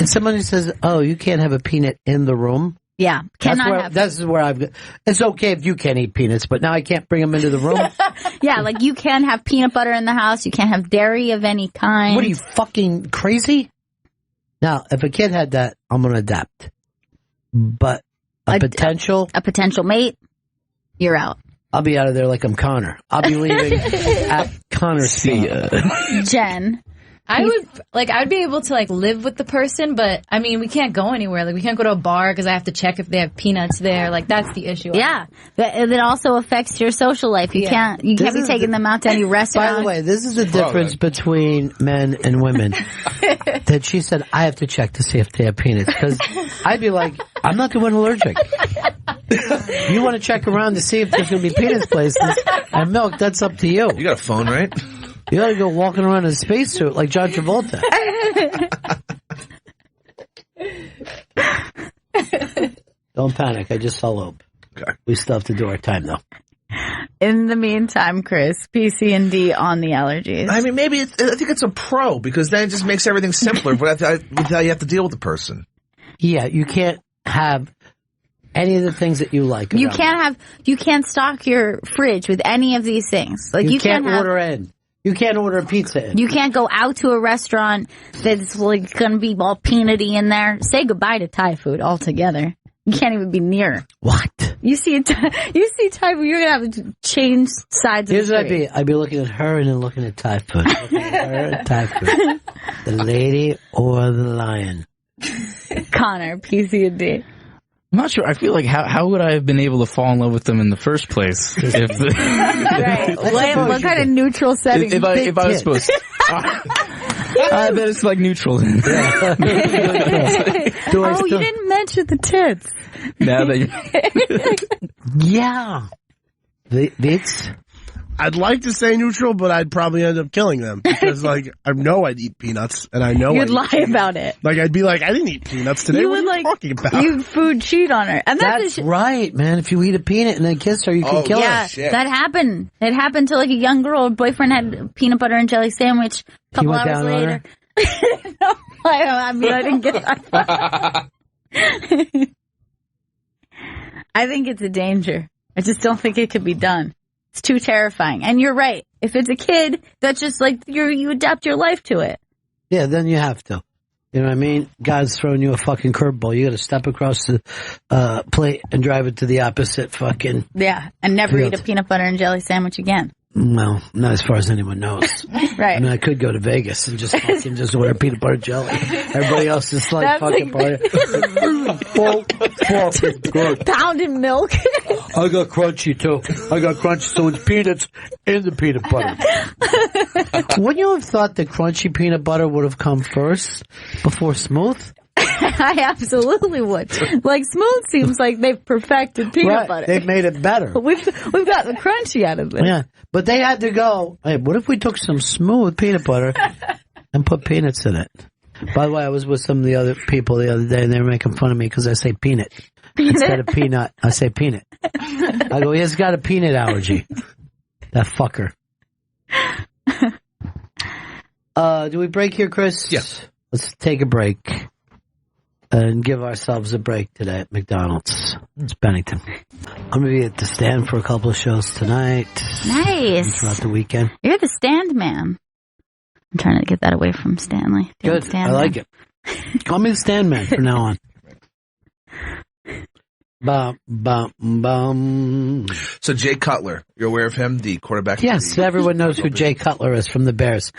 somebody says, "Oh, you can't have a peanut in the room." Yeah, this is where I've. It's okay if you can't eat peanuts, but now I can't bring them into the room. Yeah, like you can't have peanut butter in the house. You can't have dairy of any kind. What are you, fucking crazy? Now, if a kid had that, I'm going to adapt. But a potential mate, you're out. I'll be out of there like I'm Connor. I'll be leaving at Connor's feet. Jen. I would be able to live with the person, but I mean, we can't go anywhere. Like we can't go to a bar because I have to check if they have peanuts there. Like that's the issue. Yeah, that also affects your social life. You can't be taking them out to any restaurant. By the way, this is the difference between men and women. That she said, I have to check to see if they have peanuts, because I'd be like, I'm not the one allergic. You want to check around to see if there's going to be peanuts places and milk? That's up to you. You got a phone, right? You gotta go walking around in a spacesuit like John Travolta. Don't panic. I just saw Loeb. Okay. We still have to do our time, though. In the meantime, Chris, PC and D on the allergies. I mean, I think it's a pro, because then it just makes everything simpler without you have to deal with the person. Yeah, you can't have any of the things that you like. You can't stock your fridge with any of these things. Like you can't order in. You can't order a pizza in. You can't go out to a restaurant that's going to be all peanutty in there. Say goodbye to Thai food altogether. You can't even be near. What? You see Thai food, you're going to have to change sides Here's of the what I'd be looking at her and then looking at Thai food. Looking at her and Thai food. The lady or the lion? Connor, PC and D. I'm not sure. I feel like how would I have been able to fall in love with them in the first place? Right. What kind of neutral setting? If I was supposed to. I bet it's neutral. You didn't mention the tits. Now that yeah. It's... I'd like to say neutral, but I'd probably end up killing them, because I know I'd eat peanuts, and I know you'd lie about it. I'd be like, I didn't eat peanuts today. You what would are you talking about? You'd food cheat on her, and that's right, man. If you eat a peanut and then kiss her, you can kill her. Yeah, that happened. It happened to a young girl. Her boyfriend had a peanut butter and jelly sandwich. A couple hours later. No, I didn't get that. I think it's a danger. I just don't think it could be done. It's too terrifying. And you're right. If it's a kid, that's just you adapt your life to it. Yeah, then you have to. You know what I mean? God's throwing you a fucking curveball. You got to step across the plate and drive it to the opposite fucking. Yeah, and never field. eat a peanut butter and jelly sandwich again. No, not as far as anyone knows. Right. I mean, I could go to Vegas and just order peanut butter jelly. Everybody else is fucking party. Pounded milk. I got crunchy too. I got crunchy, so it's peanuts in the peanut butter. Wouldn't you have thought that crunchy peanut butter would have come first before smooth? I absolutely would. Smooth seems like they've perfected peanut butter. They've made it better. We've got the crunchy out of it. Yeah, but they had to go, hey, what if we took some smooth peanut butter and put peanuts in it? By the way, I was with some of the other people the other day, and they were making fun of me because I say peanut. Instead of peanut, I say peanut. I go, he's got a peanut allergy. That fucker. Do we break here, Chris? Yes. Let's take a break and give ourselves a break today at McDonald's. It's Bennington. I'm going to be at the Stand for a couple of shows tonight. Nice. And throughout the weekend. You're the Stand man. I'm trying to get that away from Stanley. Good. I like it. Call me the Stand man from now on. Bum, bum, bum. So Jay Cutler, you're aware of him, the quarterback? Yes, everyone knows who Jay Cutler is from the Bears.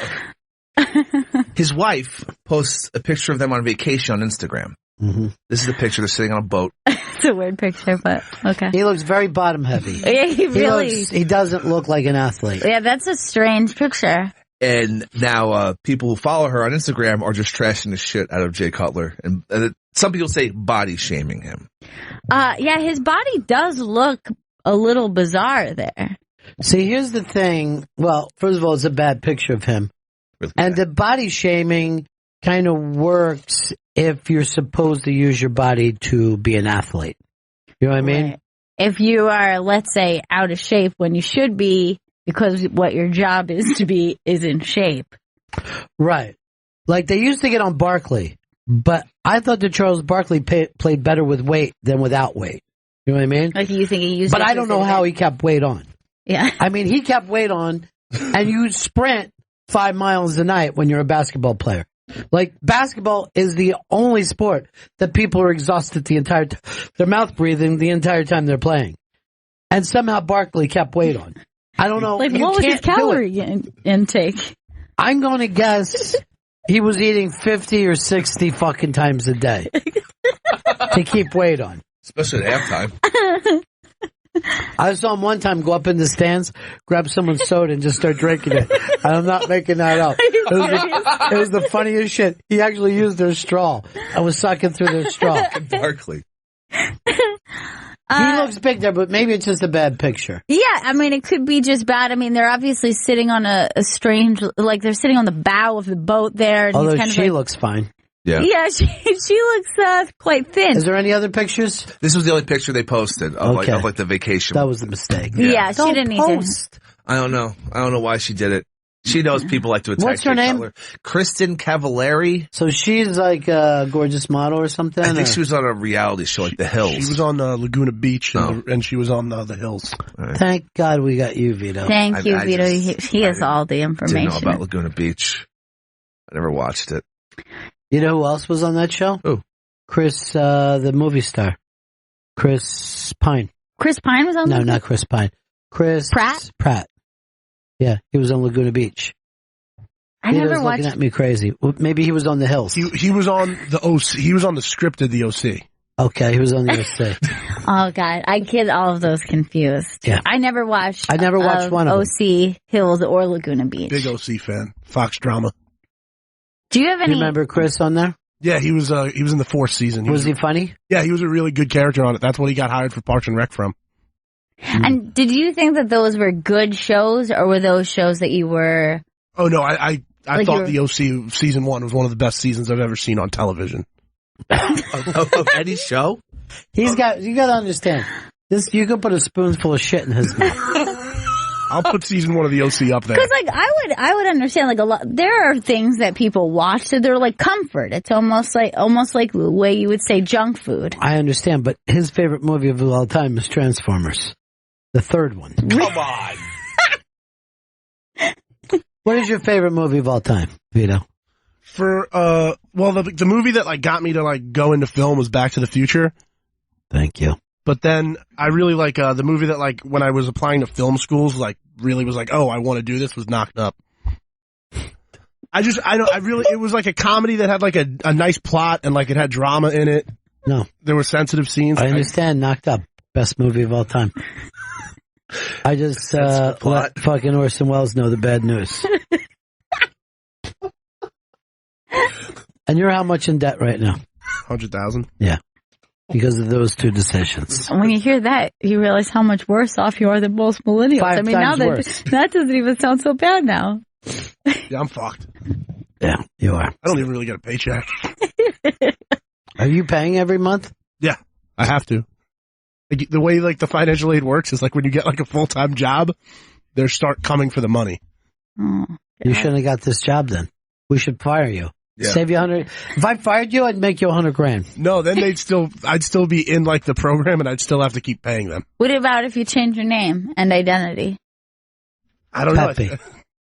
His wife posts a picture of them on vacation on Instagram. Mm-hmm. This is the picture. They're sitting on a boat. It's a weird picture, but okay. He looks very bottom heavy. Yeah, He doesn't look like an athlete. Yeah, that's a strange picture. And now people who follow her on Instagram are just trashing the shit out of Jay Cutler. And some people say body shaming him. Yeah, his body does look a little bizarre there. See, here's the thing. Well, first of all, it's a bad picture of him. Really and the body shaming kind of works if you're supposed to use your body to be an athlete. You know what I mean? Right. If you are, let's say, out of shape when you should be, because what your job is to be is in shape. Right. Like they used to get on Barkley, but I thought that Charles Barkley played better with weight than without weight. You know what I mean? Like you think he used But I don't know how he kept weight on. Yeah. I mean, he kept weight on, and you sprint 5 miles a night when you're a basketball player. Like, basketball is the only sport that people are exhausted the entire time. They're mouth breathing the entire time they're playing. And somehow Barkley kept weight on. I don't know. Like, you what was his can't do calorie intake? I'm going to guess he was eating 50 or 60 fucking times a day to keep weight on. Especially at halftime. I saw him one time go up in the stands, grab someone's soda, and just start drinking it. And I'm not making that up. It was the funniest shit. He actually used their straw. I was sucking through their straw. Barkley. He looks big there, but maybe it's just a bad picture. Yeah, I mean, it could be just bad. I mean, they're obviously sitting on a strange, like they're sitting on the bow of the boat there. And Although he's kind she of like, looks fine. Yeah. Yeah, she looks quite thin. Is there any other pictures? This was the only picture they posted of, Okay. like the vacation. That was the mistake. Yeah, she didn't need to. I don't know. I don't know why she did it. She knows people like to attack. What's her Jay name? Cutler. Kristen Cavallari. So she's like a gorgeous model or something? I think or? she was on a reality show like The Hills. She was on Laguna Beach, and she was on the Hills. Thank God we got you, Vito. Thank you, Vito. He has all the Didn't information. know about Laguna Beach. I never watched it. You know who else was on that show? Who? Chris, the movie star. Chris Pine. Chris Pine was on No, that? not Chris Pine. Chris Pratt. Yeah, he was on Laguna Beach. I never Vito's watched. looking at me crazy. Well, maybe he was on the Hills. He was on the OC. He was on the script of the OC. Okay, he was on the OC. Oh God, I get all of those confused. Yeah. I never watched. I never watched one of them. OC, Hills, or Laguna Beach. Big OC fan. Fox drama. Do you have You any? remember Chris on there? Yeah, he was in the 4th season. Was he funny? Yeah, he was a really good character on it. That's what he got hired for Parks and Rec from. And did you think that those were good shows, or were those shows that you were? Oh no, I Like thought the OC season 1 was one of the best seasons I've ever seen on television. Of any show? You got to understand. You could put a spoonful of shit in his mouth. I'll put season 1 of the OC up there. Because like I would understand like a lot. There are things that people watch that they're like comfort. It's almost like the way you would say junk food. I understand, but his favorite movie of all time is Transformers. The 3rd one. Come on. What is your favorite movie of all time, Vito? For the movie that like got me to like go into film was Back to the Future. Thank you. But then I really like the movie that like when I was applying to film schools like really was like, oh, I want to do this, was Knocked Up. It was like a comedy that had like a nice plot and like it had drama in it. No. There were sensitive scenes. I understand. Knocked Up. Best movie of all time. I just let fucking Orson Welles know the bad news. And you're how much in debt right now? 100,000. Yeah. Because of those two decisions. When you hear that, you realize how much worse off you are than most millennials. 5 I mean, now times worse. that doesn't even sound so bad now. Yeah, I'm fucked. Yeah, you are. I don't even really get a paycheck. Are you paying every month? Yeah, I have to. Like, the way like the financial aid works is like when you get like a full-time job, they start coming for the money. You shouldn't have got this job then. We should fire you. Yeah. Save you 100. If I fired you, I'd make you 100 grand. No, then I'd still be in like the program and I'd still have to keep paying them. What about if you change your name and identity? I don't Pepe. know.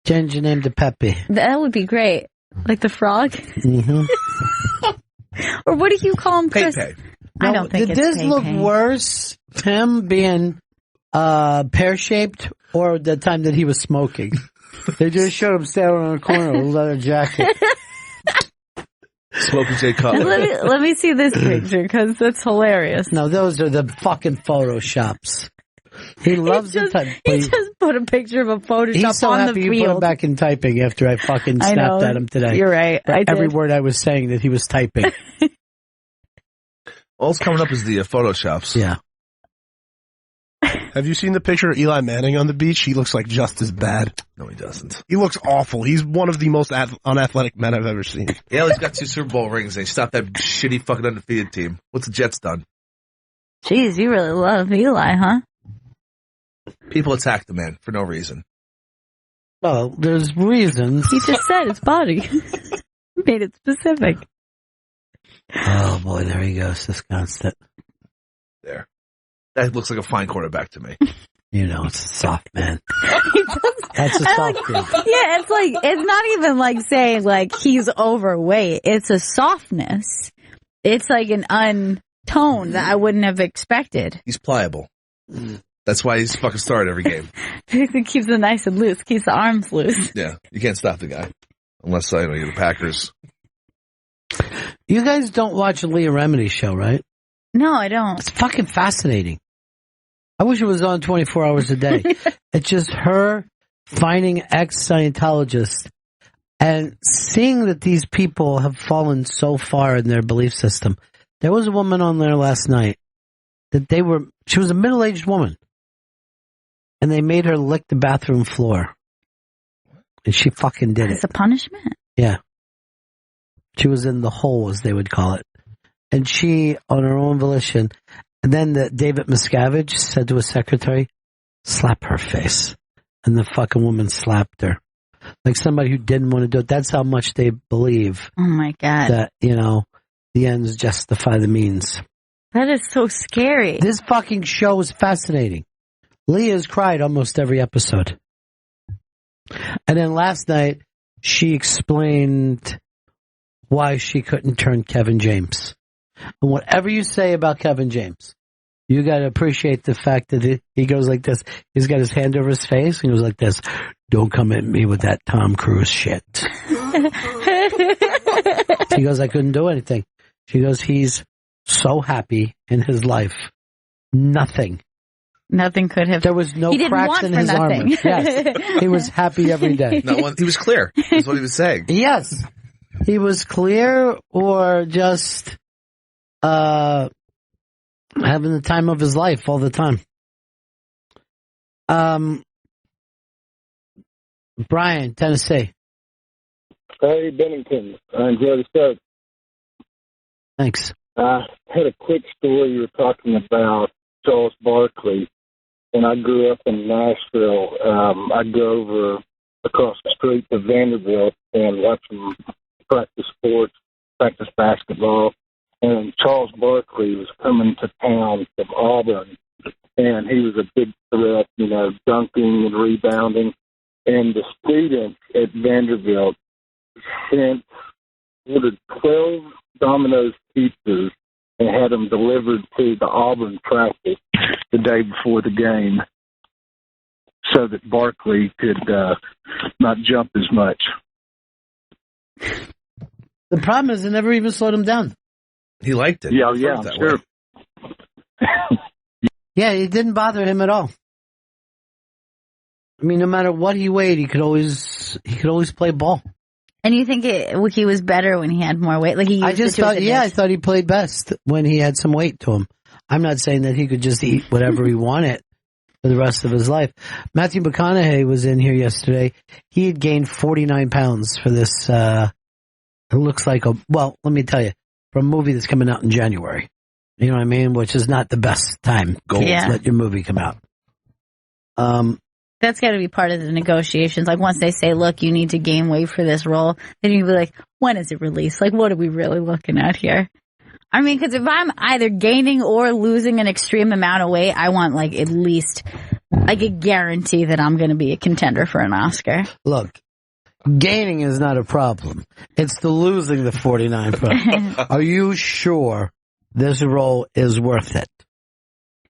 Change your name to Pepe. That would be great. Like the frog? Mm-hmm. Or what do you call him, Chris? Pepe. I don't think Did it's this Pepe. look worse, him being pear-shaped, or the time that he was smoking? They just showed him standing on a corner with a leather jacket. Smoking J Cutler. Let me see this picture because that's hilarious. No, those are the fucking photoshops. He loves to type. He just put a picture of a Photoshop He's so on happy the you put him field. back in typing after I fucking I snapped know. at him today. You're right. For I did. every word I was saying that he was typing. All's coming up is the photoshops. Yeah. Have you seen the picture of Eli Manning on the beach? He looks like just as bad. No, he doesn't. He looks awful. He's one of the most unathletic men I've ever seen. Yeah, he's got 2 Super Bowl rings. They stopped that shitty fucking undefeated team. What's the Jets done? Jeez, you really love Eli, huh? People attack the man for no reason. Well, there's reasons. He just said his body. Made it specific. Oh boy, there he goes. This constant. There. That looks like a fine quarterback to me. You know, it's a soft man. That's a soft dude. Yeah, it's not even like saying like he's overweight. It's a softness. It's like an untone that I wouldn't have expected. He's pliable. That's why he's fucking started every game. It keeps it nice and loose. Keeps the arms loose. Yeah, you can't stop the guy. Unless, I know, you're the Packers. You guys don't watch the Leah Remini show, right? No, I don't. It's fucking fascinating. I wish it was on 24 hours a day. It's just her finding ex-Scientologists and seeing that these people have fallen so far in their belief system. There was a woman on there last night that she was a middle-aged woman. And they made her lick the bathroom floor. And she fucking did it. It's a punishment. Yeah. She was in the hole, as they would call it. And she, on her own volition, and then David Miscavige said to his secretary, slap her face. And the fucking woman slapped her. Like somebody who didn't want to do it. That's how much they believe. Oh my God. That, the ends justify the means. That is so scary. This fucking show is fascinating. Leah's cried almost every episode. And then last night, she explained why she couldn't turn Kevin James. And whatever you say about Kevin James, you got to appreciate the fact that he goes like this. He's got his hand over his face and he goes like this. Don't come at me with that Tom Cruise shit. She goes, I couldn't do anything. She goes, he's so happy in his life. Nothing could have. There was no cracks in his armor. Yes. He was happy every day. He was clear. That's what he was saying. Yes. He was clear or just having the time of his life all the time. Brian, Tennessee. Hey, Bennington. I enjoy the show. Thanks. I had a quick story. You were talking about Charles Barkley, and I grew up in Nashville. I'd go over across the street to Vanderbilt and watch them practice sports, practice basketball. And Charles Barkley was coming to town from Auburn, and he was a big threat, dunking and rebounding. And the students at Vanderbilt ordered 12 Domino's pizzas and had them delivered to the Auburn practice the day before the game so that Barkley could not jump as much. The problem is it never even slowed him down. He liked it. Yeah, I'm sure. Yeah, it didn't bother him at all. I mean, no matter what he weighed, he could always play ball. And you think he was better when he had more weight? Like I thought he played best when he had some weight to him. I'm not saying that he could just eat whatever he wanted for the rest of his life. Matthew McConaughey was in here yesterday. He had gained 49 pounds for this, it looks like let me tell you, for a movie that's coming out in January. You know what I mean? Which is not the best time to let your movie come out. That's got to be part of the negotiations. Like once they say, look, you need to gain weight for this role, then you'd be like, when is it released? Like, what are we really looking at here? I mean, because if I'm either gaining or losing an extreme amount of weight, I want like at least like a guarantee that I'm going to be a contender for an Oscar. Look, gaining is not a problem. It's the losing the 49 problem. Are you sure this role is worth it?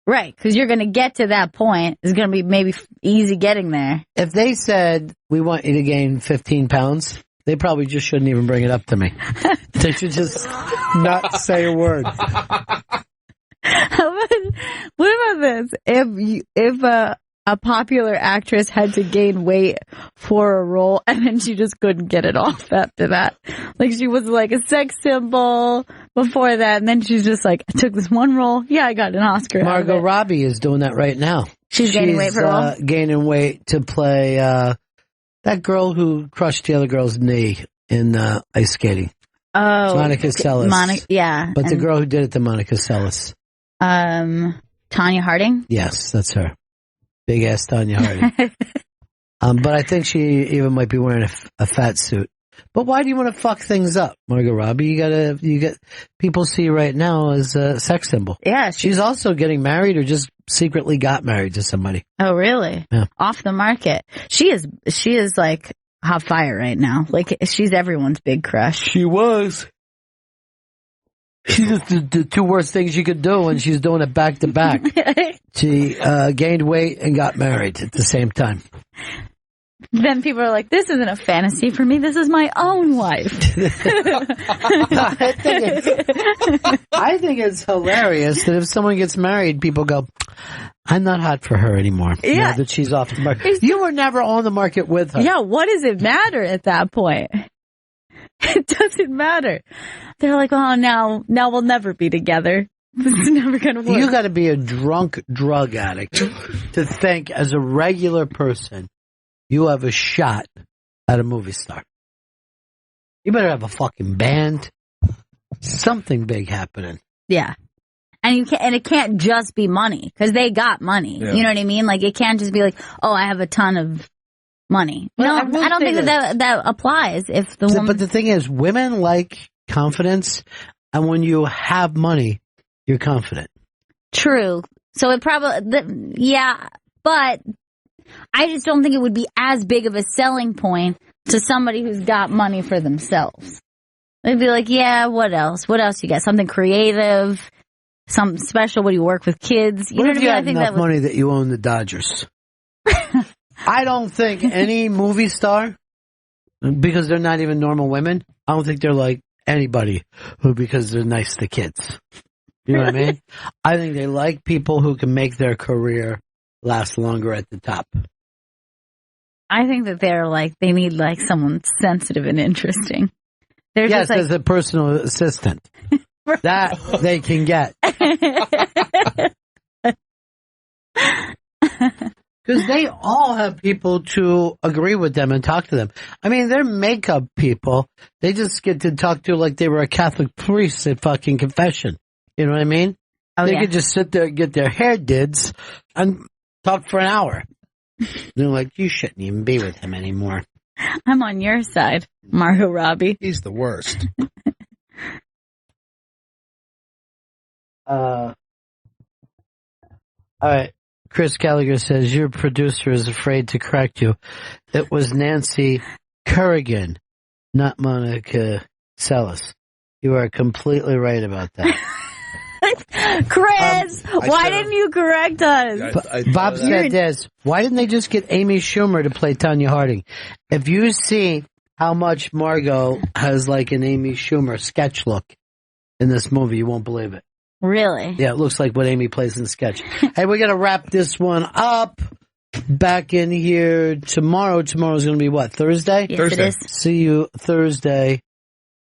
Right, because you're going to get to that point. It's going to be maybe easy getting there. If they said, we want you to gain 15 pounds, They probably just shouldn't even bring it up to me. They should just not say a word. What about this? If a popular actress had to gain weight for a role and then she just couldn't get it off after that. Like she was like a sex symbol before that, and then she's just like, I took this one role. Yeah, I got an Oscar. Margot Robbie is doing that right now. She's gaining weight for a role? Gaining weight to play that girl who crushed the other girl's knee in ice skating. Oh. Monica Seles. Yeah. But the girl who did it to Monica Seles. Tanya Harding? Yes, that's her. Big ass Tanya Harding. But I think she even might be wearing a fat suit. But why do you want to fuck things up, Margot Robbie? You get people see you right now as a sex symbol. Yeah. She's also getting married or just secretly got married to somebody. Oh, really? Yeah. Off the market. She is like hot fire right now. Like she's everyone's big crush. She was. She just did the two worst things you could do, and she's doing it back to back. She gained weight and got married at the same time. Then people are like, this isn't a fantasy for me. This is my own wife. I think it's hilarious that if someone gets married, people go, I'm not hot for her anymore. Yeah. Now that she's off the market. You were never on the market with her. Yeah, what does it matter at that point? It doesn't matter. They're like, oh, now we'll never be together. This is never going to work. You got to be a drunk drug addict to think as a regular person you have a shot at a movie star. You better have a fucking band. Something big happening. Yeah. And it can't just be money, because they got money. Yeah. You know what I mean? Like, it can't just be like, oh, I have a ton of money. Well, no, I don't think that applies if the woman... But the thing is, women like confidence, and when you have money, you're confident. True. So it probably... Yeah, but I just don't think it would be as big of a selling point to somebody who's got money for themselves. They'd be like, yeah, what else? What else you got? Something creative? Something special? What do you work with kids? What if you have enough money that you own the Dodgers? I don't think any movie star, because they're not even normal women, I don't think they're like anybody who, because they're nice to kids. You know what I mean? I think they like people who can make their career last longer at the top. I think that they need like someone sensitive and interesting. They're yes, just like, as a personal assistant. That they can get. Because they all have people to agree with them and talk to them. I mean, they're makeup people. They just get to talk to like they were a Catholic priest at fucking confession. You know what I mean? Oh, they could just sit there and get their hair dids and talk for an hour. They're like, you shouldn't even be with him anymore. I'm on your side, Margot Robbie. He's the worst. All right. Chris Gallagher says, your producer is afraid to correct you. It was Nancy Kerrigan, not Monica Seles. You are completely right about that. Chris, why didn't you correct us? Bob said this. Why didn't they just get Amy Schumer to play Tanya Harding? If you see how much Margot has like an Amy Schumer sketch look in this movie, you won't believe it. Really? Yeah, it looks like what Amy plays in the sketch. Hey, we're going to wrap this one up. Back in here tomorrow. Tomorrow's going to be what? Thursday? Yes, Thursday. it is. See you Thursday.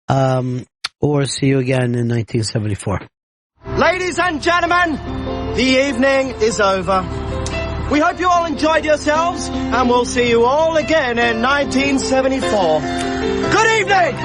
Or see you again in 1974. Ladies and gentlemen, the evening is over. We hope you all enjoyed yourselves, and we'll see you all again in 1974. Good evening!